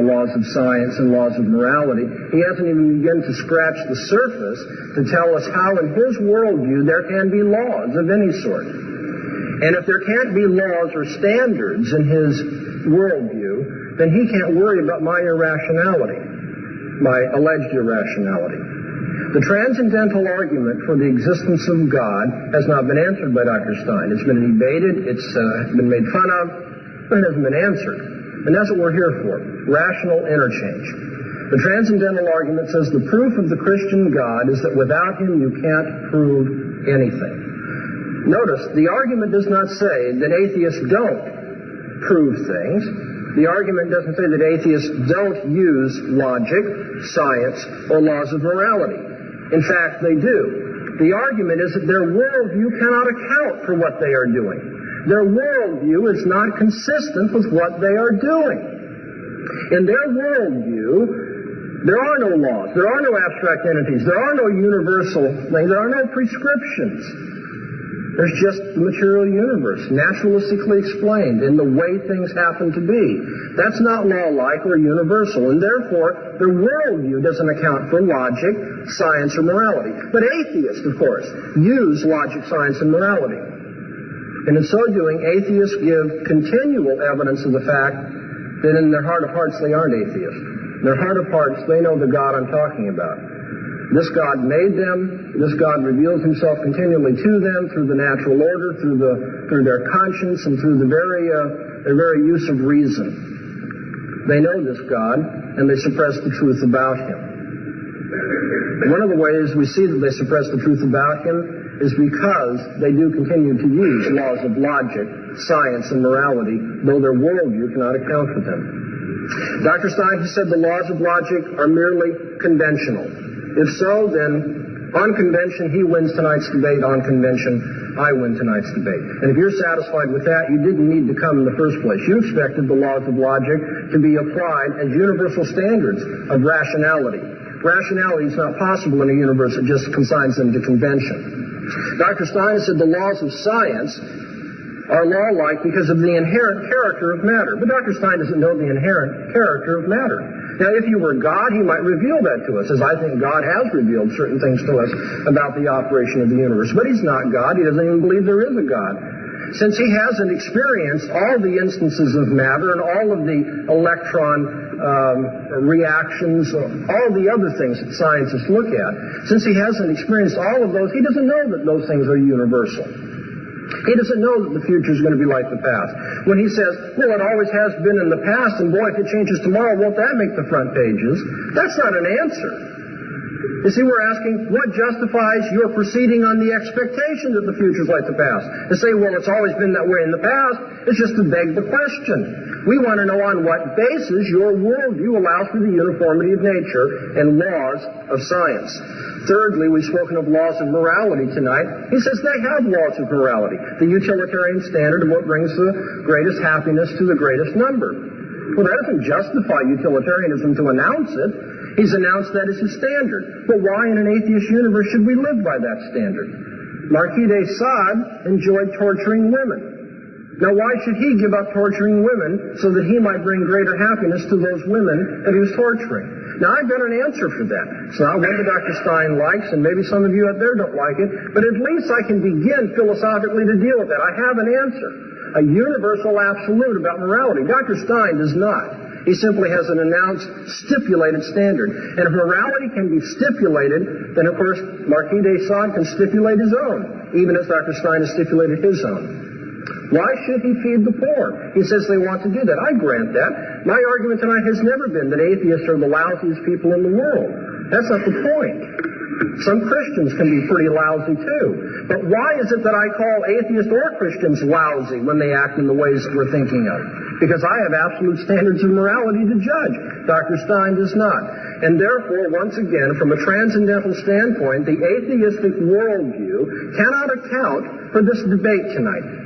laws of science, and laws of morality, he hasn't even begun to scratch the surface to tell us how in his worldview there can be laws of any sort. And if there can't be laws or standards in his worldview, then he can't worry about my irrationality, my alleged irrationality. The transcendental argument for the existence of God has not been answered by Dr. Stein. It's been debated, it's been made fun of, but it hasn't been answered. And that's what we're here for, rational interchange. The transcendental argument says the proof of the Christian God is that without him you can't prove anything. Notice, the argument does not say that atheists don't prove things. The argument doesn't say that atheists don't use logic, science, or laws of morality. In fact, they do. The argument is that their worldview cannot account for what they are doing. Their worldview is not consistent with what they are doing. In their worldview, there are no laws, there are no abstract entities, there are no universal things, there are no prescriptions. There's just the material universe, naturalistically explained in the way things happen to be. That's not law-like or universal, and therefore their worldview doesn't account for logic, science, or morality. But atheists, of course, use logic, science, and morality. And in so doing, atheists give continual evidence of the fact that in their heart of hearts they aren't atheists. In their heart of hearts, they know the God I'm talking about. This God made them. This God reveals himself continually to them through the natural order, through their conscience, and through their very use of reason. They know this God, and they suppress the truth about him. One of the ways we see that they suppress the truth about him is because they do continue to use laws of logic, science, and morality, though their worldview cannot account for them. Dr. Stein has said the laws of logic are merely conventional. If so, then on convention, he wins tonight's debate. On convention, I win tonight's debate. And if you're satisfied with that, you didn't need to come in the first place. You expected the laws of logic to be applied as universal standards of rationality. Rationality is not possible in a universe that just consigns them to convention. Dr. Stein said the laws of science are law-like because of the inherent character of matter. But Dr. Stein doesn't know the inherent character of matter. Now, if he were God, he might reveal that to us, as I think God has revealed certain things to us about the operation of the universe. But he's not God. He doesn't even believe there is a God. Since he hasn't experienced all the instances of matter and all of the electron reactions, all the other things that scientists look at, since he hasn't experienced all of those, he doesn't know that those things are universal. He doesn't know that the future is going to be like the past. When he says, well, it always has been in the past, and boy, if it changes tomorrow, won't that make the front pages? That's not an answer. You see, we're asking, what justifies your proceeding on the expectation that the future is like the past? To say, well, it's always been that way in the past, is just to beg the question. We want to know on what basis your worldview allows for the uniformity of nature and laws of science. Thirdly, we've spoken of laws of morality tonight. He says they have laws of morality, the utilitarian standard of what brings the greatest happiness to the greatest number. Well, that doesn't justify utilitarianism to announce it. He's announced that as his standard. But why in an atheist universe should we live by that standard? Marquis de Sade enjoyed torturing women. Now, why should he give up torturing women so that he might bring greater happiness to those women that he was torturing? Now, I've got an answer for that. It's not one that Dr. Stein likes, and maybe some of you out there don't like it, but at least I can begin philosophically to deal with that. I have an answer. A universal absolute about morality. Dr. Stein does not. He simply has an announced, stipulated standard. And if morality can be stipulated, then, of course, Marquis de Sade can stipulate his own, even as Dr. Stein has stipulated his own. Why should he feed the poor? He says they want to do that. I grant that. My argument tonight has never been that atheists are the lousiest people in the world. That's not the point. Some Christians can be pretty lousy too. But why is it that I call atheists or Christians lousy when they act in the ways that we're thinking of? Because I have absolute standards of morality to judge. Dr. Stein does not. And therefore, once again, from a transcendental standpoint, the atheistic worldview cannot account for this debate tonight.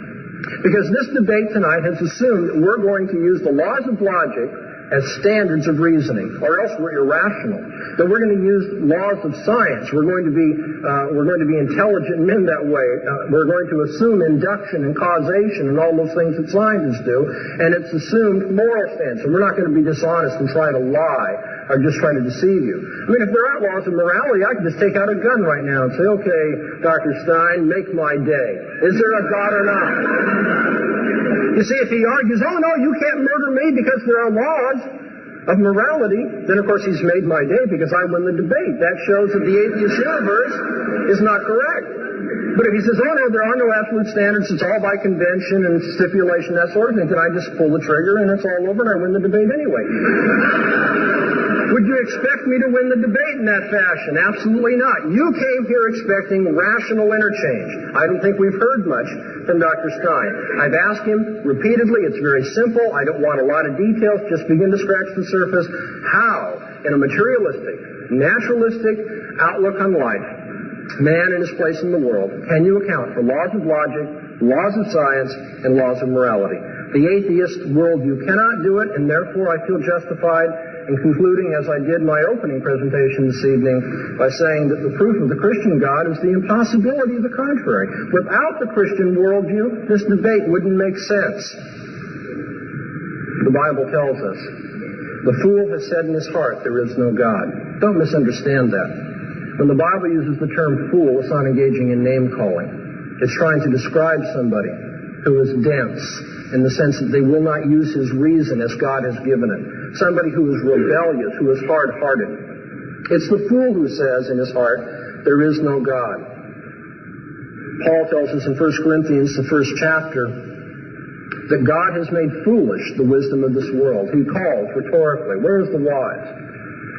Because this debate tonight has assumed that we're going to use the laws of logic as standards of reasoning, or else we're irrational. That we're going to use laws of science. We're going to be intelligent men that way. We're going to assume induction and causation and all those things that scientists do, and it's assumed moral stance. And we're not going to be dishonest and try to lie or just try to deceive you. I mean, if there aren't laws of morality, I could just take out a gun right now and say, okay, Dr. Stein, make my day. Is there a God or not? You see, if he argues, oh, no, you can't murder me because there are laws of morality, then, of course, he's made my day because I win the debate. That shows that the atheist universe is not correct. But if he says, oh, no, there are no absolute standards, it's all by convention and stipulation, that sort of thing, then I just pull the trigger and it's all over and I win the debate anyway. Would you expect me to win the debate in that fashion? Absolutely not. You came here expecting rational interchange. I don't think we've heard much from Dr. Stein. I've asked him repeatedly. It's very simple. I don't want a lot of details. Just begin to scratch the surface. How, in a materialistic, naturalistic outlook on life, man in his place in the world, can you account for laws of logic, laws of science, and laws of morality? The atheist worldview cannot do it, and therefore I feel justified in concluding, as I did my opening presentation this evening, by saying that the proof of the Christian God is the impossibility of the contrary. Without the Christian worldview, this debate wouldn't make sense. The Bible tells us, the fool has said in his heart, there is no God. Don't misunderstand that. When the Bible uses the term fool, it's not engaging in name-calling. It's trying to describe somebody who is dense, in the sense that they will not use his reason as God has given it. Somebody who is rebellious, who is hard-hearted. It's the fool who says in his heart, there is no God. Paul tells us in 1 Corinthians, the first chapter, that God has made foolish the wisdom of this world. He calls rhetorically, where is the wise?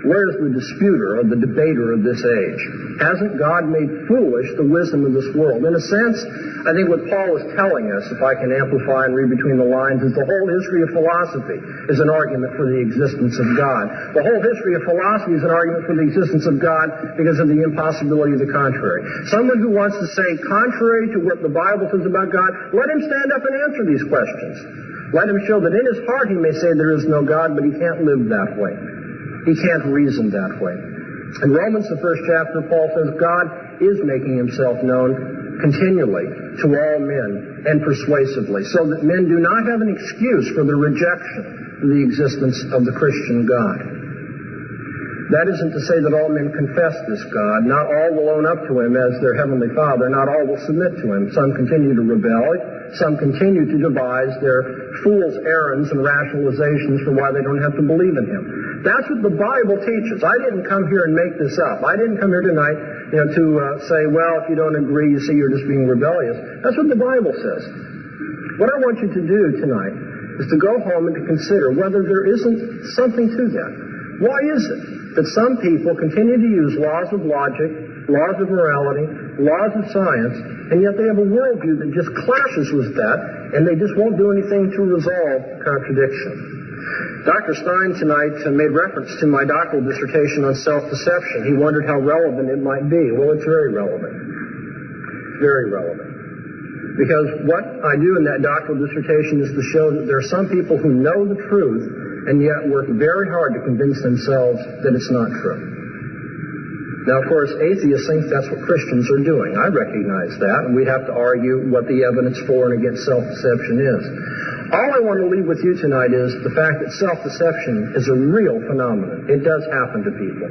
Where is the disputer or the debater of this age? Hasn't God made foolish the wisdom of this world? In a sense, I think what Paul is telling us, if I can amplify and read between the lines, is the whole history of philosophy is an argument for the existence of God. The whole history of philosophy is an argument for the existence of God because of the impossibility of the contrary. Someone who wants to say contrary to what the Bible says about God, let him stand up and answer these questions. Let him show that in his heart he may say there is no God, but he can't live that way. He can't reason that way. In Romans, the first chapter, Paul says God is making himself known continually to all men and persuasively, so that men do not have an excuse for the rejection of the existence of the Christian God. That isn't to say that all men confess this God. Not all will own up to him as their heavenly Father. Not all will submit to him. Some continue to rebel. Some continue to devise their fool's errands and rationalizations for why they don't have to believe in him. That's what the Bible teaches. I didn't come here and make this up. I didn't come here tonight, to say, well, if you don't agree, you see, you're just being rebellious. That's what the Bible says. What I want you to do tonight is to go home and to consider whether there isn't something to that. Why is it that some people continue to use laws of logic, laws of morality, laws of science, and yet they have a worldview that just clashes with that, and they just won't do anything to resolve contradiction? Dr. Stein tonight made reference to my doctoral dissertation on self-deception. He wondered how relevant it might be. Well, it's very relevant. Very relevant. Because what I do in that doctoral dissertation is to show that there are some people who know the truth and yet work very hard to convince themselves that it's not true. Now, of course, atheists think that's what Christians are doing. I recognize that, and we have to argue what the evidence for and against self-deception is. All I want to leave with you tonight is the fact that self-deception is a real phenomenon. It does happen to people.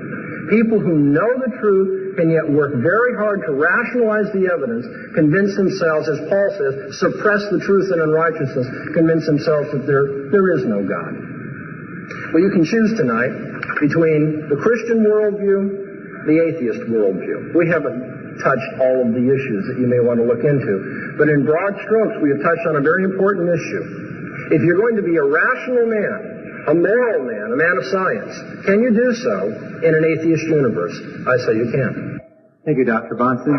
People who know the truth and yet work very hard to rationalize the evidence, convince themselves, as Paul says, suppress the truth and unrighteousness, convince themselves that there is no God. Well, you can choose tonight between the Christian worldview, the atheist worldview. We haven't touched all of the issues that you may want to look into, but in broad strokes, we have touched on a very important issue. If you're going to be a rational man, a moral man, a man of science, can you do so in an atheist universe? I say you can. Thank you, Dr. Bahnsen.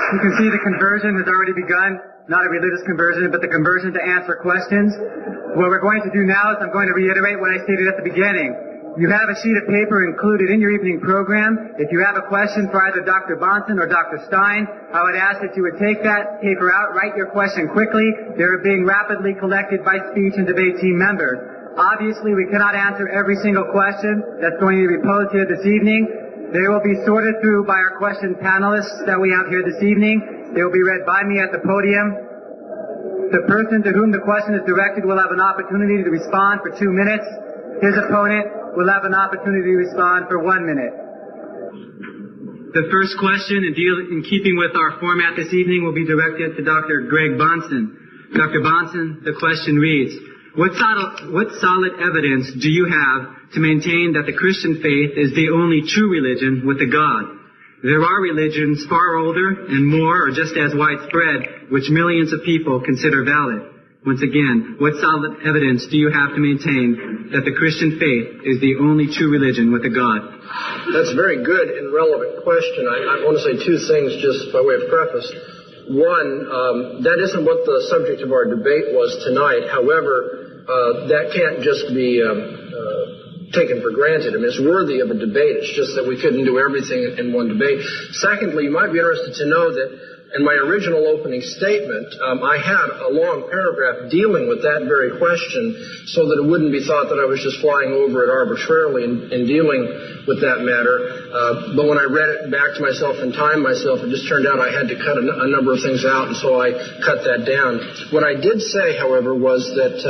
You can see the conversion has already begun, not a religious conversion, but the conversion to answer questions. What we're going to do now is I'm going to reiterate what I stated at the beginning. You have a sheet of paper included in your evening program. If you have a question for either Dr. Bahnsen or Dr. Stein, I would ask that you would take that paper out, write your question quickly. They're being rapidly collected by speech and debate team members. Obviously, we cannot answer every single question that's going to be posed here this evening. They will be sorted through by our question panelists that we have here this evening. They will be read by me at the podium. The person to whom the question is directed will have an opportunity to respond for 2 minutes. His opponent will have an opportunity to respond for 1 minute. The first question, in keeping with our format this evening, will be directed to Dr. Greg Bahnsen. Dr. Bahnsen, the question reads, What solid evidence do you have to maintain that the Christian faith is the only true religion with a God? There are religions far older and more or just as widespread, which millions of people consider valid. Once again, what solid evidence do you have to maintain that the Christian faith is the only true religion with a God? That's a very good and relevant question. I want to say two things just by way of preface. One, that isn't what the subject of our debate was tonight. However, that can't just be taken for granted. I mean, it's worthy of a debate. It's just that we couldn't do everything in one debate. Secondly, you might be interested to know that in my original opening statement, I had a long paragraph dealing with that very question so that it wouldn't be thought that I was just flying over it arbitrarily in dealing with that matter. But when I read it back to myself and timed myself, it just turned out I had to cut a number of things out, and so I cut that down. What I did say, however, was that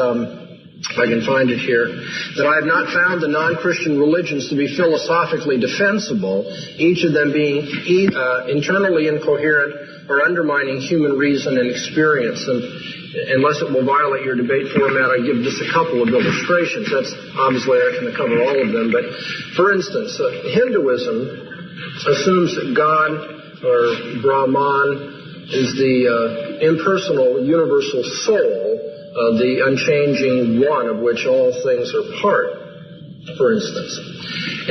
if I can find it here, that I have not found the non-Christian religions to be philosophically defensible, each of them being internally incoherent or undermining human reason and experience. And unless it will violate your debate format, I give just a couple of illustrations. That's obviously I can cover all of them. But for instance, Hinduism assumes that God, or Brahman, is the impersonal universal soul, the unchanging one of which all things are part, for instance.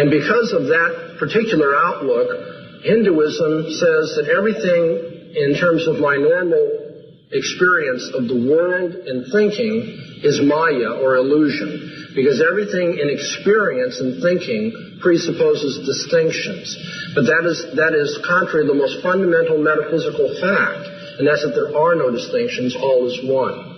And because of that particular outlook, Hinduism says that everything in terms of my normal experience of the world and thinking is maya, or illusion, because everything in experience and thinking presupposes distinctions. But that is contrary to the most fundamental metaphysical fact, and that's that there are no distinctions, all is one.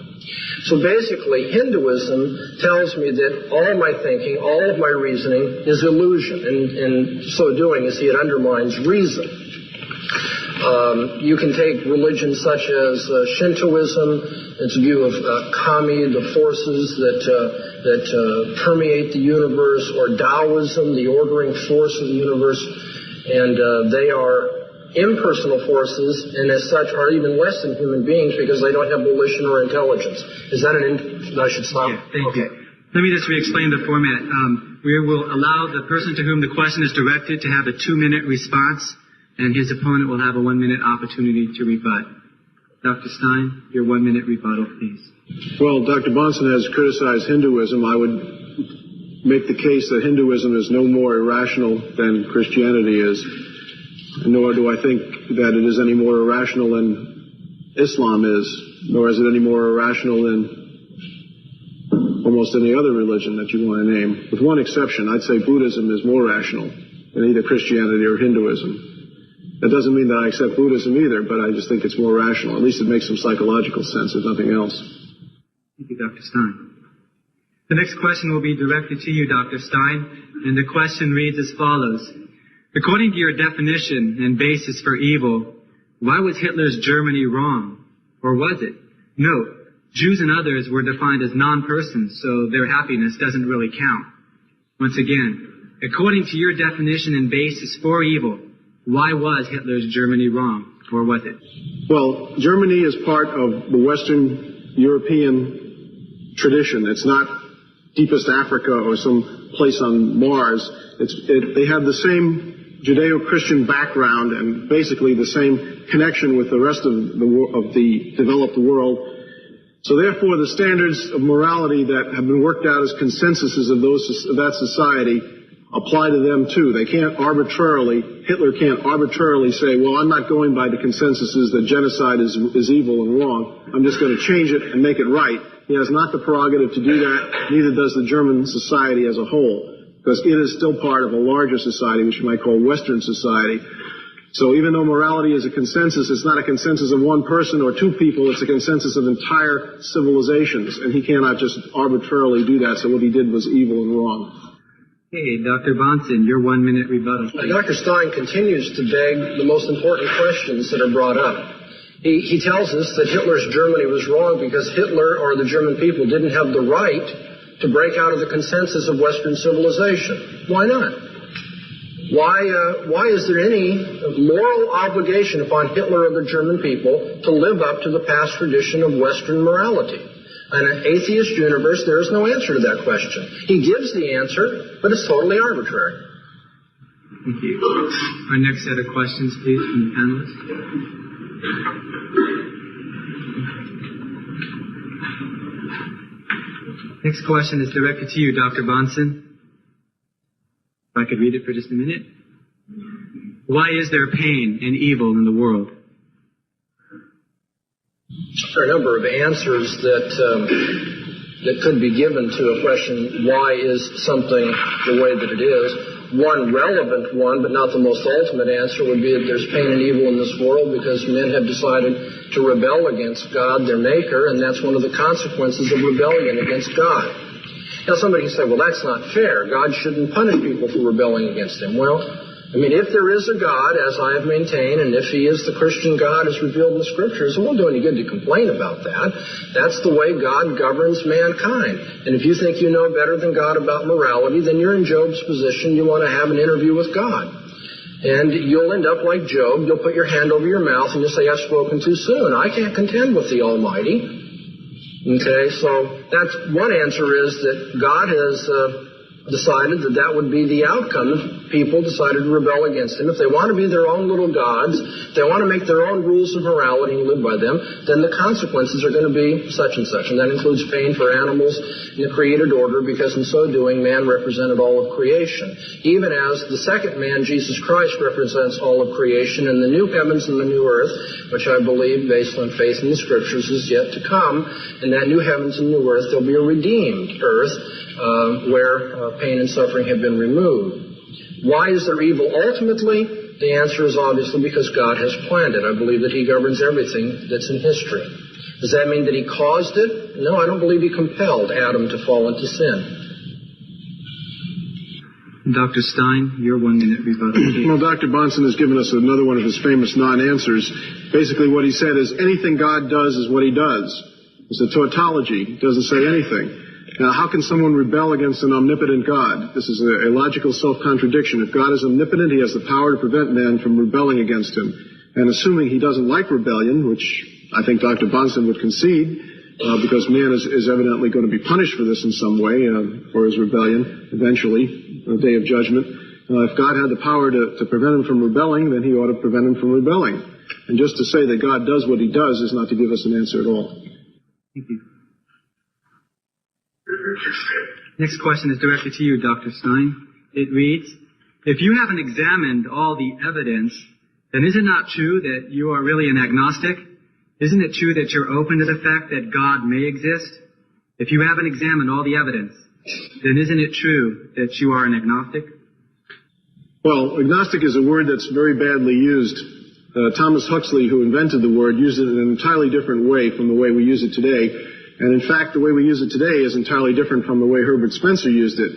So basically, Hinduism tells me that all of my thinking, all of my reasoning is illusion, and in so doing, you see, it undermines reason. You can take religions such as Shintoism, its view of kami, the forces that permeate the universe, or Taoism, the ordering force of the universe, and they are impersonal forces, and as such are even less than human beings because they don't have volition or intelligence. Is that I should stop? Yeah, thank you. Let me just re-explain the format. We will allow the person to whom the question is directed to have a 2-minute response, and his opponent will have a 1-minute opportunity to rebut. Dr. Stein, your 1-minute rebuttal, please. Well, Dr. Bahnsen has criticized Hinduism. I would make the case that Hinduism is no more irrational than Christianity is. Nor do I think that it is any more irrational than Islam is, nor is it any more irrational than almost any other religion that you want to name. With one exception, I'd say Buddhism is more rational than either Christianity or Hinduism. That doesn't mean that I accept Buddhism either, but I just think it's more rational. At least it makes some psychological sense, if nothing else. Thank you, Dr. Stein. The next question will be directed to you, Dr. Stein, and the question reads as follows. According to your definition and basis for evil, why was Hitler's Germany wrong? Or was it? Note, Jews and others were defined as non-persons, so their happiness doesn't really count. Once again, according to your definition and basis for evil, why was Hitler's Germany wrong? Or was it? Well, Germany is part of the Western European tradition. It's not deepest Africa or some place on Mars. They have the same Judeo-Christian background and basically the same connection with the rest of the developed world. So therefore, the standards of morality that have been worked out as consensuses of that society apply to them too. Hitler can't arbitrarily say, well, I'm not going by the consensuses that genocide is evil and wrong. I'm just going to change it and make it right. He has not the prerogative to do that, neither does the German society as a whole, because it is still part of a larger society, which you might call Western society. So even though morality is a consensus, it's not a consensus of one person or two people, it's a consensus of entire civilizations, and he cannot just arbitrarily do that, so what he did was evil and wrong. Hey, Dr. Bahnsen, your 1-minute rebuttal. Dr. Stein continues to beg the most important questions that are brought up. He tells us that Hitler's Germany was wrong because Hitler or the German people didn't have the right to break out of the consensus of Western civilization. Why not? Why is there any moral obligation upon Hitler or the German people to live up to the past tradition of Western morality? In an atheist universe, there is no answer to that question. He gives the answer, but it's totally arbitrary. Thank you. Our next set of questions, please, from the panelists. Next question is directed to you, Dr. Bahnsen. If I could read it for just a minute. Why is there pain and evil in the world? There are a number of answers that could be given to a question, why is something the way that it is? One relevant one, but not the most ultimate answer, would be that there's pain and evil in this world because men have decided to rebel against God, their maker, and that's one of the consequences of rebellion against God. Now somebody can say, well, that's not fair. God shouldn't punish people for rebelling against him. Well, I mean, if there is a God, as I have maintained, and if he is the Christian God as revealed in the Scriptures, it won't do any good to complain about that. That's the way God governs mankind. And if you think you know better than God about morality, then you're in Job's position. You want to have an interview with God. And you'll end up like Job. You'll put your hand over your mouth and you'll say, I've spoken too soon. I can't contend with the Almighty. Okay, so that's one answer, is that God has decided that would be the outcome. people decided to rebel against him. If they want to be their own little gods, if they want to make their own rules of morality and live by them, then the consequences are going to be such and such. And that includes pain for animals in the created order, because in so doing, man represented all of creation. Even as the second man, Jesus Christ, represents all of creation, and the new heavens and the new earth, which I believe, based on faith in the Scriptures, is yet to come. In that new heavens and new earth, there'll be a redeemed earth where pain and suffering have been removed. Why is there evil ultimately? The answer is obviously because God has planned it. I believe that he governs everything that's in history. Does that mean that he caused it? No, I don't believe he compelled Adam to fall into sin. Dr. Stein, your 1 minute rebuttal. Well, Dr. Bahnsen has given us another one of his famous non-answers. Basically what he said is anything God does is what he does. It's a tautology. He doesn't say anything. Now, how can someone rebel against an omnipotent God? This is a logical self-contradiction. If God is omnipotent, he has the power to prevent man from rebelling against him. And assuming he doesn't like rebellion, which I think Dr. Bahnsen would concede, because man is evidently going to be punished for this in some way, for his rebellion, eventually, on the day of judgment. If God had the power to prevent him from rebelling, then he ought to prevent him from rebelling. And just to say that God does what he does is not to give us an answer at all. Thank you. Next question is directed to you, Dr. Stein. It reads, if you haven't examined all the evidence, then is it not true that you are really an agnostic? Isn't it true that you're open to the fact that God may exist? If you haven't examined all the evidence, then isn't it true that you are an agnostic? Well, agnostic is a word that's very badly used. Thomas Huxley, who invented the word, used it in an entirely different way from the way we use it today. And in fact, the way we use it today is entirely different from the way Herbert Spencer used it.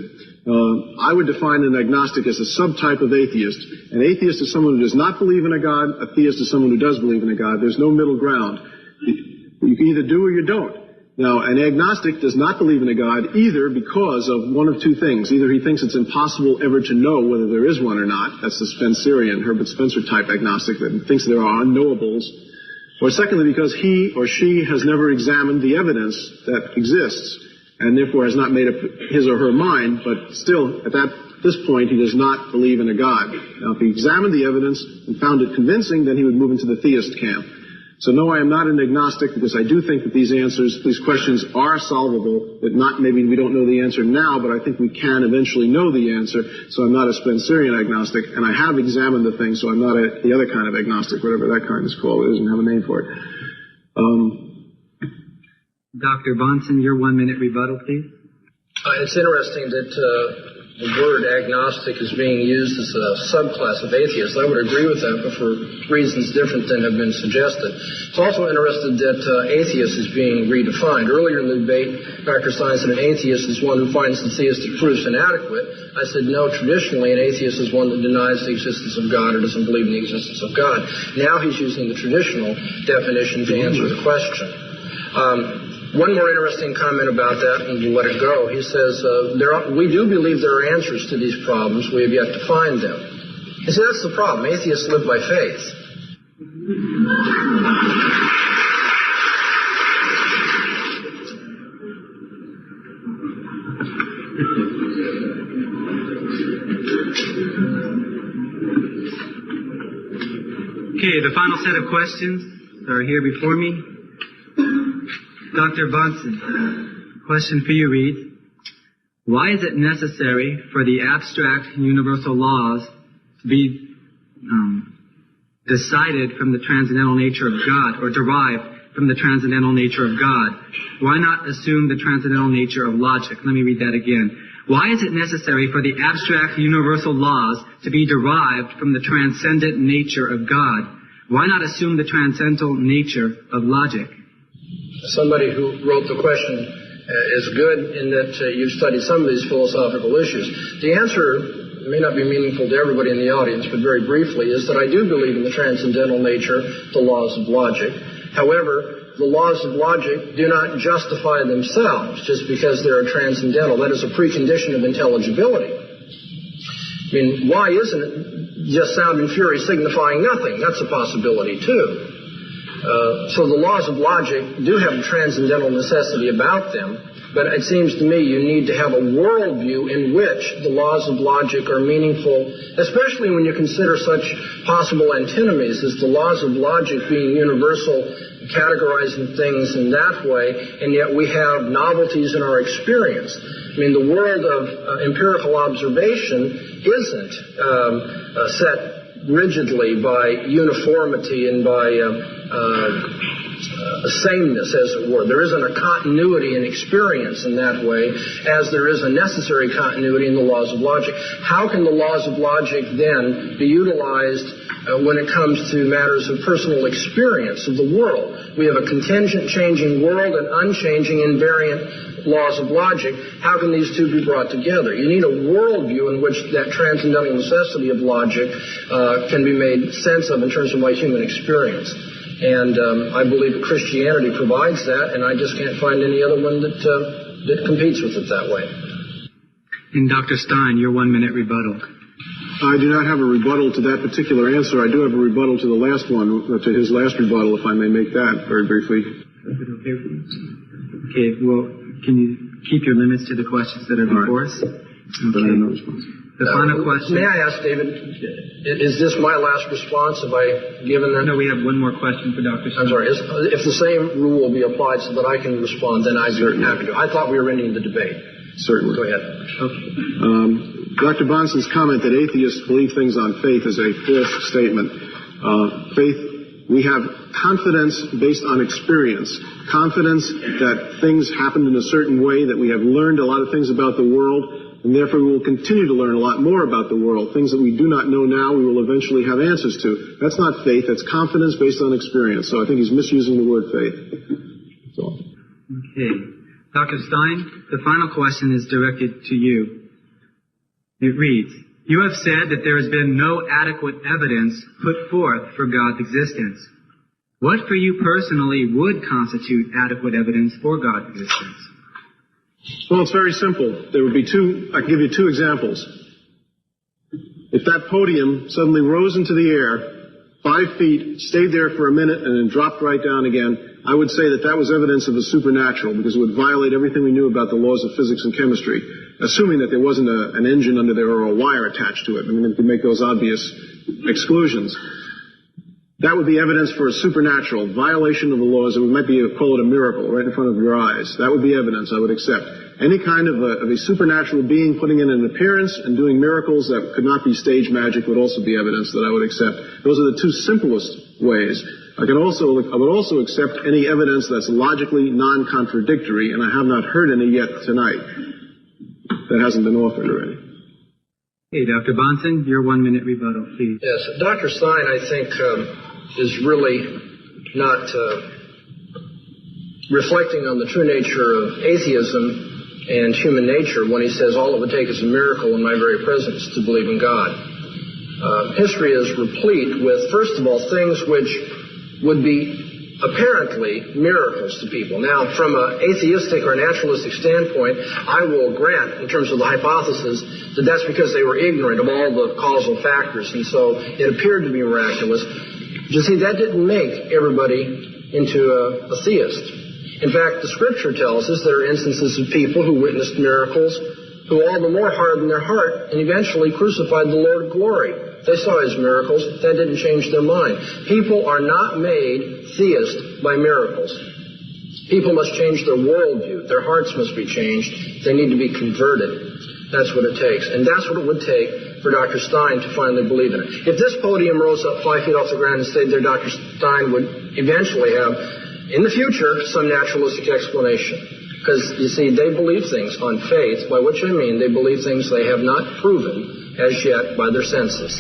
I would define an agnostic as a subtype of atheist. An atheist is someone who does not believe in a God. A theist is someone who does believe in a God. There's no middle ground. You can either do or you don't. Now, an agnostic does not believe in a God either because of one of two things. Either he thinks it's impossible ever to know whether there is one or not. That's the Spencerian, Herbert Spencer type agnostic that thinks there are unknowables. Or secondly, because he or she has never examined the evidence that exists and therefore has not made up his or her mind, but still, at this point, he does not believe in a God. Now, if he examined the evidence and found it convincing, then he would move into the theist camp. So no, I am not an agnostic because I do think that these questions are solvable, that maybe we don't know the answer now, but I think we can eventually know the answer. So I'm not a Spencerian agnostic, and I have examined the thing, so I'm not the other kind of agnostic, whatever that kind is called. It doesn't have a name for it. Dr. Bahnsen, your 1 minute rebuttal, please. It's interesting that the word agnostic is being used as a subclass of atheists. I would agree with that, but for reasons different than have been suggested. It's also interesting that atheist is being redefined. Earlier in the debate, Dr. Stein said an atheist is one who finds the theistic proofs inadequate. I said, no, traditionally an atheist is one that denies the existence of God or doesn't believe in the existence of God. Now he's using the traditional definition to answer the question. One more interesting comment about that, and we'll let it go. He says, we do believe there are answers to these problems. We have yet to find them. You see, that's the problem. Atheists live by faith. Okay, the final set of questions are here before me. Dr. Bahnsen, question for you reads, why is it necessary for the abstract universal laws to be decided from the transcendental nature of God, or derived from the transcendental nature of God? Why not assume the transcendental nature of logic? Let me read that again. Why is it necessary for the abstract universal laws to be derived from the transcendent nature of God? Why not assume the transcendental nature of logic? Somebody who wrote the question is good in that you've studied some of these philosophical issues. The answer may not be meaningful to everybody in the audience, but very briefly, is that I do believe in the transcendental nature, the laws of logic. However, the laws of logic do not justify themselves just because they're transcendental. That is a precondition of intelligibility. I mean, why isn't it just sound and fury signifying nothing? That's a possibility, too. So the laws of logic do have a transcendental necessity about them, But it seems to me you need to have a worldview in which the laws of logic are meaningful, especially when you consider such possible antinomies as the laws of logic being universal, categorizing things in that way, and yet we have novelties in our experience. I mean, the world of empirical observation isn't set rigidly by uniformity and by sameness, as it were. There isn't a continuity in experience in that way, as there is a necessary continuity in the laws of logic. How can the laws of logic then be utilized when it comes to matters of personal experience of the world? We have a contingent changing world and unchanging invariant laws of logic. How can these two be brought together? You need a worldview in which that transcendental necessity of logic can be made sense of in terms of my human experience. And I believe Christianity provides that, and I just can't find any other one that competes with it that way. And Dr. Stein, your 1 minute rebuttal. I do not have a rebuttal to that particular answer. I do have a rebuttal to the last one, to his last rebuttal, if I may make that very briefly. Okay, well, can you keep your limits to the questions that are before us? But I have no response. The final question. May I ask, David, is this my last response? Have I given that? No, we have one more question for Dr. Stein. I'm sorry. If the same rule will be applied so that I can respond, then I'd be happy to. I thought we were ending the debate. Certainly. Go ahead. Okay. Dr. Bahnsen's comment that atheists believe things on faith is a false statement. We have confidence based on experience, confidence that things happened in a certain way, that we have learned a lot of things about the world, and therefore we will continue to learn a lot more about the world. Things that we do not know now, we will eventually have answers to. That's not faith, that's confidence based on experience. So I think he's misusing the word faith. That's all. Okay. Dr. Stein, the final question is directed to you. It reads, you have said that there has been no adequate evidence put forth for God's existence. What for you personally would constitute adequate evidence for God's existence? Well, it's very simple. There would be I can give you two examples. If that podium suddenly rose into the air, 5 feet, stayed there for a minute, and then dropped right down again, I would say that that was evidence of the supernatural, because it would violate everything we knew about the laws of physics and chemistry, assuming that there wasn't an engine under there or a wire attached to it. I mean, we could make those obvious exclusions. That would be evidence for a supernatural violation of the laws. It might be called a miracle right in front of your eyes. That would be evidence I would accept. Any kind of a supernatural being putting in an appearance and doing miracles that could not be stage magic would also be evidence that I would accept. Those are the two simplest ways. I would also accept any evidence that's logically non-contradictory, and I have not heard any yet tonight that hasn't been offered already. Hey, Dr. Bahnsen, your 1 minute rebuttal, please. Yes, Dr. Stein, I think, is really not reflecting on the true nature of atheism and human nature when he says all it would take is a miracle in my very presence to believe in God. History is replete with, first of all, things which would be apparently miracles to people. Now, from an atheistic or naturalistic standpoint, I will grant, in terms of the hypothesis, that that's because they were ignorant of all the causal factors, and so it appeared to be miraculous. But you see, that didn't make everybody into a theist. In fact, the Scripture tells us there are instances of people who witnessed miracles who all the more hardened their heart and eventually crucified the Lord of glory. They saw his miracles. That didn't change their mind. People are not made theists by miracles. People must change their worldview. Their hearts must be changed. They need to be converted. That's what it takes. And that's what it would take for Dr. Stein to finally believe in it. If this podium rose up 5 feet off the ground and stayed there, Dr. Stein would eventually have, in the future, some naturalistic explanation. Because, you see, they believe things on faith, by which I mean they believe things they have not proven as yet by their senses.